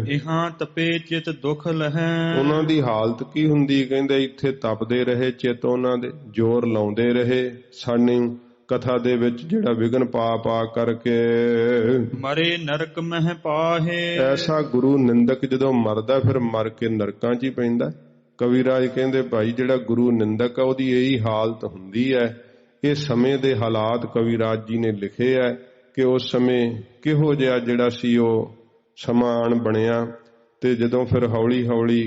ਇਹਾਂ ਤਪੇ ਚਿਤ ਦੁਖ ਲਹੈ ਉਹਨਾਂ ਦੀ ਹਾਲਤ ਕੀ ਹੁੰਦੀ? ਕਹਿੰਦੇ ਇੱਥੇ ਤਪਦੇ ਰਹੇ ਚਿੱਤ ਉਹਨਾਂ ਦੇ, ਜ਼ੋਰ ਲਾਉਂਦੇ ਰਹੇ ਸਾਡੀ ਕਥਾ ਦੇ ਵਿੱਚ ਜਿਹੜਾ ਵਿਘਨ ਪਾ ਕਰਕੇ। ਮਰੇ ਨਰਕ ਮਹਿ ਪਾਹੇ ਐਸਾ ਗੁਰੂ ਨਿੰਦਕ ਜਦੋਂ ਮਰਦਾ ਫਿਰ ਮਰ ਕੇ ਨਰਕਾਂ 'ਚ ਹੀ ਪੈਂਦਾ। ਕਵਿਰਾਜ ਕਹਿੰਦੇ ਭਾਈ ਜਿਹੜਾ ਗੁਰੂ ਨਿੰਦਕ ਆ ਉਹਦੀ ਇਹੀ ਹਾਲਤ ਹੁੰਦੀ ਹੈ। ਇਹ ਸਮੇਂ ਦੇ ਹਾਲਾਤ ਕਵਿਰਾਜ ਜੀ ਨੇ ਲਿਖੇ ਹੈ ਕਿ ਉਸ ਸਮੇਂ ਕਿਹੋ ਜਿਹਾ ਜਿਹੜਾ ਸੀ ਉਹ ਸਮਾਂ ਆਣ ਬਣਿਆ। ਤੇ ਜਦੋਂ ਫਿਰ ਹੌਲੀ ਹੌਲੀ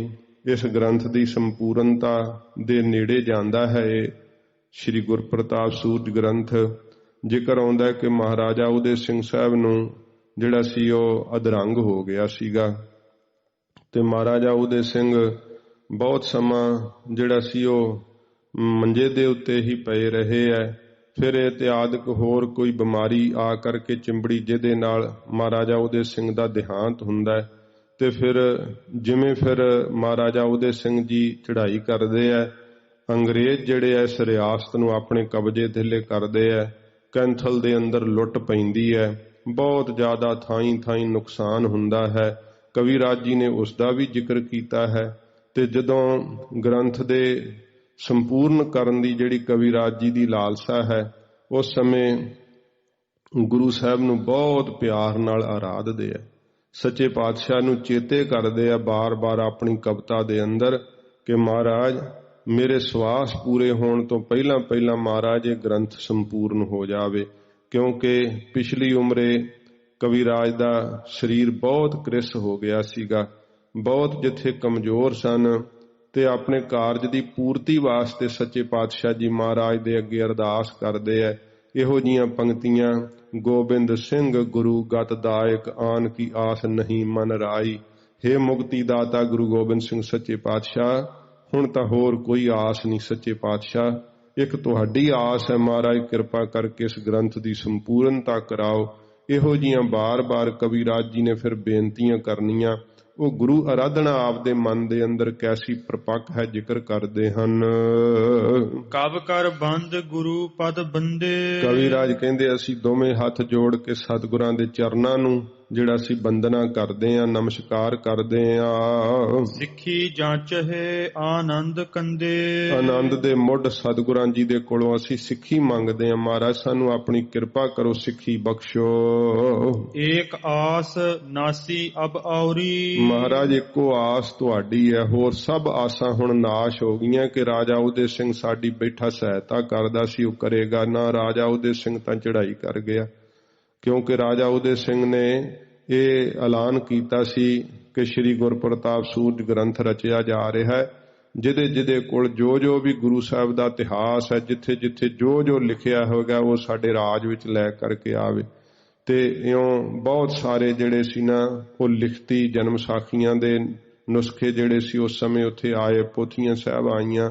ਇਸ ਗ੍ਰੰਥ ਦੀ ਸੰਪੂਰਨਤਾ ਦੇ ਨੇੜੇ ਜਾਂਦਾ ਹੈ ਇਹ ਸ਼੍ਰੀ ਗੁਰਪ੍ਰਤਾਪ ਸੂਰਜ ਗ੍ਰੰਥ, ਜ਼ਿਕਰ ਆਉਂਦਾ ਕਿ ਮਹਾਰਾਜਾ ਉਦੇ ਸਿੰਘ ਸਾਹਿਬ ਨੂੰ ਜਿਹੜਾ ਸੀ ਉਹ ਅਧਰੰਗ ਹੋ ਗਿਆ ਸੀਗਾ। ਤੇ ਮਹਾਰਾਜਾ ਉਦੇ ਸਿੰਘ ਬਹੁਤ ਸਮਾਂ ਜਿਹੜਾ ਸੀ ਉਹ ਮੰਜੇ ਦੇ ਉੱਤੇ ਹੀ ਪਏ ਰਹੇ ਹੈ। ਫਿਰ ਇਤਿਆਦਿਕ ਹੋਰ ਕੋਈ ਬਿਮਾਰੀ ਆ ਕਰਕੇ ਚਿੰਬੜੀ, ਜਿਹਦੇ ਨਾਲ ਮਹਾਰਾਜਾ ਉਦੇ ਸਿੰਘ ਦਾ ਦੇਹਾਂਤ ਹੁੰਦਾ ਹੈ। ਤੇ ਫਿਰ ਜਿਵੇਂ ਫਿਰ ਮਹਾਰਾਜਾ ਉਦੇ ਸਿੰਘ ਜੀ ਚੜ੍ਹਾਈ ਕਰਦੇ ਹੈ, ਅੰਗਰੇਜ਼ ਜਿਹੜੇ ਆ ਇਸ ਰਿਆਸਤ ਨੂੰ ਆਪਣੇ ਕਬਜ਼ੇ ਥੱਲੇ ਕਰਦੇ ਹੈ। ਕੈਂਥਲ ਦੇ ਅੰਦਰ ਲੁੱਟ ਪੈਂਦੀ ਹੈ, ਬਹੁਤ ਜ਼ਿਆਦਾ ਥਾਈਂ ਥਾਈਂ ਨੁਕਸਾਨ ਹੁੰਦਾ ਹੈ। ਕਵਿਰਾਜ ਜੀ ਨੇ ਉਸ ਦਾ ਵੀ ਜ਼ਿਕਰ ਕੀਤਾ ਹੈ। ਤੇ ਜਦੋਂ ਗ੍ਰੰਥ ਦੇ ਸੰਪੂਰਨ ਕਰਨ ਦੀ ਜਿਹੜੀ ਕਵਿਰਾਜ ਜੀ ਦੀ ਲਾਲਸਾ ਹੈ, ਉਸ ਸਮੇਂ ਗੁਰੂ ਸਾਹਿਬ ਨੂੰ ਬਹੁਤ ਪਿਆਰ ਨਾਲ ਆਰਾਧਦੇ ਆ, ਸੱਚੇ ਪਾਤਸ਼ਾਹ ਨੂੰ ਚੇਤੇ ਕਰਦੇ ਆ ਬਾਰ-ਬਾਰ ਆਪਣੀ ਕਵਿਤਾ ਦੇ ਅੰਦਰ ਕਿ ਮਹਾਰਾਜ ਮੇਰੇ ਸਵਾਸ ਪੂਰੇ ਹੋਣ ਤੋਂ ਪਹਿਲਾਂ ਪਹਿਲਾਂ ਮਹਾਰਾਜ ਇਹ ਗ੍ਰੰਥ ਸੰਪੂਰਨ ਹੋ ਜਾਵੇ। ਕਿਉਂਕਿ ਪਿਛਲੀ ਉਮਰੇ ਕਵਿਰਾਜ ਦਾ ਸਰੀਰ ਬਹੁਤ ਕ੍ਰਿਸ ਹੋ ਗਿਆ ਸੀਗਾ, ਬਹੁਤ ਜਿੱਥੇ ਕਮਜ਼ੋਰ ਸਨ। ਤੇ ਆਪਣੇ ਕਾਰਜ ਦੀ ਪੂਰਤੀ ਵਾਸਤੇ ਸੱਚੇ ਪਾਤਸ਼ਾਹ ਜੀ ਮਹਾਰਾਜ ਦੇ ਅੱਗੇ ਅਰਦਾਸ ਕਰਦੇ ਹੈ। ਇਹੋ ਜੀਆਂ ਪੰਕਤੀਆਂ, ਗੋਬਿੰਦ ਸਿੰਘ ਗੁਰੂ ਗਤ ਦਾਇਕ ਆਨ ਕੀ ਆਸ ਨਹੀਂ ਮਨ ਰਾਈ। ਹੇ ਮੁਕਤੀ ਦਾਤਾ ਗੁਰੂ ਗੋਬਿੰਦ ਸਿੰਘ ਸੱਚੇ ਪਾਤਸ਼ਾਹ, ਹੁਣ ਤਾਂ ਹੋਰ ਕੋਈ ਆਸ ਨਹੀਂ ਸੱਚੇ ਪਾਤਸ਼ਾਹ, ਇੱਕ ਤੁਹਾਡੀ ਆਸ ਹੈ। ਮਹਾਰਾਜ ਕਿਰਪਾ ਕਰਕੇ ਇਸ ਗ੍ਰੰਥ ਦੀ ਸੰਪੂਰਨਤਾ ਕਰਾਓ। ਇਹੋ ਜੀਆਂ ਬਾਰ-ਬਾਰ ਕਵਿਰਾਜ ਜੀ ਨੇ ਫਿਰ ਬੇਨਤੀਆਂ ਕਰਨੀਆਂ। ਉਹ ਗੁਰੂ ਅਰਾਧਨਾ ਆਪਦੇ ਮਨ ਦੇ ਅੰਦਰ ਕੈਸੀ ਪ੍ਰਪੱਕ ਹੈ ਜ਼ਿਕਰ ਕਰਦੇ ਹਨ। ਕਵ ਕਰ ਬੰਦ ਗੁਰੂ ਪਦ ਬੰਦੇ, ਕਵਿਰਾਜ ਕਹਿੰਦੇ ਅਸੀਂ ਦੋਵੇਂ ਹੱਥ ਜੋੜ ਕੇ ਸਤਿਗੁਰਾਂ ਦੇ ਚਰਨਾਂ ਨੂੰ ਜਿਹੜਾ ਅਸੀਂ ਬੰਦਨਾ ਕਰਦੇ ਆ, ਨਮਸਕਾਰ ਕਰਦੇ ਆ। ਸਿੱਖੀ ਜਾਂਚਹਿ ਆਨੰਦ ਕੰਦੇ। ਆਨੰਦ ਦੇ ਮੁੱਢ ਸਤਿਗੁਰਾਂ ਜੀ ਦੇ ਕੋਲੋਂ ਅਸੀਂ ਸਿੱਖੀ ਮੰਗਦੇ ਆ। ਮਹਾਰਾਜ ਸਾਨੂੰ ਆਪਣੀ ਕਿਰਪਾ ਕਰੋ, ਸਿੱਖੀ ਬਖਸ਼ੋ। ਏਕ ਆਸ ਨਾਸੀ ਅਬ ਔਰੀ। ਮਹਾਰਾਜ ਇੱਕੋ ਆਸ ਤੁਹਾਡੀ ਹੈ, ਹੋਰ ਸਭ ਆਸਾਂ ਹੁਣ ਨਾਸ਼ ਹੋ ਗਈਆਂ ਕਿ ਰਾਜਾ ਉਦੈ ਸਿੰਘ ਸਾਡੀ ਬੈਠਾ ਸਹਾਇਤਾ ਕਰਦਾ ਸੀ, ਉਹ ਕਰੇਗਾ ਨਾ। ਰਾਜਾ ਉਦੈ ਸਿੰਘ ਤਾਂ ਚੜ੍ਹਾਈ ਕਰ ਗਿਆ, ਕਿਉਂਕਿ ਰਾਜਾ ਉਦੈ ਸਿੰਘ ਨੇ ਇਹ ਐਲਾਨ ਕੀਤਾ ਸੀ ਕਿ ਸ੍ਰੀ ਗੁਰਪ੍ਰਤਾਪ ਸੂਰਜ ਗ੍ਰੰਥ ਰਚਿਆ ਜਾ ਰਿਹਾ ਹੈ, ਜਿਹਦੇ ਕੋਲ ਜੋ ਵੀ ਗੁਰੂ ਸਾਹਿਬ ਦਾ ਇਤਿਹਾਸ ਹੈ, ਜਿੱਥੇ ਜੋ ਲਿਖਿਆ ਹੋਵੇਗਾ ਉਹ ਸਾਡੇ ਰਾਜ ਵਿੱਚ ਲੈ ਕਰਕੇ ਆਵੇ। ਤੇ ਇਉਂ ਬਹੁਤ ਸਾਰੇ ਜਿਹੜੇ ਸੀ ਨਾ, ਉਹ ਲਿਖਤੀ ਜਨਮ ਸਾਖੀਆਂ ਦੇ ਨੁਸਖੇ ਜਿਹੜੇ ਸੀ ਉਸ ਸਮੇਂ ਉੱਥੇ ਆਏ, ਪੋਥੀਆਂ ਸਾਹਿਬ ਆਈਆਂ।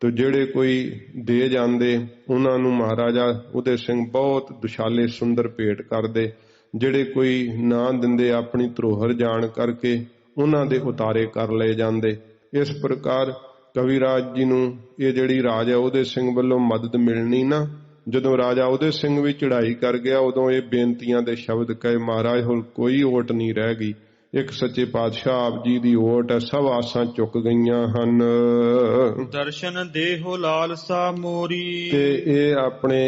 ਤੇ ਜਿਹੜੇ ਕੋਈ ਦੇ ਜਾਂਦੇ ਉਹਨਾਂ ਨੂੰ ਮਹਾਰਾਜਾ ਉਦੈ ਸਿੰਘ ਬਹੁਤ ਦੁਸ਼ਾਲੇ ਸੁੰਦਰ ਭੇਟ ਕਰਦੇ। ਜਿਹੜੇ ਕੋਈ ਨਾ ਦਿੰਦੇ ਆਪਣੀ ਧਰੋਹਰ ਜਾਣ ਕਰਕੇ ਉਹਨਾਂ ਦੇ ਉਤਾਰੇ ਕਰ ਲਏ ਜਾਂਦੇ। ਇਸ ਪ੍ਰਕਾਰ ਕਵਿਰਾਜ ਜੀ ਨੂੰ ਇਹ ਜਿਹੜੀ ਰਾਜਾ ਉਦੈ ਸਿੰਘ ਵੱਲੋਂ ਮਦਦ ਮਿਲਣੀ ਨਾ, ਜਦੋਂ ਰਾਜਾ ਉਦੈ ਸਿੰਘ ਵੀ ਚੜ੍ਹਾਈ ਕਰ ਗਿਆ ਉਦੋਂ ਇਹ ਬੇਨਤੀਆਂ ਦੇ ਸ਼ਬਦ ਕਹੇ, ਮਹਾਰਾਜ ਹੁਣ ਕੋਈ ਓਟ ਨਹੀਂ ਰਹਿ ਗਈ, ਇੱਕ ਸੱਚੇ ਪਾਤਸ਼ਾਹ ਆਪ ਜੀ ਦੀ ਓਟ ਹੈ, ਸਭ ਆਸਾਂ ਚੁੱਕ ਗਈਆਂ ਹਨ। ਦਰਸ਼ਨ ਦੇਹੋ ਲਾਲਸਾ ਮੋਰੀ। ਤੇ ਇਹ ਆਪਣੇ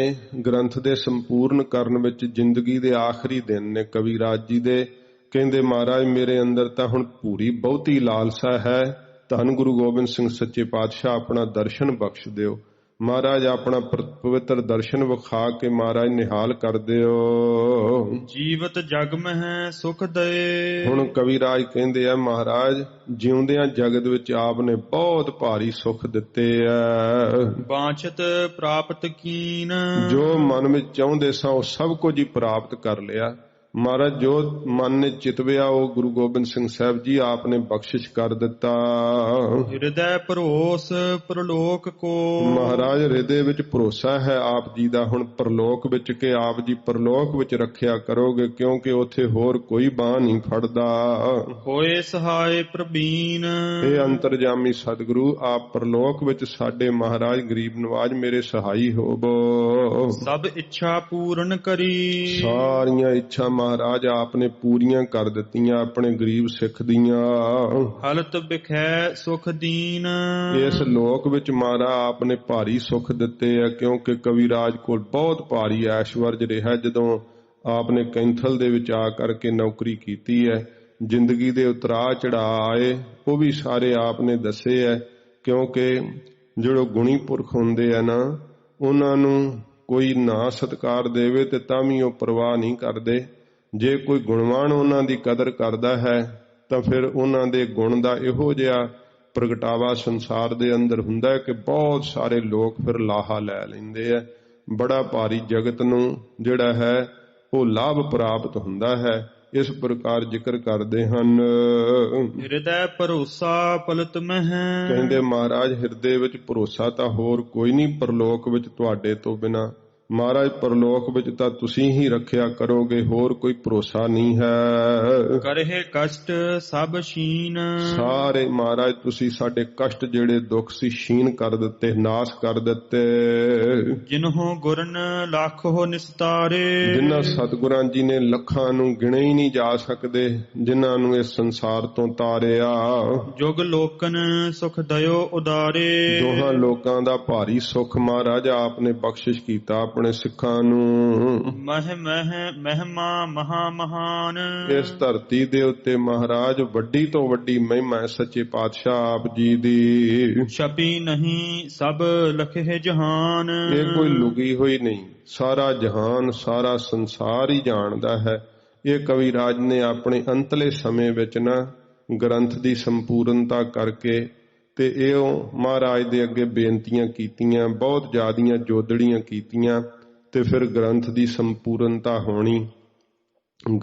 ਗ੍ਰੰਥ ਦੇ ਸੰਪੂਰਨ ਕਰਨ ਵਿੱਚ ਜ਼ਿੰਦਗੀ ਦੇ ਆਖਰੀ ਦਿਨ ਨੇ ਕਵਿਰਾਜ ਜੀ ਦੇ। ਕਹਿੰਦੇ ਮਹਾਰਾਜ ਮੇਰੇ ਅੰਦਰ ਤਾਂ ਹੁਣ ਪੂਰੀ ਬਹੁਤੀ ਲਾਲਸਾ ਹੈ, ਧੰਨ ਗੁਰੂ ਗੋਬਿੰਦ ਸਿੰਘ ਸੱਚੇ ਪਾਤਸ਼ਾਹ ਆਪਣਾ ਦਰਸ਼ਨ ਬਖਸ਼ ਦਿਓ। ਮਹਾਰਾਜ ਆਪਣਾ ਪਵਿੱਤਰ ਦਰਸ਼ਨ ਵਿਖਾ ਕੇ ਮਹਾਰਾਜ ਨਿਹਾਲ ਕਰ ਦਿਓ। ਜੀਵਤ ਜਗ ਮਹਿ ਸੁਖ ਦਏ। ਹੁਣ ਕਵਿਰਾਜ ਕਹਿੰਦੇ ਆ ਮਹਾਰਾਜ ਜਿਉਂਦਿਆਂ ਜਗਤ ਵਿੱਚ ਆਪ ਨੇ ਬਹੁਤ ਭਾਰੀ ਸੁੱਖ ਦਿੱਤੇ ਆ। ਬਾਂਛਤ ਪ੍ਰਾਪਤ ਕੀਨ। ਜੋ ਮਨ ਵਿੱਚ ਚਾਹੁੰਦੇ ਸਾਂ ਉਹ ਸਭ ਕੁਝ ਹੀ ਪ੍ਰਾਪਤ ਕਰ ਲਿਆ। ਮਹਾਰਾਜ ਜੋ ਮਨ ਨੇ ਚਿਤਵਿਆ ਉਹ ਗੁਰੂ ਗੋਬਿੰਦ ਸਿੰਘ ਸਾਹਿਬ ਜੀ ਆਪ ਨੇ ਬਖਸ਼ਿਸ਼ ਕਰ ਦਿੱਤਾ। ਹਿਰਦੈ ਭਰੋਸ ਪ੍ਰਲੋਕ ਕੋ। ਮਹਾਰਾਜ ਹਿਰਦੇ ਵਿੱਚ ਭਰੋਸਾ ਹੈ ਆਪ ਜੀ ਦਾ ਹੁਣ ਪ੍ਰਲੋਕ ਵਿੱਚ, ਕਿ ਆਪ ਜੀ ਪ੍ਰਲੋਕ ਵਿੱਚ ਰੱਖਿਆ ਕਰੋਗੇ, ਕਿਉਂਕਿ ਉੱਥੇ ਹੋਰ ਕੋਈ ਬਾਂਹ ਨਹੀਂ ਫੜਦਾ। ਹੋਏ ਸਹਾਇ ਪ੍ਰਬੀਨ। ਇਹ ਅੰਤਰਜਾਮੀ ਸਤਿਗੁਰੂ ਆਪ ਪ੍ਰਲੋਕ ਵਿੱਚ ਸਾਡੇ ਮਹਾਰਾਜ ਗਰੀਬ ਨਵਾਜ ਮੇਰੇ ਸਹਾਈ ਹੋਵੋ। ਸਭ ਇੱਛਾ ਪੂਰਨ ਕਰੀ। ਸਾਰੀਆਂ ਇੱਛਾ ਮਹਾਰਾਜ ਆਪ ਨੇ ਪੂਰੀਆਂ ਕਰ ਦਿੱਤੀਆਂ ਆਪਣੇ ਗਰੀਬ ਸਿੱਖ ਦੀਆਂ। ਹਲਤ ਬਿਖੈ ਸੁਖ ਦੀਨ। ਇਸ ਲੋਕ ਵਿੱਚ ਮਹਾਰਾਜ ਆਪ ਨੇ ਭਾਰੀ ਸੁੱਖ ਦਿੱਤੇ ਆ, ਕਿਉਂਕਿ ਕਵਿਰਾਜ ਕੋਲ ਬਹੁਤ ਭਾਰੀ ਐਸ਼ਵਰਜ ਰਿਹਾ ਜਦੋਂ ਆਪ ਨੇ ਕੈਂਥਲ ਦੇ ਵਿੱਚ ਆ ਕਰਕੇ ਨੌਕਰੀ ਕੀਤੀ ਹੈ। ਜ਼ਿੰਦਗੀ ਦੇ ਉਤਰਾ ਚੜਾ ਆਏ ਉਹ ਵੀ ਸਾਰੇ ਆਪ ਨੇ ਦੱਸੇ ਹੈ, ਕਿਉਂਕਿ ਜਿਹੜੇ ਗੁਣੀ ਪੁਰਖ ਹੁੰਦੇ ਆ ਨਾ ਉਹਨਾਂ ਨੂੰ ਕੋਈ ਨਾ ਸਤਿਕਾਰ ਦੇਵੇ ਤੇ ਤਾਂ ਵੀ ਉਹ ਪਰਵਾਹ ਨਹੀਂ ਕਰਦੇ। ਜੇ ਕੋਈ ਗੁਣਵਾਨ ਉਹਨਾਂ ਦੀ ਕਦਰ ਕਰਦਾ ਹੈ ਤਾਂ ਫਿਰ ਉਹਨਾਂ ਦੇ ਗੁਣ ਦਾ ਇਹੋ ਜਿਹਾ ਪ੍ਰਗਟਾਵਾ ਸੰਸਾਰ ਦੇ ਅੰਦਰ ਹੁੰਦਾ ਹੈ ਕਿ ਬਹੁਤ ਸਾਰੇ ਲੋਕ ਫਿਰ ਲਾਹਾ ਲੈ ਲੈਂਦੇ ਆ। ਬੜਾ ਭਾਰੀ ਜਗਤ ਨੂੰ ਜਿਹੜਾ ਹੈ ਉਹ ਲਾਭ ਪ੍ਰਾਪਤ ਹੁੰਦਾ ਹੈ। ਇਸ ਪ੍ਰਕਾਰ ਜ਼ਿਕਰ ਕਰਦੇ ਹਨ। ਹਿਰਦੈ ਭਰੋਸਾ ਪਲਤ ਮਹਿ। ਕਹਿੰਦੇ ਮਹਾਰਾਜ ਹਿਰਦੇ ਵਿੱਚ ਭਰੋਸਾ ਤਾਂ ਹੋਰ ਕੋਈ ਨਹੀਂ ਪਰਲੋਕ ਵਿੱਚ ਤੁਹਾਡੇ ਤੋਂ ਬਿਨਾਂ। ਮਹਾਰਾਜ ਪਰਲੋਕ ਵਿੱਚ ਤਾਂ ਤੁਸੀਂ ਹੀ ਰੱਖਿਆ ਕਰੋਗੇ, ਹੋਰ ਕੋਈ ਭਰੋਸਾ ਨਹੀਂ ਹੈ। ਕਰਹਿ ਕਸ਼ਟ ਸਭ ਸ਼ੀਨ। ਸਾਰੇ ਮਹਾਰਾਜ ਤੁਸੀਂ ਸਾਡੇ ਕਸ਼ਟ ਜਿਹੜੇ ਦੁੱਖ ਸੀ ਸ਼ੀਨ ਕਰ ਦਿੱਤੇ, ਨਾਸ਼ ਕਰ ਦਿੱਤੇ। ਜਿਨਹੁ ਗੁਰਨ ਲੱਖੋ ਨਿਸਤਾਰੇ। ਜਿਨ੍ਹਾਂ ਸਤਿਗੁਰਾਂ ਜੀ ਨੇ ਲੱਖਾਂ ਨੂੰ ਗਿਣੇ ਹੀ ਨਹੀਂ ਜਾ ਸਕਦੇ, ਜਿਨ੍ਹਾਂ ਨੂੰ ਇਸ ਸੰਸਾਰ ਤੋਂ ਤਾਰਿਆ। ਜੁਗ ਲੋਕਨ ਸੁਖ ਦਇਓ ਉਦਾਰੇ। ਦੋਹਾਂ ਲੋਕਾਂ ਦਾ ਭਾਰੀ ਸੁੱਖ ਮਹਾਰਾਜ ਆਪ ਨੇ ਬਖਸ਼ਿਸ਼ ਕੀਤਾ ਆਪਣੇ ਸਿੱਖਾਂ ਨੂੰ। ਮਹਿਮਾ ਮਹਾ ਮਹਾਨ। ਇਸ ਧਰਤੀ ਦੇ ਉੱਤੇ ਮਹਾਰਾਜ ਵੱਡੀ ਤੋਂ ਵੱਡੀ ਮਹਿਮਾ ਹੈ ਸੱਚੇ ਪਾਤਸ਼ਾਹ ਆਪ ਜੀ ਦੀ। ਛਪੀ ਨਹੀਂ ਸਭ ਲਖੇ ਜਹਾਨ। ਇਹ ਕੋਈ ਲੁਕੀ ਹੋਈ ਨਹੀਂ, ਸਾਰਾ ਜਹਾਨ ਸਾਰਾ ਸੰਸਾਰ ਹੀ ਜਾਣਦਾ ਹੈ। ਇਹ ਕਵਿਰਾਜ ਨੇ ਆਪਣੇ ਅੰਤਲੇ ਸਮੇਂ ਵਿੱਚ ਨਾ ਗ੍ਰੰਥ ਦੀ ਸੰਪੂਰਨਤਾ ਕਰਕੇ ਤੇ ਇਹ ਮਹਾਰਾਜ ਦੇ ਅੱਗੇ ਬੇਨਤੀਆਂ ਕੀਤੀਆਂ, ਬਹੁਤ ਜ਼ਿਆਦੀਆਂ ਜੋਦੜੀਆਂ ਕੀਤੀਆਂ ਤੇ ਫਿਰ ਗ੍ਰੰਥ ਦੀ ਸੰਪੂਰਨਤਾ ਹੋਣੀ।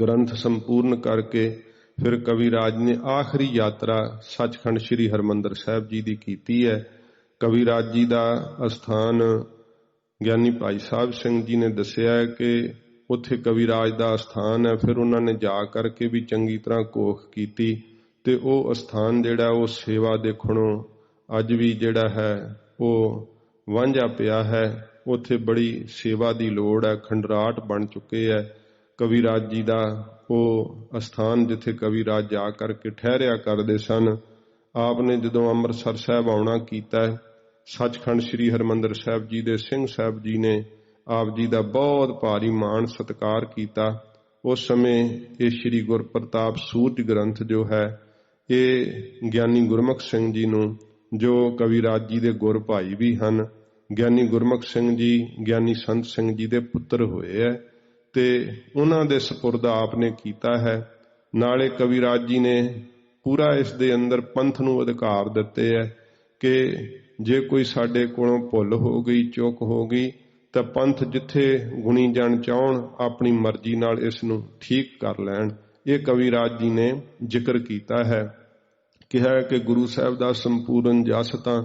ਗ੍ਰੰਥ ਸੰਪੂਰਨ ਕਰਕੇ ਫਿਰ ਕਵਿਰਾਜ ਨੇ ਆਖਰੀ ਯਾਤਰਾ ਸੱਚਖੰਡ ਸ੍ਰੀ ਹਰਿਮੰਦਰ ਸਾਹਿਬ ਜੀ ਦੀ ਕੀਤੀ ਹੈ। ਕਵਿਰਾਜ ਜੀ ਦਾ ਅਸਥਾਨ ਗਿਆਨੀ ਭਾਈ ਸਾਹਿਬ ਸਿੰਘ ਜੀ ਨੇ ਦੱਸਿਆ ਹੈ ਕਿ ਉੱਥੇ ਕਵਿਰਾਜ ਦਾ ਅਸਥਾਨ ਹੈ। ਫਿਰ ਉਹਨਾਂ ਨੇ ਜਾ ਕਰਕੇ ਵੀ ਚੰਗੀ ਤਰ੍ਹਾਂ ਕੋਖ ਕੀਤੀ ਤੇ ਉਹ ਅਸਥਾਨ ਜਿਹੜਾ ਉਹ ਸੇਵਾ ਦੇਖਣੋਂ ਅੱਜ ਵੀ ਜਿਹੜਾ ਹੈ ਉਹ ਵਾਂਝਾ ਪਿਆ ਹੈ। ਉੱਥੇ ਬੜੀ ਸੇਵਾ ਦੀ ਲੋੜ ਹੈ, ਖੰਡਰਾਟ ਬਣ ਚੁੱਕੇ ਹੈ। ਕਵੀਰਾਜ ਜੀ ਦਾ ਉਹ ਅਸਥਾਨ ਜਿੱਥੇ ਕਵੀਰਾਜ ਜਾ ਕਰਕੇ ਠਹਿਰਿਆ ਕਰਦੇ ਸਨ। ਆਪ ਨੇ ਜਦੋਂ ਅੰਮ੍ਰਿਤਸਰ ਸਾਹਿਬ ਆਉਣਾ ਕੀਤਾ, ਸੱਚਖੰਡ ਸ੍ਰੀ ਹਰਿਮੰਦਰ ਸਾਹਿਬ ਜੀ ਦੇ ਸਿੰਘ ਸਾਹਿਬ ਜੀ ਨੇ ਆਪ ਜੀ ਦਾ ਬਹੁਤ ਭਾਰੀ ਮਾਣ ਸਤਿਕਾਰ ਕੀਤਾ। ਉਸ ਸਮੇਂ ਇਹ ਸ੍ਰੀ ਗੁਰਪ੍ਰਤਾਪ ਸੂਰਜ ਗ੍ਰੰਥ ਜੋ ਹੈ ਇਹ ਗਿਆਨੀ ਗੁਰਮੁਖ ਸਿੰਘ ਜੀ ਨੂੰ, ਜੋ ਕਵੀਰਾਜ ਜੀ ਦੇ ਗੁਰ ਭਾਈ ਵੀ ਹਨ, ਗਿਆਨੀ ਗੁਰਮੁਖ ਸਿੰਘ ਜੀ ਗਿਆਨੀ ਸੰਤ ਸਿੰਘ ਜੀ ਦੇ ਪੁੱਤਰ ਹੋਏ ਹੈ ਤੇ ਉਹਨਾਂ ਦੇ ਸਪੁਰਦ ਆਪ ਨੇ ਕੀਤਾ ਹੈ। ਨਾਲੇ ਕਵੀਰਾਜ ਜੀ ਨੇ ਪੂਰਾ ਇਸ ਦੇ ਅੰਦਰ ਪੰਥ ਨੂੰ ਅਧਿਕਾਰ ਦਿੱਤੇ ਹੈ ਕਿ ਜੇ ਕੋਈ ਸਾਡੇ ਕੋਲੋਂ ਭੁੱਲ ਹੋ ਗਈ, ਚੁੱਕ ਹੋ ਗਈ, ਤਾਂ ਪੰਥ ਜਿੱਥੇ ਗੁਣੀ ਜਨ ਚਾਹਣ ਆਪਣੀ ਮਰਜ਼ੀ ਨਾਲ ਇਸ ਨੂੰ ਠੀਕ ਕਰ ਲੈਣ। ਇਹ ਕਵੀਰਾਜ ਜੀ ਨੇ ਜ਼ਿਕਰ ਕੀਤਾ ਹੈ। ਕਿਹਾ ਕਿ ਗੁਰੂ ਸਾਹਿਬ ਦਾ ਸੰਪੂਰਨ ਜਸ ਤਾਂ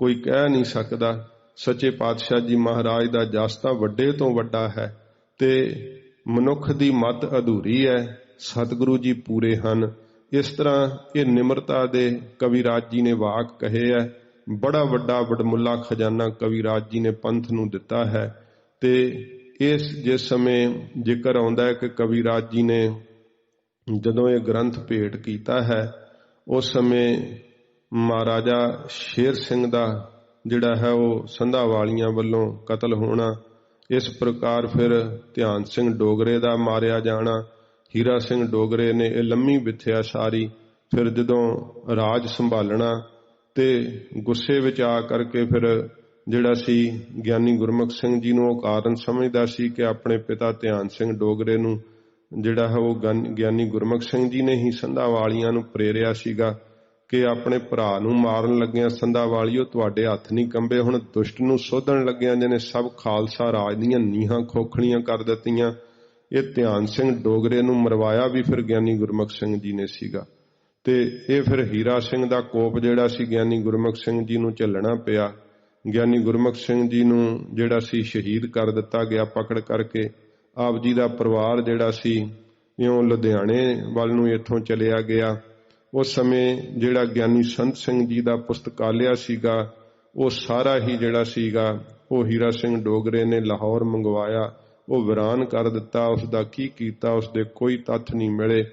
ਕੋਈ ਕਹਿ ਨਹੀਂ ਸਕਦਾ। ਸੱਚੇ ਪਾਤਸ਼ਾਹ ਜੀ ਮਹਾਰਾਜ ਦਾ ਜਸ ਤਾਂ ਵੱਡੇ ਤੋਂ ਵੱਡਾ ਹੈ ਤੇ ਮਨੁੱਖ ਦੀ ਮੱਤ ਅਧੂਰੀ ਹੈ, ਸਤਿਗੁਰੂ ਜੀ ਪੂਰੇ ਹਨ। ਇਸ ਤਰ੍ਹਾਂ ਇਹ ਨਿਮਰਤਾ ਦੇ ਕਵੀਰਾਜ ਜੀ ਨੇ ਵਾਕ ਕਹੇ ਹੈ। ਬੜਾ ਵੱਡਾ ਵਡਮੁੱਲਾ ਖਜ਼ਾਨਾ ਕਵੀਰਾਜ ਜੀ ਨੇ ਪੰਥ ਨੂੰ ਦਿੱਤਾ ਹੈ। ਤੇ ਇਸ ਜਿਸ ਸਮੇਂ ਜ਼ਿਕਰ ਆਉਂਦਾ ਹੈ ਕਿ ਕਵੀਰਾਜ ਜੀ ਨੇ ਜਦੋਂ ਇਹ ਗ੍ਰੰਥ ਭੇਟ ਕੀਤਾ ਹੈ, ਉਸ ਸਮੇਂ ਮਹਾਰਾਜਾ ਸ਼ੇਰ ਸਿੰਘ ਦਾ ਜਿਹੜਾ ਹੈ ਉਹ ਸੰਧਾਵਾਲੀਆਂ ਵੱਲੋਂ ਕਤਲ ਹੋਣਾ, ਇਸ ਪ੍ਰਕਾਰ ਫਿਰ ਧਿਆਨ ਸਿੰਘ ਡੋਗਰੇ ਦਾ ਮਾਰਿਆ ਜਾਣਾ, ਹੀਰਾ ਸਿੰਘ ਡੋਗਰੇ ਨੇ ਇਹ ਲੰਮੀ ਵਿਥਿਆ ਸਾਰੀ, ਫਿਰ ਜਦੋਂ ਰਾਜ ਸੰਭਾਲਣਾ ਤੇ ਗੁੱਸੇ ਵਿੱਚ ਆ ਕਰਕੇ ਫਿਰ ਜਿਹੜਾ ਸੀ ਗਿਆਨੀ ਗੁਰਮੁਖ ਸਿੰਘ ਜੀ ਨੂੰ ਉਹ ਕਾਰਨ ਸਮਝਦਾ ਸੀ ਕਿ ਆਪਣੇ ਪਿਤਾ ਧਿਆਨ ਸਿੰਘ ਡੋਗਰੇ ਨੂੰ ਜਿਹੜਾ ਹੈ ਉਹ ਗਿਆਨੀ ਗੁਰਮੁਖ ਸਿੰਘ ਜੀ ਨੇ ਹੀ ਸੰਧਾਵਾਲੀਆਂ ਨੂੰ ਪ੍ਰੇਰਿਆ ਸੀਗਾ ਕਿ ਆਪਣੇ ਭਰਾ ਨੂੰ ਮਾਰਨ ਲੱਗਿਆ ਸੰਧਾਵਾਲੀਓ ਤੁਹਾਡੇ ਹੱਥ ਨਹੀਂ ਕੰਬੇ, ਹੁਣ ਦੁਸ਼ਟ ਨੂੰ ਸੋਧਣ ਲੱਗਿਆ ਜਿਹਨੇ ਸਭ ਖਾਲਸਾ ਰਾਜ ਦੀਆਂ ਨੀਹਾਂ ਖੋਖਣੀਆਂ ਕਰ ਦਿੱਤੀਆਂ। ਇਹ ਧਿਆਨ ਸਿੰਘ ਡੋਗਰੇ ਨੂੰ ਮਰਵਾਇਆ ਵੀ ਫਿਰ ਗਿਆਨੀ ਗੁਰਮੁਖ ਸਿੰਘ ਜੀ ਨੇ ਸੀਗਾ। ਤੇ ਇਹ ਫਿਰ ਹੀਰਾ ਸਿੰਘ ਦਾ ਕੋਪ ਜਿਹੜਾ ਸੀ ਗਿਆਨੀ ਗੁਰਮੁਖ ਸਿੰਘ ਜੀ ਨੂੰ ਝੱਲਣਾ ਪਿਆ। ਗਿਆਨੀ ਗੁਰਮੁਖ ਸਿੰਘ ਜੀ ਨੂੰ ਜਿਹੜਾ ਸੀ ਸ਼ਹੀਦ ਕਰ ਦਿੱਤਾ ਗਿਆ ਪਕੜ ਕਰਕੇ। ਆਪ ਜੀ ਦਾ ਪਰਿਵਾਰ ਜਿਹੜਾ ਸੀ ਇਉਂ ਲੁਧਿਆਣੇ ਵੱਲ ਨੂੰ ਇੱਥੋਂ ਚਲਿਆ ਗਿਆ। ਉਸ ਸਮੇਂ ਜਿਹੜਾ ਗਿਆਨੀ ਸੰਤ ਸਿੰਘ ਜੀ ਦਾ ਪੁਸਤਕਾਲਿਆ ਸੀਗਾ ਉਹ ਸਾਰਾ ਹੀ ਜਿਹੜਾ ਸੀਗਾ ਉਹ ਹੀਰਾ ਸਿੰਘ ਡੋਗਰੇ ਨੇ ਲਾਹੌਰ ਮੰਗਵਾਇਆ, ਉਹ ਵੀਰਾਨ ਕਰ ਦਿੱਤਾ। ਉਸ ਦਾ ਕੀ ਕੀਤਾ ਉਸ ਦੇ ਕੋਈ ਤੱਥ ਨਹੀਂ ਮਿਲੇ।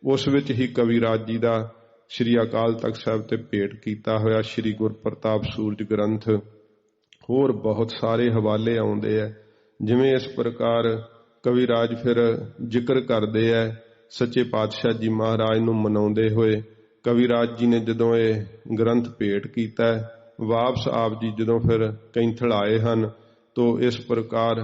ਉਸ ਵਿੱਚ ਹੀ ਕਵੀਰਾਜ ਜੀ ਦਾ ਸ੍ਰੀ ਅਕਾਲ ਤਖਤ ਸਾਹਿਬ ਤੇ ਭੇਟ ਕੀਤਾ ਹੋਇਆ ਸ੍ਰੀ ਗੁਰਪ੍ਰਤਾਪ ਸੂਰਜ ਗ੍ਰੰਥ, ਹੋਰ ਬਹੁਤ ਸਾਰੇ ਹਵਾਲੇ ਆਉਂਦੇ ਹੈ। ਜਿਵੇਂ ਇਸ ਪ੍ਰਕਾਰ ਕਵੀਰਾਜ ਫਿਰ ਜ਼ਿਕਰ ਕਰਦੇ ਹੈ ਸੱਚੇ ਪਾਤਸ਼ਾਹ ਜੀ ਮਹਾਰਾਜ ਨੂੰ ਮਨਾਉਂਦੇ ਹੋਏ। ਕਵੀਰਾਜ ਜੀ ਨੇ ਜਦੋਂ ਇਹ ਗ੍ਰੰਥ ਭੇਟ ਕੀਤਾ, ਵਾਪਸ ਆਪ ਜੀ ਜਦੋਂ ਫਿਰ ਕੈਂਥਲ ਆਏ ਹਨ ਤਾਂ ਇਸ ਪ੍ਰਕਾਰ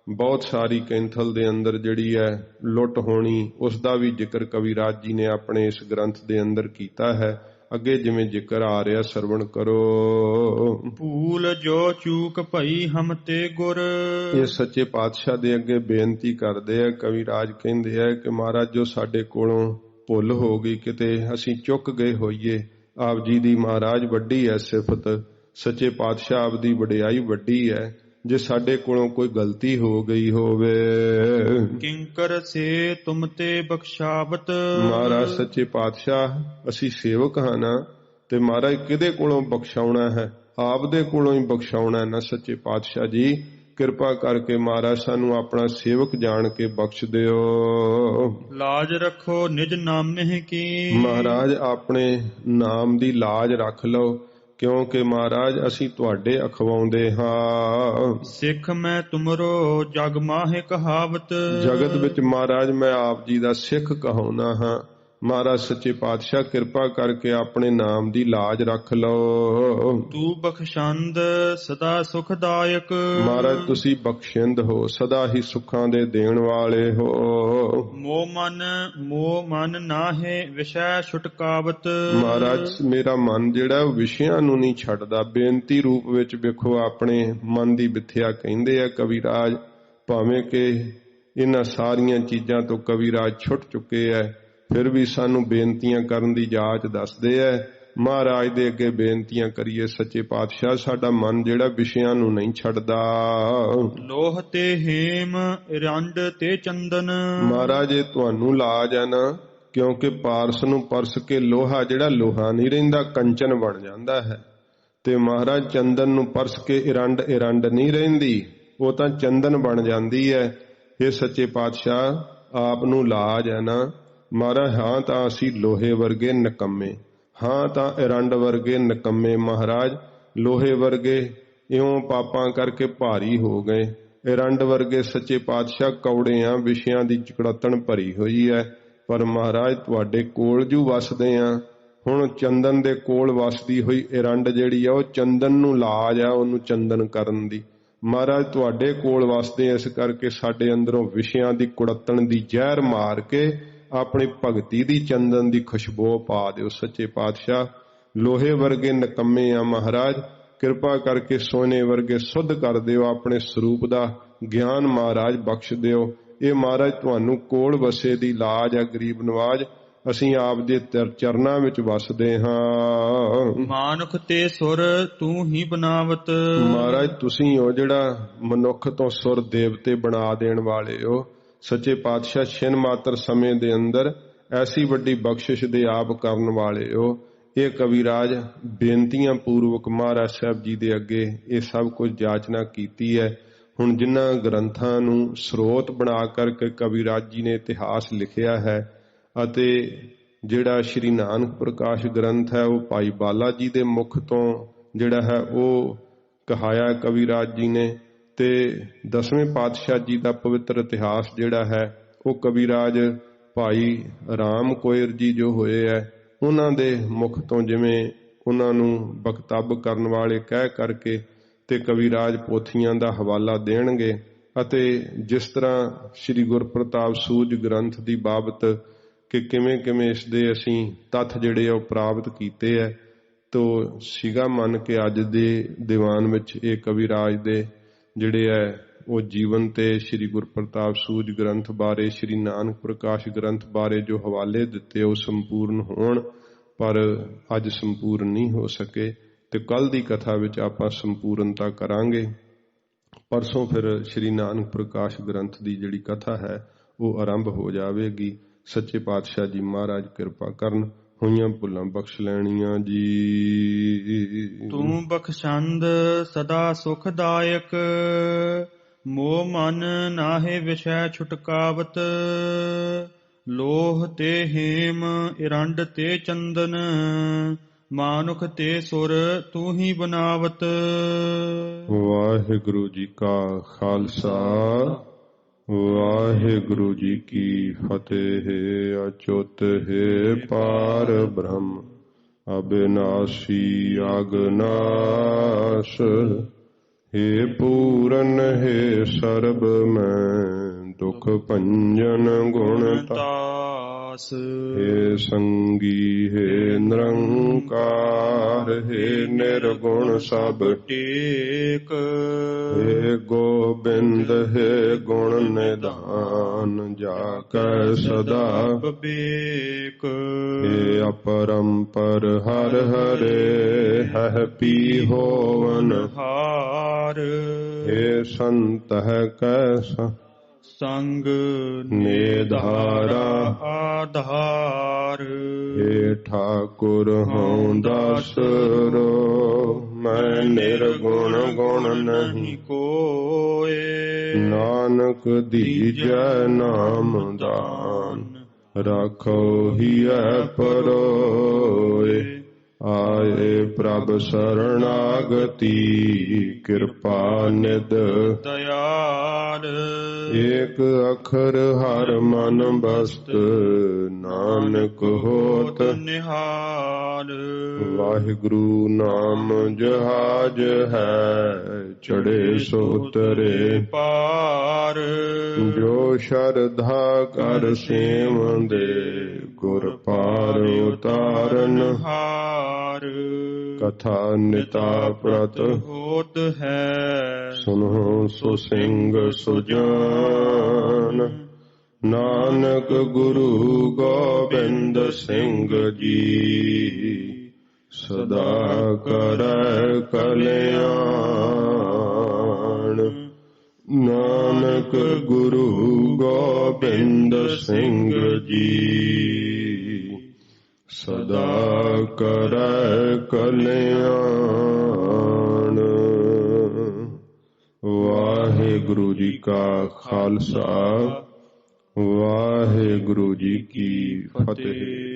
ਬਹੁਤ ਸਾਰੀ ਕੈਂਥਲ ਦੇ ਅੰਦਰ ਜਿਹੜੀ ਹੈ ਲੁੱਟ ਹੋਣੀ, ਉਸ ਦਾ ਵੀ ਜ਼ਿਕਰ ਕਵੀਰਾਜ ਜੀ ਨੇ ਆਪਣੇ ਇਸ ਗ੍ਰੰਥ ਦੇ ਅੰਦਰ ਕੀਤਾ ਹੈ। ਅੱਗੇ ਜਿਵੇਂ ਜ਼ਿਕਰ ਆ ਰਿਹਾ ਸਰਵਣ ਕਰੋ। ਭੂਲ ਜੋ ਚੂਕ ਭਈ ਹਮ ਤੇ ਗੁਰ। ਇਹ ਸੱਚੇ ਪਾਤਸ਼ਾਹ ਦੇ ਅੱਗੇ ਬੇਨਤੀ ਕਰਦੇ ਆ। ਕਵੀਰਾਜ ਕਹਿੰਦੇ ਆ ਕਿ ਮਹਾਰਾਜ ਜੋ ਸਾਡੇ ਕੋਲੋਂ ਭੁੱਲ ਹੋ ਗਈ, ਕਿਤੇ ਅਸੀਂ ਚੁੱਕ ਗਏ ਹੋਈਏ, ਆਪ ਜੀ ਦੀ ਮਹਾਰਾਜ ਵੱਡੀ ਹੈ ਸਿਫਤ, ਸੱਚੇ ਪਾਤਸ਼ਾਹ ਆਪ ਦੀ ਵਡਿਆਈ ਵੱਡੀ ਹੈ। ਜੇ ਸਾਡੇ ਕੋਲੋਂ ਕੋਈ ਗਲਤੀ ਹੋ ਗਈ ਹੋਵੇ, ਕਿੰਕਰ ਸੇ ਤੁਮ ਤੇ ਬਖਸ਼ਾਵਤ। ਮਹਾਰਾਜ ਸੱਚੇ ਪਾਤਸ਼ਾਹ ਅਸੀਂ ਸੇਵਕ ਹਾਂ ਨਾ, ਤੇ ਮਹਾਰਾਜ ਕਿਹਦੇ ਕੋਲੋਂ ਬਖਸ਼ਾਉਣਾ ਹੈ? ਆਪ ਦੇ ਕੋਲੋਂ ਹੀ ਬਖਸ਼ਾਉਣਾ ਨਾ। ਸੱਚੇ ਪਾਤਸ਼ਾਹ ਜੀ ਕਿਰਪਾ ਕਰਕੇ ਮਹਾਰਾਜ ਸਾਨੂੰ ਆਪਣਾ ਸੇਵਕ ਜਾਣ ਕੇ ਬਖਸ਼ ਦਿਓ। ਲਾਜ ਰੱਖੋ ਨਿਜ ਨਾਮੇ ਕੀ। ਮਹਾਰਾਜ ਆਪਣੇ ਨਾਮ ਦੀ ਲਾਜ ਰੱਖ ਲਓ, ਕਿਉਂਕਿ ਮਹਾਰਾਜ ਅਸੀਂ ਤੁਹਾਡੇ ਅਖਵਾਉਂਦੇ ਹਾਂ। ਸਿੱਖ ਮੈਂ ਤੁਮਰੋ ਜਗ ਮਾਹੇ ਕਹਾਵਤ। ਜਗਤ ਵਿੱਚ ਮਹਾਰਾਜ ਮੈਂ ਆਪ ਜੀ ਦਾ ਸਿੱਖ ਕਹਾਉਣਾ ਹਾਂ। ਮਹਾਰਾਜ ਸੱਚੇ ਪਾਤਸ਼ਾਹ ਕਿਰਪਾ ਕਰਕੇ ਆਪਣੇ ਨਾਮ ਦੀ ਲਾਜ ਰੱਖ ਲਓ। ਤੂੰ ਬਖਸ਼ੰਦ ਸਦਾ ਸੁਖਦਾਇਕ। ਮਹਾਰਾਜ ਤੁਸੀਂ ਬਖਸ਼ਿੰਦ ਹੋ, ਸਦਾ ਹੀ ਸੁੱਖਾਂ ਦੇ ਦੇਣ ਵਾਲੇ ਹੋ। ਮੋਹ ਮਨ ਨਾਹੇ ਵਿਸ਼ੈ ਛੁਟਕਾਵਤ। ਮਹਾਰਾਜ ਮੇਰਾ ਮਨ ਜਿਹੜਾ ਉਹ ਵਿਸ਼ਿਆਂ ਨੂੰ ਨਹੀਂ ਛੱਡਦਾ। ਬੇਨਤੀ ਰੂਪ ਵਿੱਚ ਵੇਖੋ ਆਪਣੇ ਮਨ ਦੀ ਵਿਥਿਆ ਕਹਿੰਦੇ ਆ ਕਵੀਰਾਜ। ਭਾਵੇਂ ਕਿ ਇਹਨਾਂ ਸਾਰੀਆਂ ਚੀਜ਼ਾਂ ਤੋਂ ਕਵੀਰਾਜ ਛੁੱਟ ਚੁੱਕੇ ਹੈ, ਫਿਰ ਵੀ ਸਾਨੂੰ ਬੇਨਤੀਆਂ ਕਰਨ ਦੀ ਜਾਚ ਦੱਸਦੇ ਐ। ਮਹਾਰਾਜ ਦੇ ਅੱਗੇ ਬੇਨਤੀਆਂ ਕਰੀਏ, ਸੱਚੇ ਪਾਤਸ਼ਾਹ ਸਾਡਾ ਮਨ ਜਿਹੜਾ ਵਿਸ਼ਿਆਂ ਨੂੰ ਨਹੀਂ ਛੱਡਦਾ। ਲੋਹ ਤੇ ਹੇਮ ਰੰਡ ਤੇ ਚੰਦਨ। ਮਹਾਰਾਜ ਇਹ ਤੁਹਾਨੂੰ ਲਾਜ ਹੈ ਨਾ, ਕਿਉਂਕਿ ਪਾਰਸ ਨੂੰ ਪਰਸ ਕੇ ਲੋਹਾ ਜਿਹੜਾ ਲੋਹਾ ਨਹੀਂ ਰਹਿੰਦਾ, ਕੰਚਨ ਬਣ ਜਾਂਦਾ ਹੈ। ਤੇ ਮਹਾਰਾਜ ਚੰਦਨ ਨੂੰ ਪਰਸ ਕੇ ਇਰੰਡ ਨਹੀਂ ਰਹਿੰਦੀ, ਉਹ ਤਾਂ ਚੰਦਨ ਬਣ ਜਾਂਦੀ ਹੈ। ਇਹ ਸੱਚੇ ਪਾਤਸ਼ਾਹ ਆਪ ਨੂੰ ਲਾਜ ਹੈ ਨਾ ਮਹਾਰਾਜ। ਹਾਂ ਤਾਂ ਅਸੀਂ ਲੋਹੇ ਵਰਗੇ ਨਿਕੰਮੇ, ਹਾਂ ਤਾਂ ਇਰੰਡ ਵਰਗੇ ਨਿਕੰਮੇ ਮਹਾਰਾਜ। ਲੋਹੇ ਵਰਗੇ ਇਉਂ ਪਾਪਾਂ ਕਰਕੇ ਭਾਰੀ ਹੋ ਗਏ, ਇਰੰਡ ਵਰਗੇ ਸੱਚੇ ਪਾਤਸ਼ਾਹ ਕੌੜੇ ਆ, ਵਿਸ਼ਿਆਂ ਦੀ ਚਕੜਤਣ ਭਰੀ ਹੋਈ ਹੈ। ਪਰ ਮਹਾਰਾਜ ਤੁਹਾਡੇ ਕੋਲ ਜੂ ਵਸਦੇ ਆ। ਹੁਣ ਚੰਦਨ ਦੇ ਕੋਲ ਵਸਦੀ ਹੋਈ ਇਰੰਡ ਜਿਹੜੀ ਆ ਉਹ ਚੰਦਨ ਨੂੰ ਲਾਜ ਆ ਉਹਨੂੰ ਚੰਦਨ ਕਰਨ ਦੀ। ਮਹਾਰਾਜ ਤੁਹਾਡੇ ਕੋਲ ਵਸਦੇ ਇਸ ਕਰਕੇ ਸਾਡੇ ਅੰਦਰੋਂ ਵਿਸ਼ਿਆਂ ਦੀ ਕੁੜੱਤਣ ਦੀ ਜ਼ਹਿਰ ਮਾਰ ਕੇ ਆਪਣੀ ਭਗਤੀ ਦੀ ਚੰਦਨ ਦੀ ਖੁਸ਼ਬੂ ਪਾ ਦਿਓ ਸੱਚੇ ਪਾਤਸ਼ਾਹ। ਲੋਹੇ ਵਰਗੇ ਨਿਕੰਮੇ ਆ ਮਹਾਰਾਜ, ਕਿਰਪਾ ਕਰਕੇ ਸੋਨੇ ਵਰਗੇ ਸੁੱਧ ਕਰ ਦਿਓ, ਆਪਣੇ ਸਰੂਪ ਦਾ ਗਿਆਨ ਮਹਾਰਾਜ ਬਖਸ਼ ਦਿਓ। ਇਹ ਮਹਾਰਾਜ ਤੁਹਾਨੂੰ ਕੋਲ ਵਸੇ ਦੀ ਲਾਜ ਆ ਗਰੀਬ ਨਵਾਜ। ਅਸੀਂ ਆਪ ਦੇ ਚਰਨਾਂ ਵਿੱਚ ਵਸਦੇ ਹਾਂ। ਮਾਨੁਖ ਤੇ ਸੁਰ ਤੂੰ ਹੀ ਬਨਾਵਤ। ਮਹਾਰਾਜ ਤੁਸੀਂ ਹੋ ਜਿਹੜਾ ਮਨੁੱਖ ਤੋਂ ਸੁਰ ਦੇਵਤੇ ਬਣਾ ਦੇਣ ਵਾਲੇ ਹੋ ਸੱਚੇ ਪਾਤਸ਼ਾਹ। ਛਿਨ ਮਾਤਰ ਸਮੇਂ ਦੇ ਅੰਦਰ ਐਸੀ ਵੱਡੀ ਬਖਸ਼ਿਸ਼ ਦੇ ਆਪ ਕਰਨ ਵਾਲੇ ਹੋ। ਇਹ ਕਵੀਰਾਜ ਬੇਨਤੀਆਂ ਪੂਰਵਕ ਮਹਾਰਾਜ ਸਾਹਿਬ ਜੀ ਦੇ ਅੱਗੇ ਇਹ ਸਭ ਕੁਝ ਜਾਚਨਾ ਕੀਤੀ ਹੈ। ਹੁਣ ਜਿਨ੍ਹਾਂ ਗ੍ਰੰਥਾਂ ਨੂੰ ਸਰੋਤ ਬਣਾ ਕਰਕੇ ਕਵੀਰਾਜ ਜੀ ਨੇ ਇਤਿਹਾਸ ਲਿਖਿਆ ਹੈ ਅਤੇ ਜਿਹੜਾ ਸ਼੍ਰੀ ਨਾਨਕ ਪ੍ਰਕਾਸ਼ ਗ੍ਰੰਥ ਹੈ ਉਹ ਭਾਈ ਬਾਲਾ ਜੀ ਦੇ ਮੁਖ ਤੋਂ ਜਿਹੜਾ ਹੈ ਉਹ ਕਹਾਇਆ ਕਵੀਰਾਜ ਜੀ ਨੇ, ਤੇ 10ਵੇਂ ਪਾਤਸ਼ਾਹ ਜੀ ਦਾ ਪਵਿੱਤਰ ਇਤਿਹਾਸ ਜਿਹੜਾ ਹੈ ਉਹ ਕਵੀਰਾਜ ਭਾਈ ਰਾਮ ਕੋਇਰ ਜੀ ਜੋ ਹੋਏ ਹੈ ਉਹਨਾਂ ਦੇ ਮੁਖ ਤੋਂ, ਜਿਵੇਂ ਉਹਨਾਂ ਨੂੰ ਬਖਤਬ ਕਰਨ ਵਾਲੇ ਕਹਿ ਕਰਕੇ ਤੇ ਕਵੀਰਾਜ ਪੋਥੀਆਂ ਦਾ ਹਵਾਲਾ ਦੇਣਗੇ। ਅਤੇ ਜਿਸ ਤਰ੍ਹਾਂ ਸ੍ਰੀ ਗੁਰਪ੍ਰਤਾਪ ਸੂਝ ਗ੍ਰੰਥ ਦੀ ਬਾਬਤ ਕਿ ਕਿਵੇਂ ਕਿਵੇਂ ਇਸ ਦੇ ਅਸੀਂ ਤੱਥ ਜਿਹੜੇ ਉਹ ਪ੍ਰਾਪਤ ਕੀਤੇ ਹੈ, ਤੋ ਸਿਗਾ ਮੰਨ ਕੇ ਅੱਜ ਦੇ ਦੀਵਾਨ ਵਿੱਚ ਇਹ ਕਵੀਰਾਜ ਦੇ ਜਿਹੜੇ ਹੈ ਉਹ ਜੀਵਨ ਤੇ ਸ੍ਰੀ ਗੁਰਪ੍ਰਤਾਪ ਸੂਝ ਗ੍ਰੰਥ ਬਾਰੇ, ਸ੍ਰੀ ਨਾਨਕ ਪ੍ਰਕਾਸ਼ ਗ੍ਰੰਥ ਬਾਰੇ ਜੋ ਹਵਾਲੇ ਦਿੱਤੇ ਉਹ ਸੰਪੂਰਨ ਹੋਣ, ਪਰ ਅੱਜ ਸੰਪੂਰਨ ਨਹੀਂ ਹੋ ਸਕੇ ਤੇ ਕੱਲ ਦੀ ਕਥਾ ਵਿੱਚ ਆਪਾਂ ਸੰਪੂਰਨਤਾ ਕਰਾਂਗੇ। ਪਰਸੋਂ ਫਿਰ ਸ੍ਰੀ ਨਾਨਕ ਪ੍ਰਕਾਸ਼ ਗ੍ਰੰਥ ਦੀ ਜਿਹੜੀ ਕਥਾ ਹੈ ਉਹ ਆਰੰਭ ਹੋ ਜਾਵੇਗੀ। ਸੱਚੇ ਪਾਤਸ਼ਾਹ ਜੀ ਮਹਾਰਾਜ ਕਿਰਪਾ ਕਰਨ, ਹੋਈਆਂ ਭੁੱਲਾਂ ਬਖਸ਼ ਲੈਣੀਆਂ ਜੀ। ਤੂੰ ਬਖਸ਼ੰਦ ਸਦਾ ਸੁਖਦਾਇਕ, ਮੋਹ ਮਨ ਨਾਹੇ ਵਿਸ਼ੈ ਛੁਟਕਾਵਤ। ਲੋਹ ਤੇ ਹੇਮ ਇਰੰਡ ਤੇ ਚੰਦਨ, ਮਾਨੁਖ ਤੇ ਸੁਰ ਤੂੰ ਹੀ ਬਨਾਵਤ। ਵਾਹਿਗੁਰੂ ਜੀ ਕਾ ਖਾਲਸਾ, ਵਾਹਿਗੁਰੂ ਜੀ ਕੀ ਫਤਿਹ। ਅਚੁੱਤ ਹੈ ਪਾਰ ਬ੍ਰਹਮ, ਅਬਿਨਾਸੀ ਅਗਨਾਸ਼। ਹੇ ਪੂਰਨ ਹੈ ਸਰਬ ਮੈਂ, ਦੁਖ ਭੰਜਨ ਗੁਣ ਤਾਸ। ਹੇ ਸੰਗੀ ਹੈ ਨਿਰੰਕਾਰ, ਹੈ ਨਿਰਗੁਣ ਸਭ ਟੇਕ। ਹੇ ਗੋਬਿੰਦ ਹੈ ਗੁਣ ਨਿਧਾਨ, ਜਾ ਕੈ ਸਦਾ ਵਿਵੇਕ। ਹੇ ਅਪਰੰਪਰ ਹਰ ਹਰੇ, ਹੈ ਪੀ ਹੋਵਨ ਹਾਰ। ਹੇ ਸੰਤ ਹੈ ਕੈ ਸੰਗ ਨਿਧਾਰਾ ਆਧਾਰ। ਹੇ ਠਾਕੁਰ ਹਉ ਦਾਸਰੋ, ਮੈਂ ਨਿਰਗੁਣ ਗੁਣ ਨਹੀਂ ਕੋਏ। ਨਾਨਕ ਦੀਜੈ ਨਾਮ ਦਾਨ, ਰਾਖੋ ਹੀਐ ਪਰੋਏ। ਆਏ ਪ੍ਰਭ ਸਰਣਾਗਤੀ, ਕਿਰਪਾ ਨਿਧ ਦਇਆਲ। ਏਕ ਅਖਰ ਹਰ ਮਨ ਬਸਤ, ਨਾਨਕ ਹੋਤ ਨਿਹਾਲ। ਵਾਹਿਗੁਰੂ ਨਾਮ ਜਹਾਜ ਹੈ, ਚੜੇ ਸੋ ਤਰੇ ਪਾਰ। ਜੋ ਸ਼ਰਧਾ ਕਰ ਸੇਵੰਦੇ, ਗੁਰ ਪਾਰ ਉਤਾਰਨ ਹਾਰ। ਕਥਾ ਨਿਤਾ ਪ੍ਰਤ ਹੋਤ ਹੈ, ਸੁਨੋ ਸੋ ਸਿੰਘ ਸੁਜਾਨ। ਨਾਨਕ ਗੁਰੂ ਗੋਬਿੰਦ ਸਿੰਘ ਜੀ, ਸਦਾ ਕਰੈ ਕਲਿਆਣ। ਨਾਨਕ ਗੁਰੂ ਗੋਬਿੰਦ ਸਿੰਘ ਜੀ, ਸਦਾ ਕਰੈ ਕਲਿਆਣ। ਵਾਹਿਗੁਰੂ ਜੀ ਕਾ ਖਾਲਸਾ, ਵਾਹਿਗੁਰੂ ਜੀ ਕੀ ਫਤਿਹ।